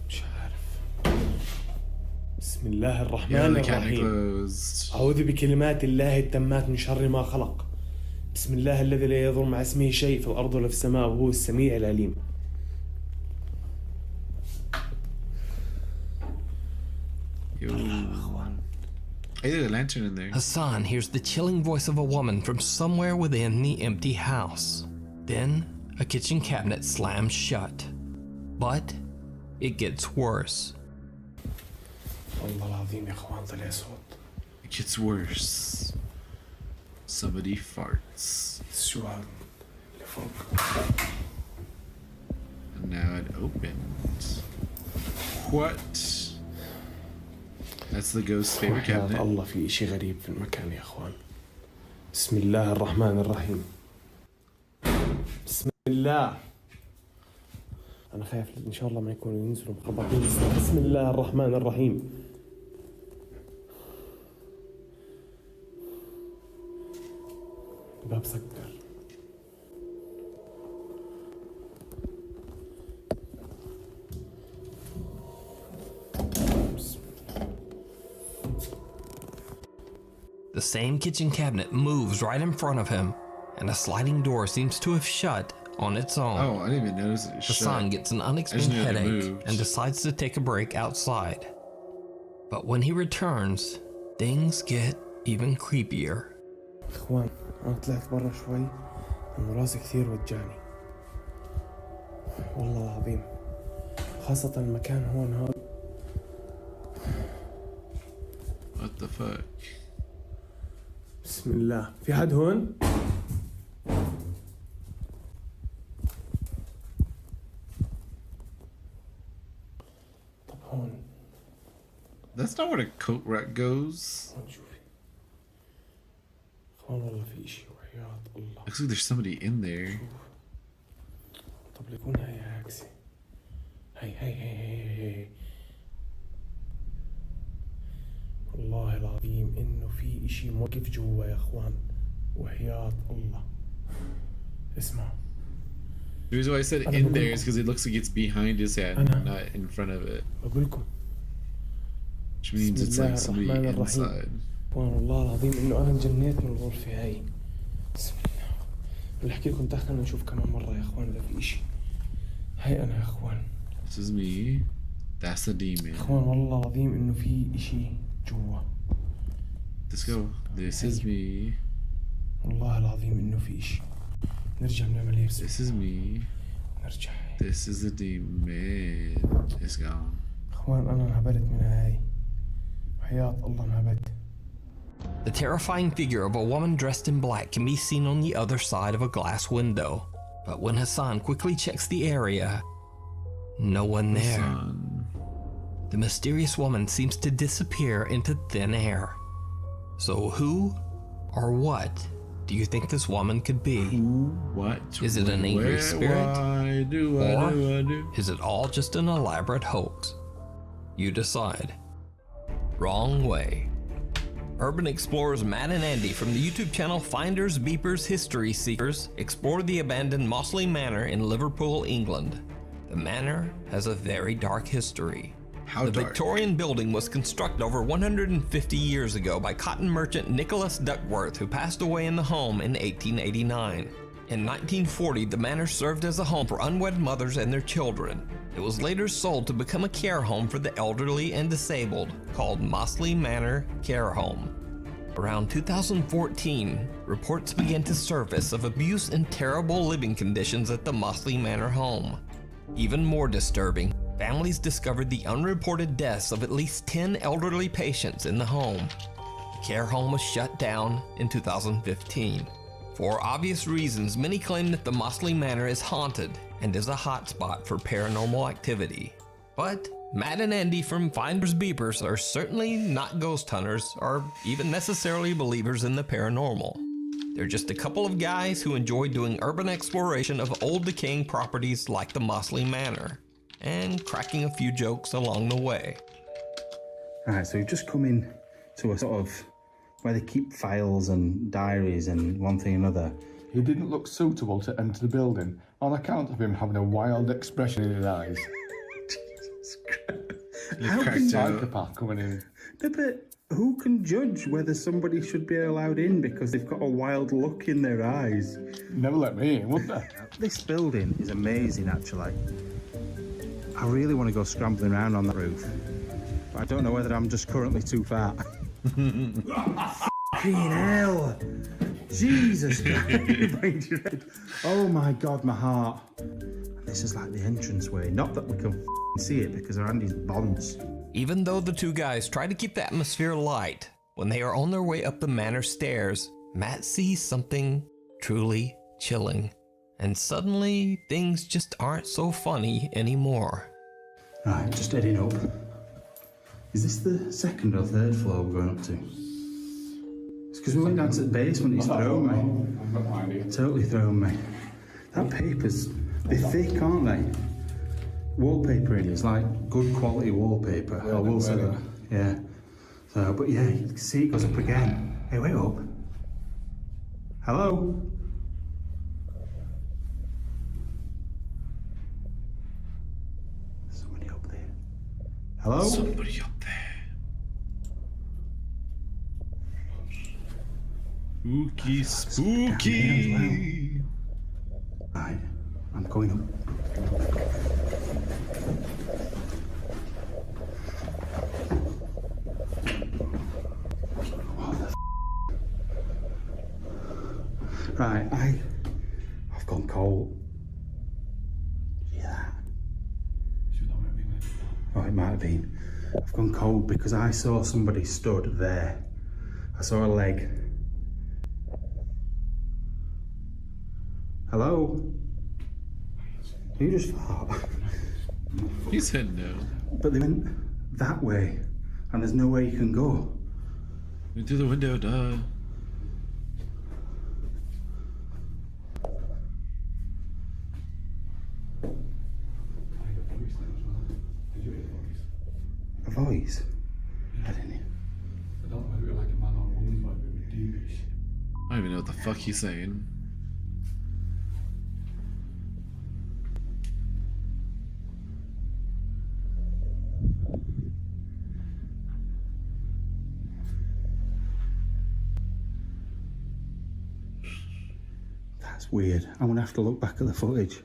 مش عارف بسم الله الرحمن Yeah, the camera الرحيم closed. أعوذ بكلمات الله التامات من شر ما خلق بسم الله الذي لا يضر مع اسمه شيء في الأرض ولا في السماء وهو السميع العليم Hey, there's a lantern in there. Hassan hears the chilling voice of a woman from somewhere within the empty house. Then, a kitchen cabinet slams shut. But it gets worse. والله العظيم يا اخوان طلع صوت. It gets worse. Somebody farts. شو هذا اللي فوق. And now it opened. What? That's the ghost's favorite وحياة cabinet. الله في إشي غريب في المكان يا اخوان. بسم الله الرحمن الرحيم. بسم الله أنا خايف إن شاء الله ما يكونوا ينزلوا مخبطين. بسم الله الرحمن الرحيم. الباب سكر. The same kitchen cabinet moves right in front of him, and a sliding door seems to have shut on its own. Oh, I didn't even notice it was shut. Hassan gets an unexplained headache and decides to take a break outside. But when he returns, things get even creepier. إخوان أنا طلعت برا شوي إنه راسي كثير وجعني والله العظيم، خاصة المكان هون هذا. What the fuck? بسم الله، في حد هون؟ طب هون. That's not where the coat rack goes. إخوان والله في إشي وحياة الله. Looks like there's somebody in there. طب ليكون هاي عكسي. هاي. والله العظيم إنه في إشي موقف جوا يا إخوان وحياة الله. اسمع. The reason why I said in there is because it looks like it's behind his head, not in front of it. بقولكم. Which means it's like somebody inside. والله العظيم إنه أنا انجنيت من الغرفة هاي. بسم الله. بدي أحكي لكم دخلنا نشوف كمان مرة يا إخوان إذا في إشي. هاي أنا يا إخوان. This is me. That's the demon. إخوان والله العظيم إنه في إشي جوا. Let's go. This is me. والله العظيم إنه في إشي. نرجع نعمل هيك. This is me. نرجع. This is the demon. It's gone. إخوان أنا انهبلت من هاي. حياة الله انهبلت. The terrifying figure of a woman dressed in black can be seen on the other side of a glass window. But when Hassan quickly checks the area, no one there. The mysterious woman seems to disappear into thin air. So who or what do you think this woman could be? What? Is it an angry spirit? Why do Or is it all just an elaborate hoax? You decide. Wrong way. Urban explorers Matt and Andy from the YouTube channel Finders, Beepers, History Seekers explore the abandoned Mossley Manor in Liverpool, England. The manor has a very dark history. How the dark? Victorian building was constructed over 150 years ago by cotton merchant Nicholas Duckworth, who passed away in the home in 1889. In 1940, the manor served as a home for unwed mothers and their children. It was later sold to become a care home for the elderly and disabled, called Mossley Manor Care Home. Around 2014, reports began to surface of abuse and terrible living conditions at the Mossley Manor home. Even more disturbing, families discovered the unreported deaths of at least 10 elderly patients in the home. The care home was shut down in 2015. For obvious reasons, many claim that the Mossley Manor is haunted and is a hotspot for paranormal activity. But Matt and Andy from Finders Beepers are certainly not ghost hunters or even necessarily believers in the paranormal. They're just a couple of guys who enjoy doing urban exploration of old decaying properties like the Mossley Manor and cracking a few jokes along the way. Alright, so we've just come in to a sort of where they keep files and diaries and one thing and another. He didn't look suitable to enter the building on account of him having a wild expression in his eyes. Jesus Christ. How can psychopath coming in? No, but who can judge whether somebody should be allowed in because they've got a wild look in their eyes? Never let me in, would they? This building is amazing, actually. I really want to go scrambling around on that roof, but I don't know whether I'm just currently too fat. Fucking hell! Jesus Christ! Oh my God, my heart! This is like the entranceway. Not that we can see it because our Andy's bonds. Even though the two guys try to keep the atmosphere light, when they are on their way up the manor stairs, Matt sees something truly chilling. And suddenly, things just aren't so funny anymore. Right, just heading up. Is this the second or third floor we're going up to? It's because we went down to the basement, it's thrown me. Totally thrown me. That paper's, they're thick, aren't they? wallpaper in. It's like good quality wallpaper. I will say that. Yeah. So, but yeah, you can see it goes up again. Hey, wait up. Hello? Somebody up there. Hello? Somebody up there. Spooky, spooky. Right, I'm going up. What the Right, I've gone cold. Yeah. Oh, it might have been. I've gone cold because I saw somebody stood there. I saw a leg. Hello? You just fart. He said no. But they went that way, and there's no way you can go. Went through the window, duh. A voice? I didn't hear. I don't even know what the fuck he's saying. That's weird. I'm gonna have to look back at the footage.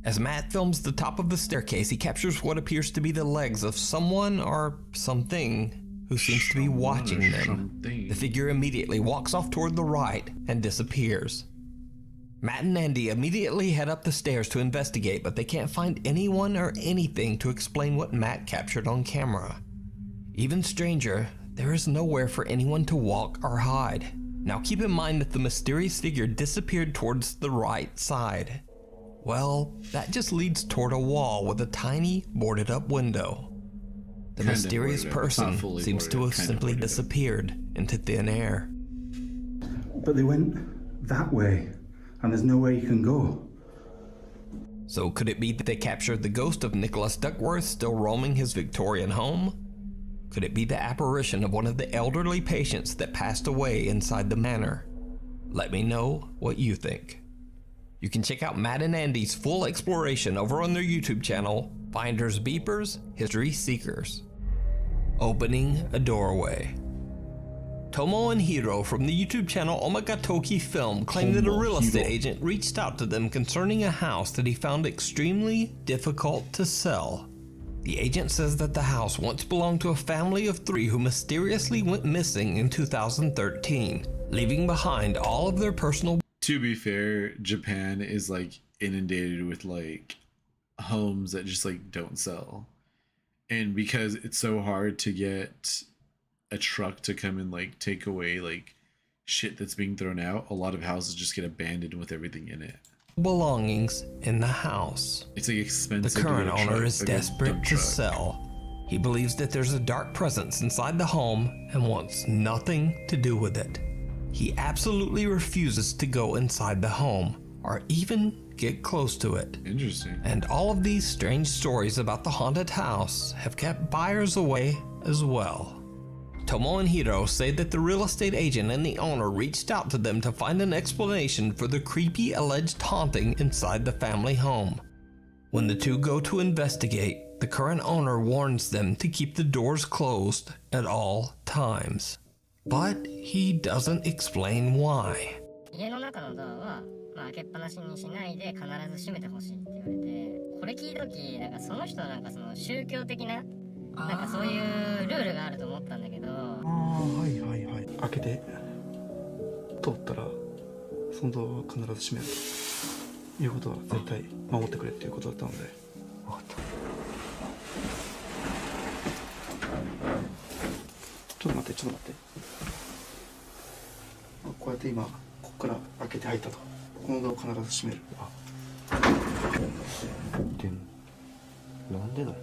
As Matt films the top of the staircase, he captures what appears to be the legs of someone or something who seems to be watching them. The figure immediately walks off toward the right and disappears. Matt and Andy immediately head up the stairs to investigate, but they can't find anyone or anything to explain what Matt captured on camera. Even stranger, there is nowhere for anyone to walk or hide. Now keep in mind that the mysterious figure disappeared towards the right side. Well, that just leads toward a wall with a tiny boarded up window. The mysterious person seems to have simply disappeared into thin air. But they went that way, and there's no way you can go. So could it be that they captured the ghost of Nicholas Duckworth still roaming his Victorian home? Could it be the apparition of one of the elderly patients that passed away inside the manor? Let me know what you think. You can check out Matt and Andy's full exploration over on their YouTube channel, Finders Beepers, History Seekers. Opening a doorway. Tomo and Hiro from the YouTube channel Omagatoki Film claimed that a real estate agent reached out to them concerning a house that he found extremely difficult to sell. The agent says that the house once belonged to a family of 3 who mysteriously went missing in 2013, leaving behind all of their personal. To be fair, Japan is like inundated with like homes that just like don't sell. And because it's so hard to get a truck to come and like take away like shit that's being thrown out, a lot of houses just get abandoned with everything in it. Belongings in the house. It's like expensive. The current owner is desperate to sell. He believes that there's a dark presence inside the home and wants nothing to do with it. He absolutely refuses to go inside the home or even get close to it. Interesting. And all of these strange stories about the haunted house have kept buyers away as well. Tomo and Hiro say that the real estate agent and the owner reached out to them to find an explanation for the creepy alleged haunting inside the family home. When the two go to investigate, the current owner warns them to keep the doors closed at all times. But he doesn't explain why. 家の中のドアは、開けっぱなしにしないで必ず閉めてほしいって言われて、これ聞いた時なんかその人はその宗教的なそういうルールがあると思ったんだけど。はいはいはい。開けて通ったらそのドアは必ず閉めるということは絶対守ってくれっていうことだったので。分かった。ちょっと待って。こうやって今ここから開けて入ったと。このドアを必ず閉める。でもなんでだよ。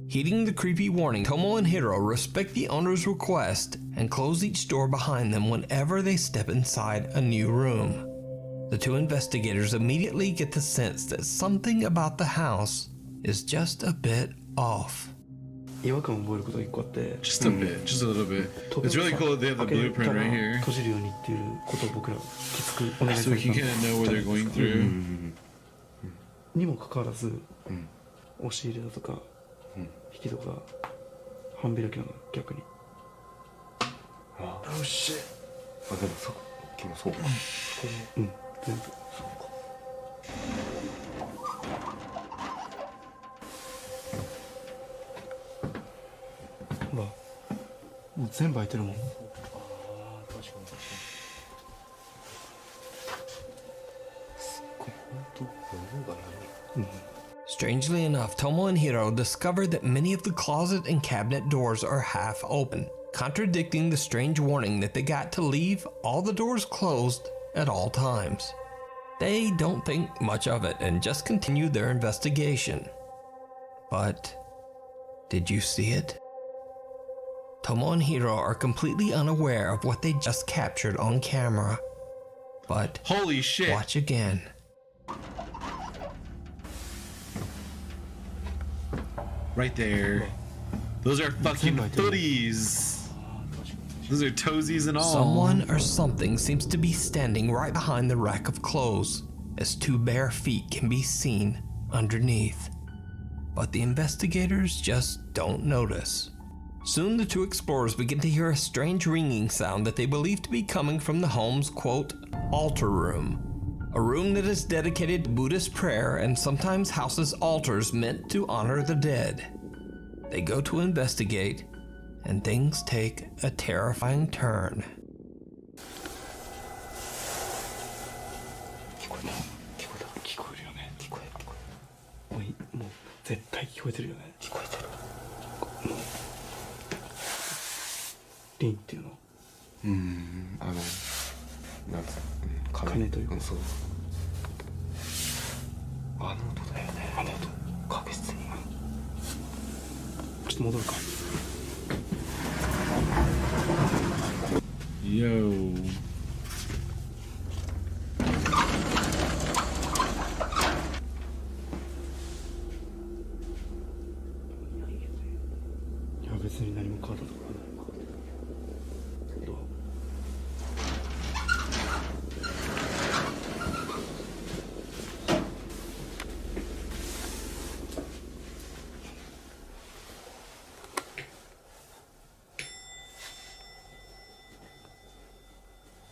Heeding the creepy warning, Tomo and Hiro respect the owner's request and close each door behind them whenever they step inside a new room. The two investigators immediately get the sense that something about the house is just a bit off. Just a bit, just a little bit. It's really cool that they have the blueprint right here. So we can kind of know where they're going through. にもかかわらず、押し入れだとか、引き戸が半開きなの逆に。Oh shit。あ、でもさっきもそうか。全部そうか。ほら、もう全部開いてるもん。ああ、確かに確かに。すっごい、本当物がない。Strangely enough, Tomo and Hiro discover that many of the closet and cabinet doors are half open, contradicting the strange warning that they got to leave all the doors closed at all times. They don't think much of it and just continue their investigation. But did you see it? Tomo and Hiro are completely unaware of what they just captured on camera. But holy shit! Watch again. Right there. Those are fucking footies. Those are toesies and all. Someone or something seems to be standing right behind the rack of clothes, as two bare feet can be seen underneath. But the investigators just don't notice. Soon the two explorers begin to hear a strange ringing sound that they believe to be coming from the home's, quote, altar room. A room that is dedicated to Buddhist prayer and sometimes houses altars meant to honor the dead. They go to investigate, and things take a terrifying turn. 聞こえるよね。もう絶対聞こえてるよね。聞こえてる。もうリンっていうの。なんか鐘というか、そう。あの音だよね。あの音。確実に。ちょっと戻るか。Yo.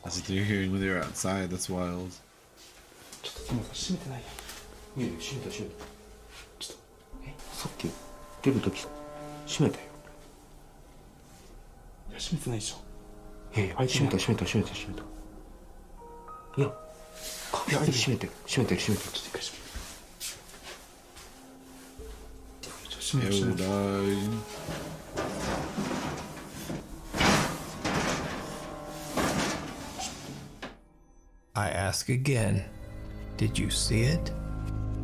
That's what they're hearing when they're outside. That's wild. ちょっとでもさ、閉めてないやん。いやいや、閉めた。ちょっと、さっき出るとき閉めたよ。いや、閉めてないでしょ。いやいや、閉めた。いや、確実に閉めてる。ちょっと一回閉めて。閉める。I ask again, did you see it?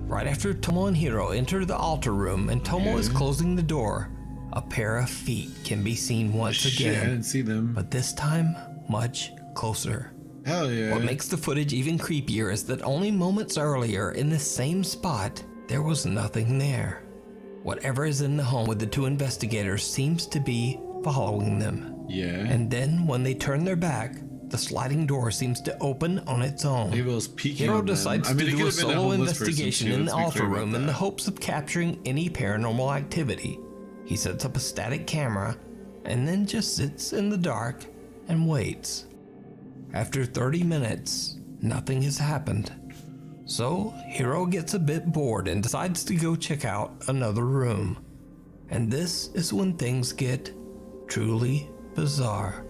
Right after Tomo and Hiro enter the altar room and Tomo is closing the door, a pair of feet can be seen once again. I didn't see them. But this time, much closer. Hell yeah. What makes the footage even creepier is that only moments earlier in this same spot, there was nothing there. Whatever is in the home with the two investigators seems to be following them. Yeah. And then when they turn their back, the sliding door seems to open on its own. Hiro decides to do a solo investigation in the altar room in the hopes of capturing any paranormal activity. He sets up a static camera and then just sits in the dark and waits. After 30 minutes, nothing has happened. So Hiro gets a bit bored and decides to go check out another room. And this is when things get truly bizarre.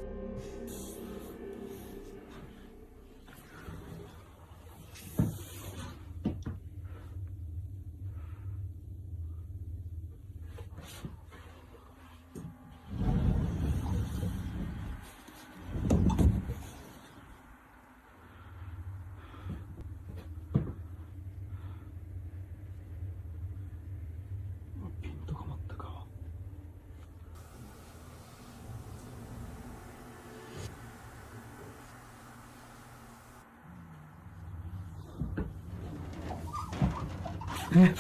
Yeah,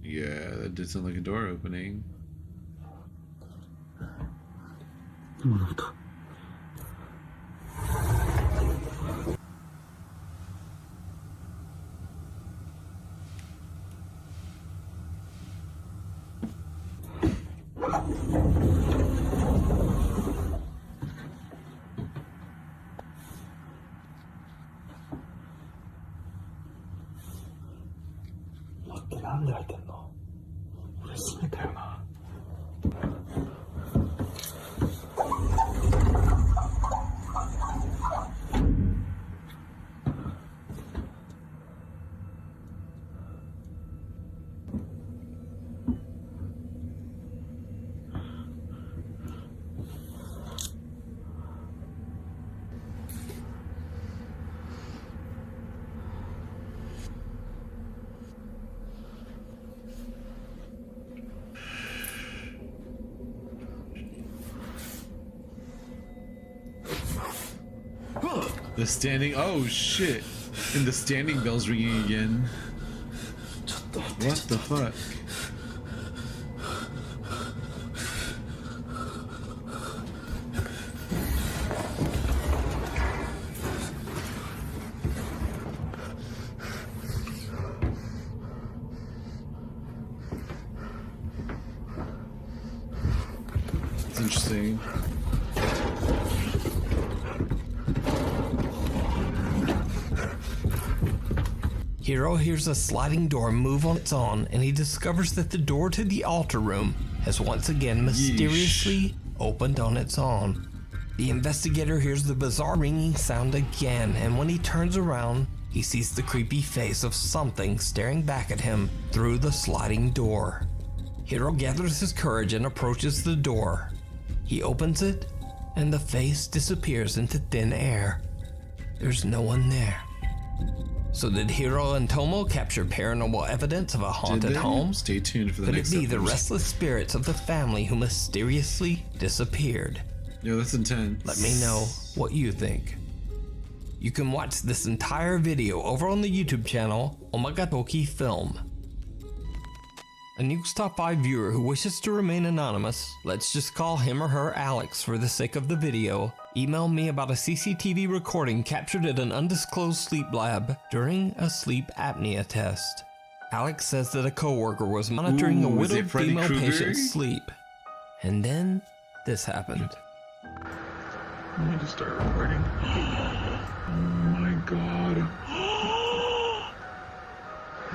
that did sound like a door opening. The standing, oh shit. And the standing bell's ringing again. What the fuck? It's interesting. Hiro hears a sliding door move on its own, and he discovers that the door to the altar room has once again mysteriously opened on its own. The investigator hears the bizarre ringing sound again, and when he turns around, he sees the creepy face of something staring back at him through the sliding door. Hiro gathers his courage and approaches the door. He opens it, and the face disappears into thin air. There's no one there. So did Hiro and Tomo capture paranormal evidence of a haunted home? Stay tuned for the next Could it be the episode. restless spirits of the family who mysteriously disappeared? Yeah, that's intense. Let me know what you think. You can watch this entire video over on the YouTube channel Omagatoki Film. A Nukes Top 5 viewer who wishes to remain anonymous, let's just call him or her Alex for the sake of the video, emailed me about a CCTV recording captured at an undisclosed sleep lab during a sleep apnea test. Alex says that a coworker was monitoring a Is it widowed Freddy female Krueger? patient's sleep. And then this happened. Let me just start recording. Oh my god.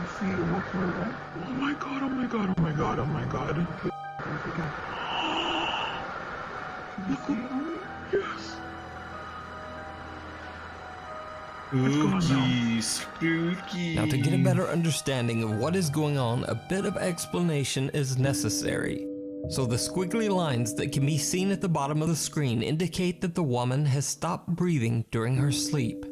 I see it. Oh my god, oh my god, oh my god, oh my god. Yes. Spooky, spooky. Now, to get a better understanding of what is going on, a bit of explanation is necessary. So the squiggly lines that can be seen at the bottom of the screen indicate that the woman has stopped breathing during her sleep.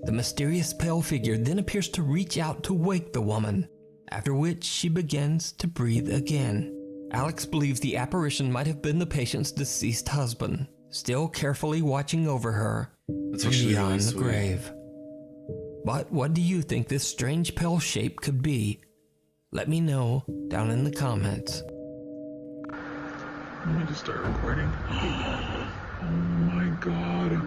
The mysterious pale figure then appears to reach out to wake the woman, after which she begins to breathe again. Alex believes the apparition might have been the patient's deceased husband, still carefully watching over her from beyond the grave. But what do you think this strange pale shape could be? Let me know down in the comments. Let me just start recording. Oh my god.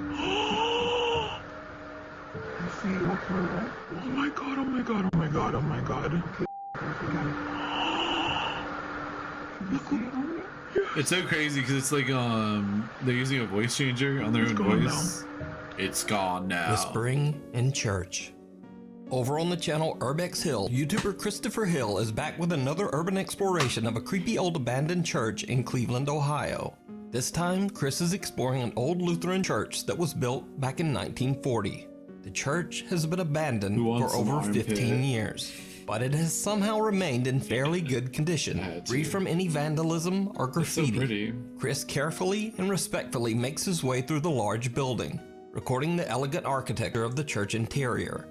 I see it. Oh my god, oh my god, oh my god, oh my god. It's so crazy because it's like they're using a voice changer on their own voice. It's gone now. Whispering in church. Over on the channel Urbex Hill, YouTuber Christopher Hill is back with another urban exploration of a creepy old abandoned church in Cleveland, Ohio. This time, Chris is exploring an old Lutheran church that was built back in 1940. The church has been abandoned for over 15 years, but it has somehow remained in fairly good condition, free from any vandalism or graffiti. So pretty. Chris carefully and respectfully makes his way through the large building, recording the elegant architecture of the church interior.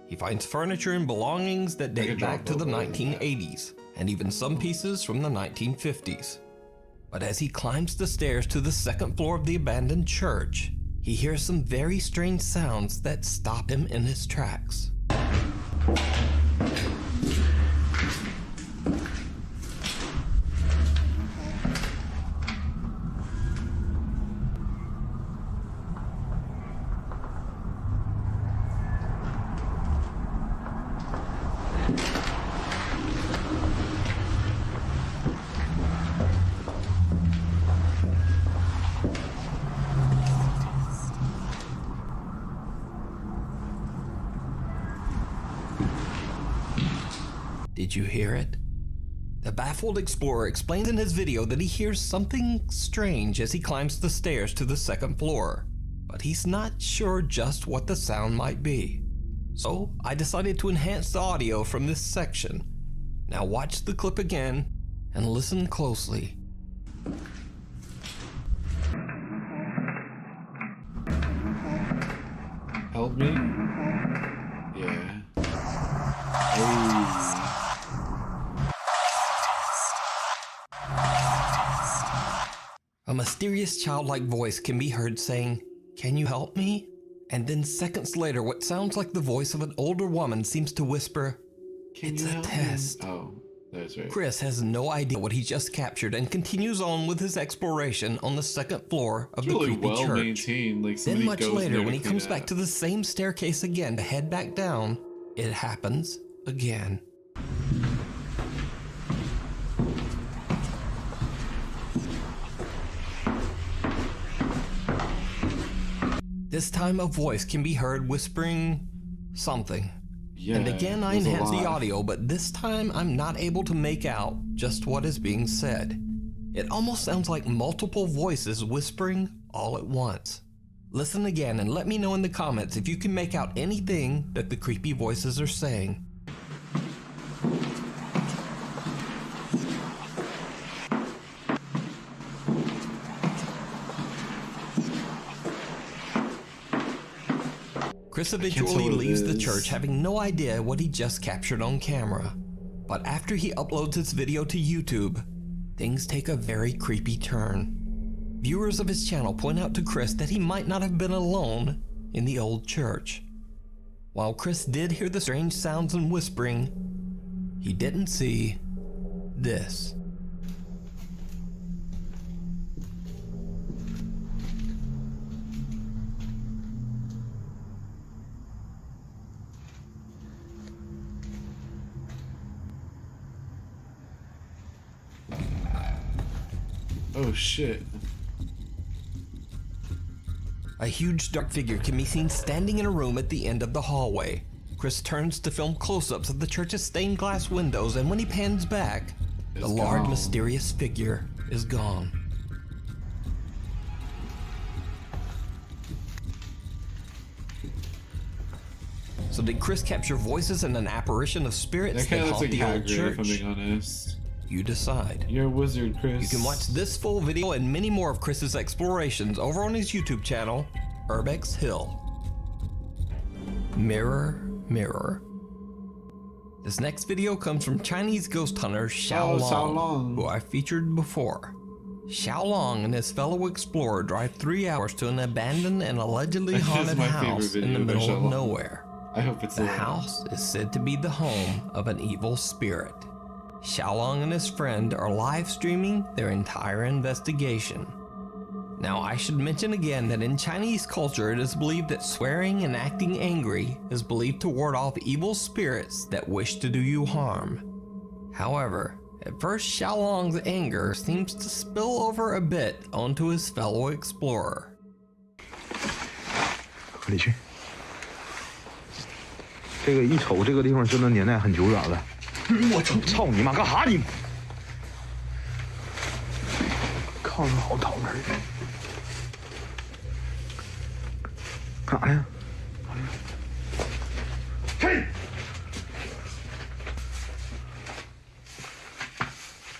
He finds furniture and belongings that date back to the 1980s, and even some pieces from the 1950s. But as he climbs the stairs to the second floor of the abandoned church, he hears some very strange sounds that stop him in his tracks. Did you hear it? The baffled explorer explains in his video that he hears something strange as he climbs the stairs to the second floor, but he's not sure just what the sound might be. So I decided to enhance the audio from this section. Now watch the clip again and listen closely. Help me? Yeah. Hey. A mysterious childlike voice can be heard saying, "Can you help me?" And then seconds later, what sounds like the voice of an older woman seems to whisper, "It's a test." Oh, that's right. Chris has no idea what he just captured and continues on with his exploration on the second floor of the Really creepy well church. maintained. Like Then somebody much goes later, there when to he clean comes it back up. to the same staircase again to head back down, it happens again. This time a voice can be heard whispering something. Yeah, and again I there's a enhance the lot. audio, but this time I'm not able to make out just what is being said. It almost sounds like multiple voices whispering all at once. Listen again and let me know in the comments if you can make out anything that the creepy voices are saying. Chris eventually tell what it leaves the is. church having no idea what he just captured on camera. But after he uploads his video to YouTube, things take a very creepy turn. Viewers of his channel point out to Chris that he might not have been alone in the old church. While Chris did hear the strange sounds and whispering, he didn't see this. Oh shit. A huge dark figure can be seen standing in a room at the end of the hallway. Chris turns to film close-ups of the church's stained glass windows, and when he pans back, the large gone. mysterious figure is gone. So did Chris capture voices and an apparition of spirits That kind that of looks haunt like the old Hagrid, if I'm church? being honest. You decide. You're a wizard, Chris. You can watch this full video and many more of Chris's explorations over on his YouTube channel, Urbex Hill. Mirror, mirror. This next video comes from Chinese ghost hunter Xiao Long, who I featured before. Xiao Long and his fellow explorer drive 3 hours to an abandoned and allegedly This is haunted my house favorite in the video by middle Xiao of Long. nowhere. I hope it's The the one. house is said to be the home of an evil spirit. Xiaolong and his friend are live streaming their entire investigation. Now, I should mention again that in Chinese culture, it is believed that swearing and acting angry is believed to ward off evil spirits that wish to do you harm. However, at first Xiaolong's anger seems to spill over a bit onto his fellow explorer. 里去。这个一瞅这个地方真的年代很久远了。我操你妈，干哈你？炕上好讨人。干啥呀？嘿！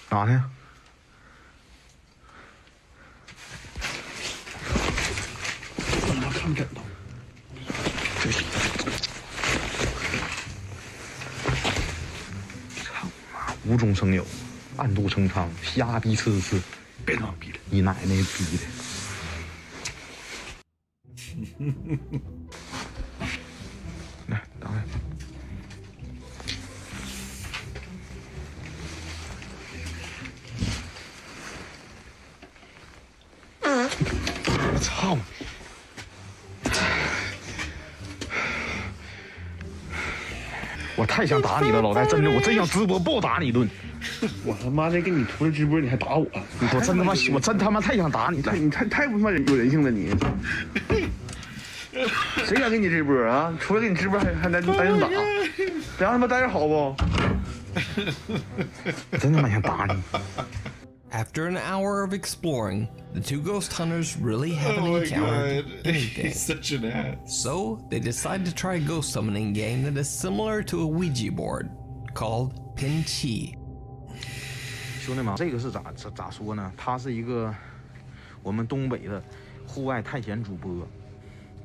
干啥呢？怎么看枕头？这是。 无中生有，暗度陈仓，瞎逼呲呲，别装逼了，你奶奶逼的！来，打开。我操！我太想打你了，老戴，真的，我真想直播暴打你一顿。我他妈的给你涂了直播，你还打我？我真他妈，我真他妈太想打你了。你太不他妈有人性了你。谁敢给你直播啊？除了给你直播还单打，这样他妈待着好不？我真他妈想打你。After an hour of exploring, the two ghost hunters really haven't encountered anything. He's such an ass. So they decide to try a ghost summoning game that is similar to a Ouija board, called Pin Chi. 兄弟们，这个是咋说呢？它是一个我们东北的户外探险主播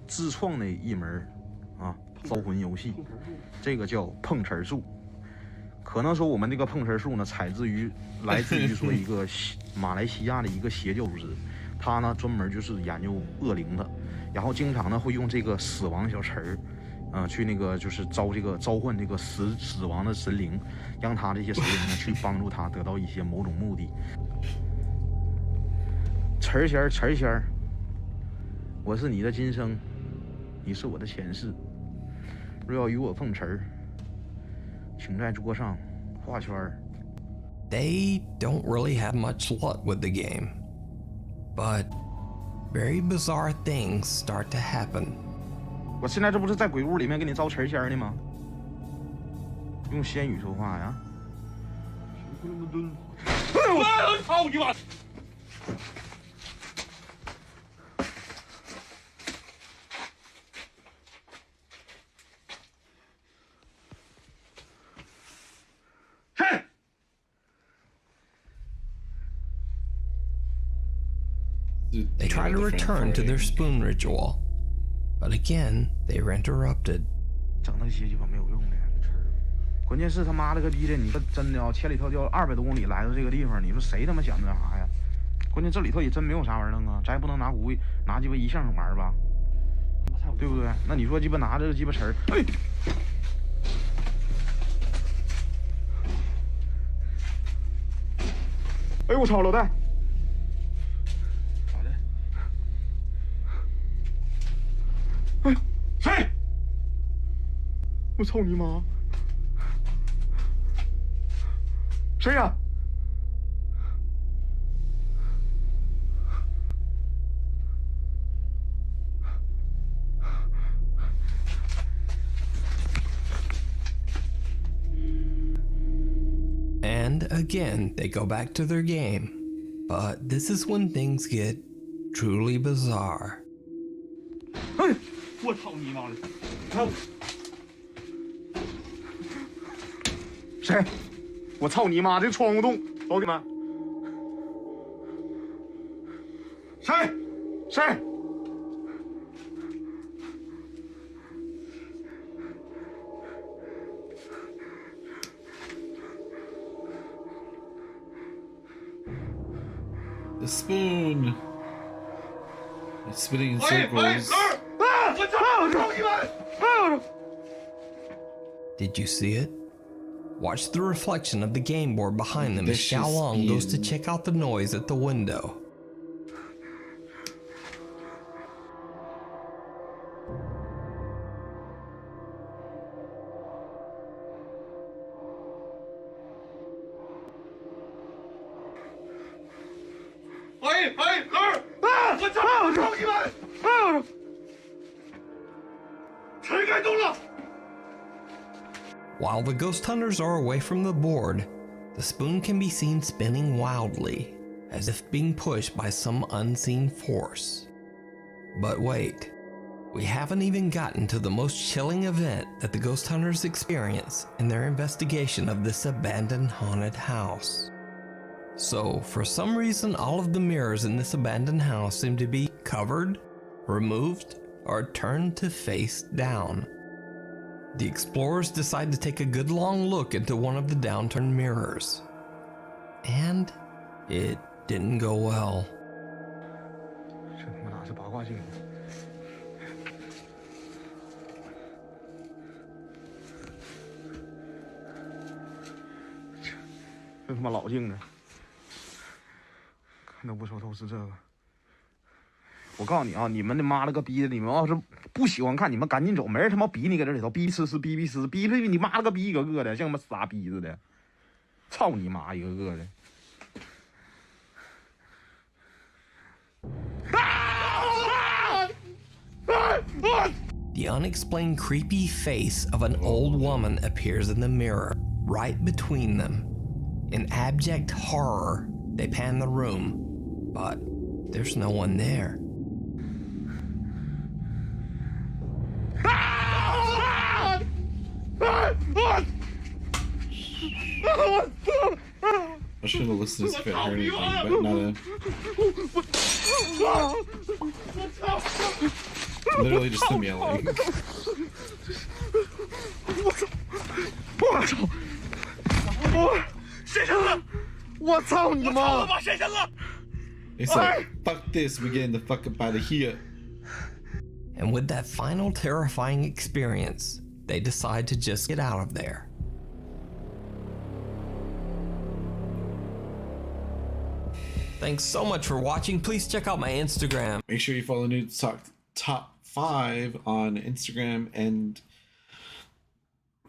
自创的一门招魂游戏，这个叫碰瓷术。可能说我们这个碰瓷术呢，来自于说一个马来西亚的一个邪教组织，他呢专门就是研究恶灵的，然后经常呢会用这个死亡小词儿，去那个就是召唤这个死亡的神灵，让他这些神灵呢去帮助他得到一些某种目的。词儿仙儿，我是你的今生，你是我的前世，若要与我碰瓷儿，请在桌上画圈儿。They don't really have much luck with the game, but very bizarre things start to happen. 我现在这不是在鬼屋里面给你招词仙呢吗？用仙语说话呀！我操你妈！They try to return to their spoon ritual, but again, they are interrupted. 整那些鸡巴没有用的，关键是他妈了个逼的，你说真的千里迢迢200多公里来到这个地方，你说谁他妈想那啥呀？关键这里头也真没有啥玩意儿弄啊，咱也不能拿鸡巴一项玩吧，对不对？那你说鸡巴拿着鸡巴词儿，哎我操，老戴！谁？我操你妈！谁呀？And again, they go back to their game. But this is when things get truly bizarre. 哎！我操你妈的！谁？我操你妈！这窗户洞，老弟们，谁？ The spoon. It's spinning in circles. Did you see it? Watch the reflection of the game board behind them as Xiaolong goes to check out the noise at the window. While the ghost hunters are away from the board, the spoon can be seen spinning wildly, as if being pushed by some unseen force. But wait, we haven't even gotten to the most chilling event that the ghost hunters experience in their investigation of this abandoned haunted house. So, for some reason, all of the mirrors in this abandoned house seem to be covered, removed, or turned to face down. The explorers decide to take a good long look into one of the downturned mirrors. And it didn't go well. 这他妈哪是八卦镜？这他妈老镜呢？看都不说透是这个。我告诉你啊，你们他妈了个逼的，你们要是不喜欢看，你们赶紧走，没人他妈逼你搁这里头逼吃吃逼逼吃逼逼你妈了个逼一个个的，像他妈傻逼似的，操你妈一个个的。The unexplained creepy face of an old woman appears in the mirror, right between them. In abject horror, they pan the room, but there's no one there. I should have listened to this if it hurt anything, but not a... Literally just them yelling. 我操！我谁生了？我操你妈！我把谁生了？ It's like, fuck this, we're getting the fuck up out of here. And with that final terrifying experience, they decide to just get out of there. Thanks so much for watching. Please check out my Instagram. Make sure you follow Nudes Talk Top 5 on Instagram and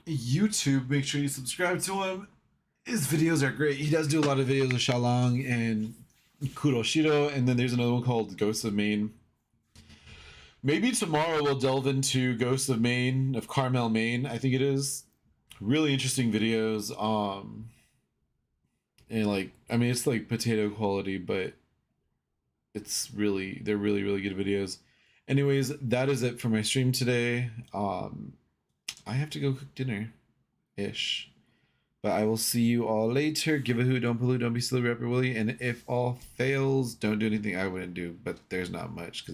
YouTube. Make sure you subscribe to him. His videos are great. He does do a lot of videos of Shalong and Kuroshiro, and then there's another one called Ghosts of Maine. Maybe tomorrow we'll delve into Ghosts of Maine, of Carmel, Maine, I think it is. Really interesting videos. And like, I mean, it's like potato quality, but it's really, they're really, really good videos. Anyways, that is it for my stream today. I have to go cook dinner-ish. But I will see you all later. Give a hoot, don't pollute, don't be silly, rapper Willie. And if all fails, don't do anything I wouldn't do. But there's not much.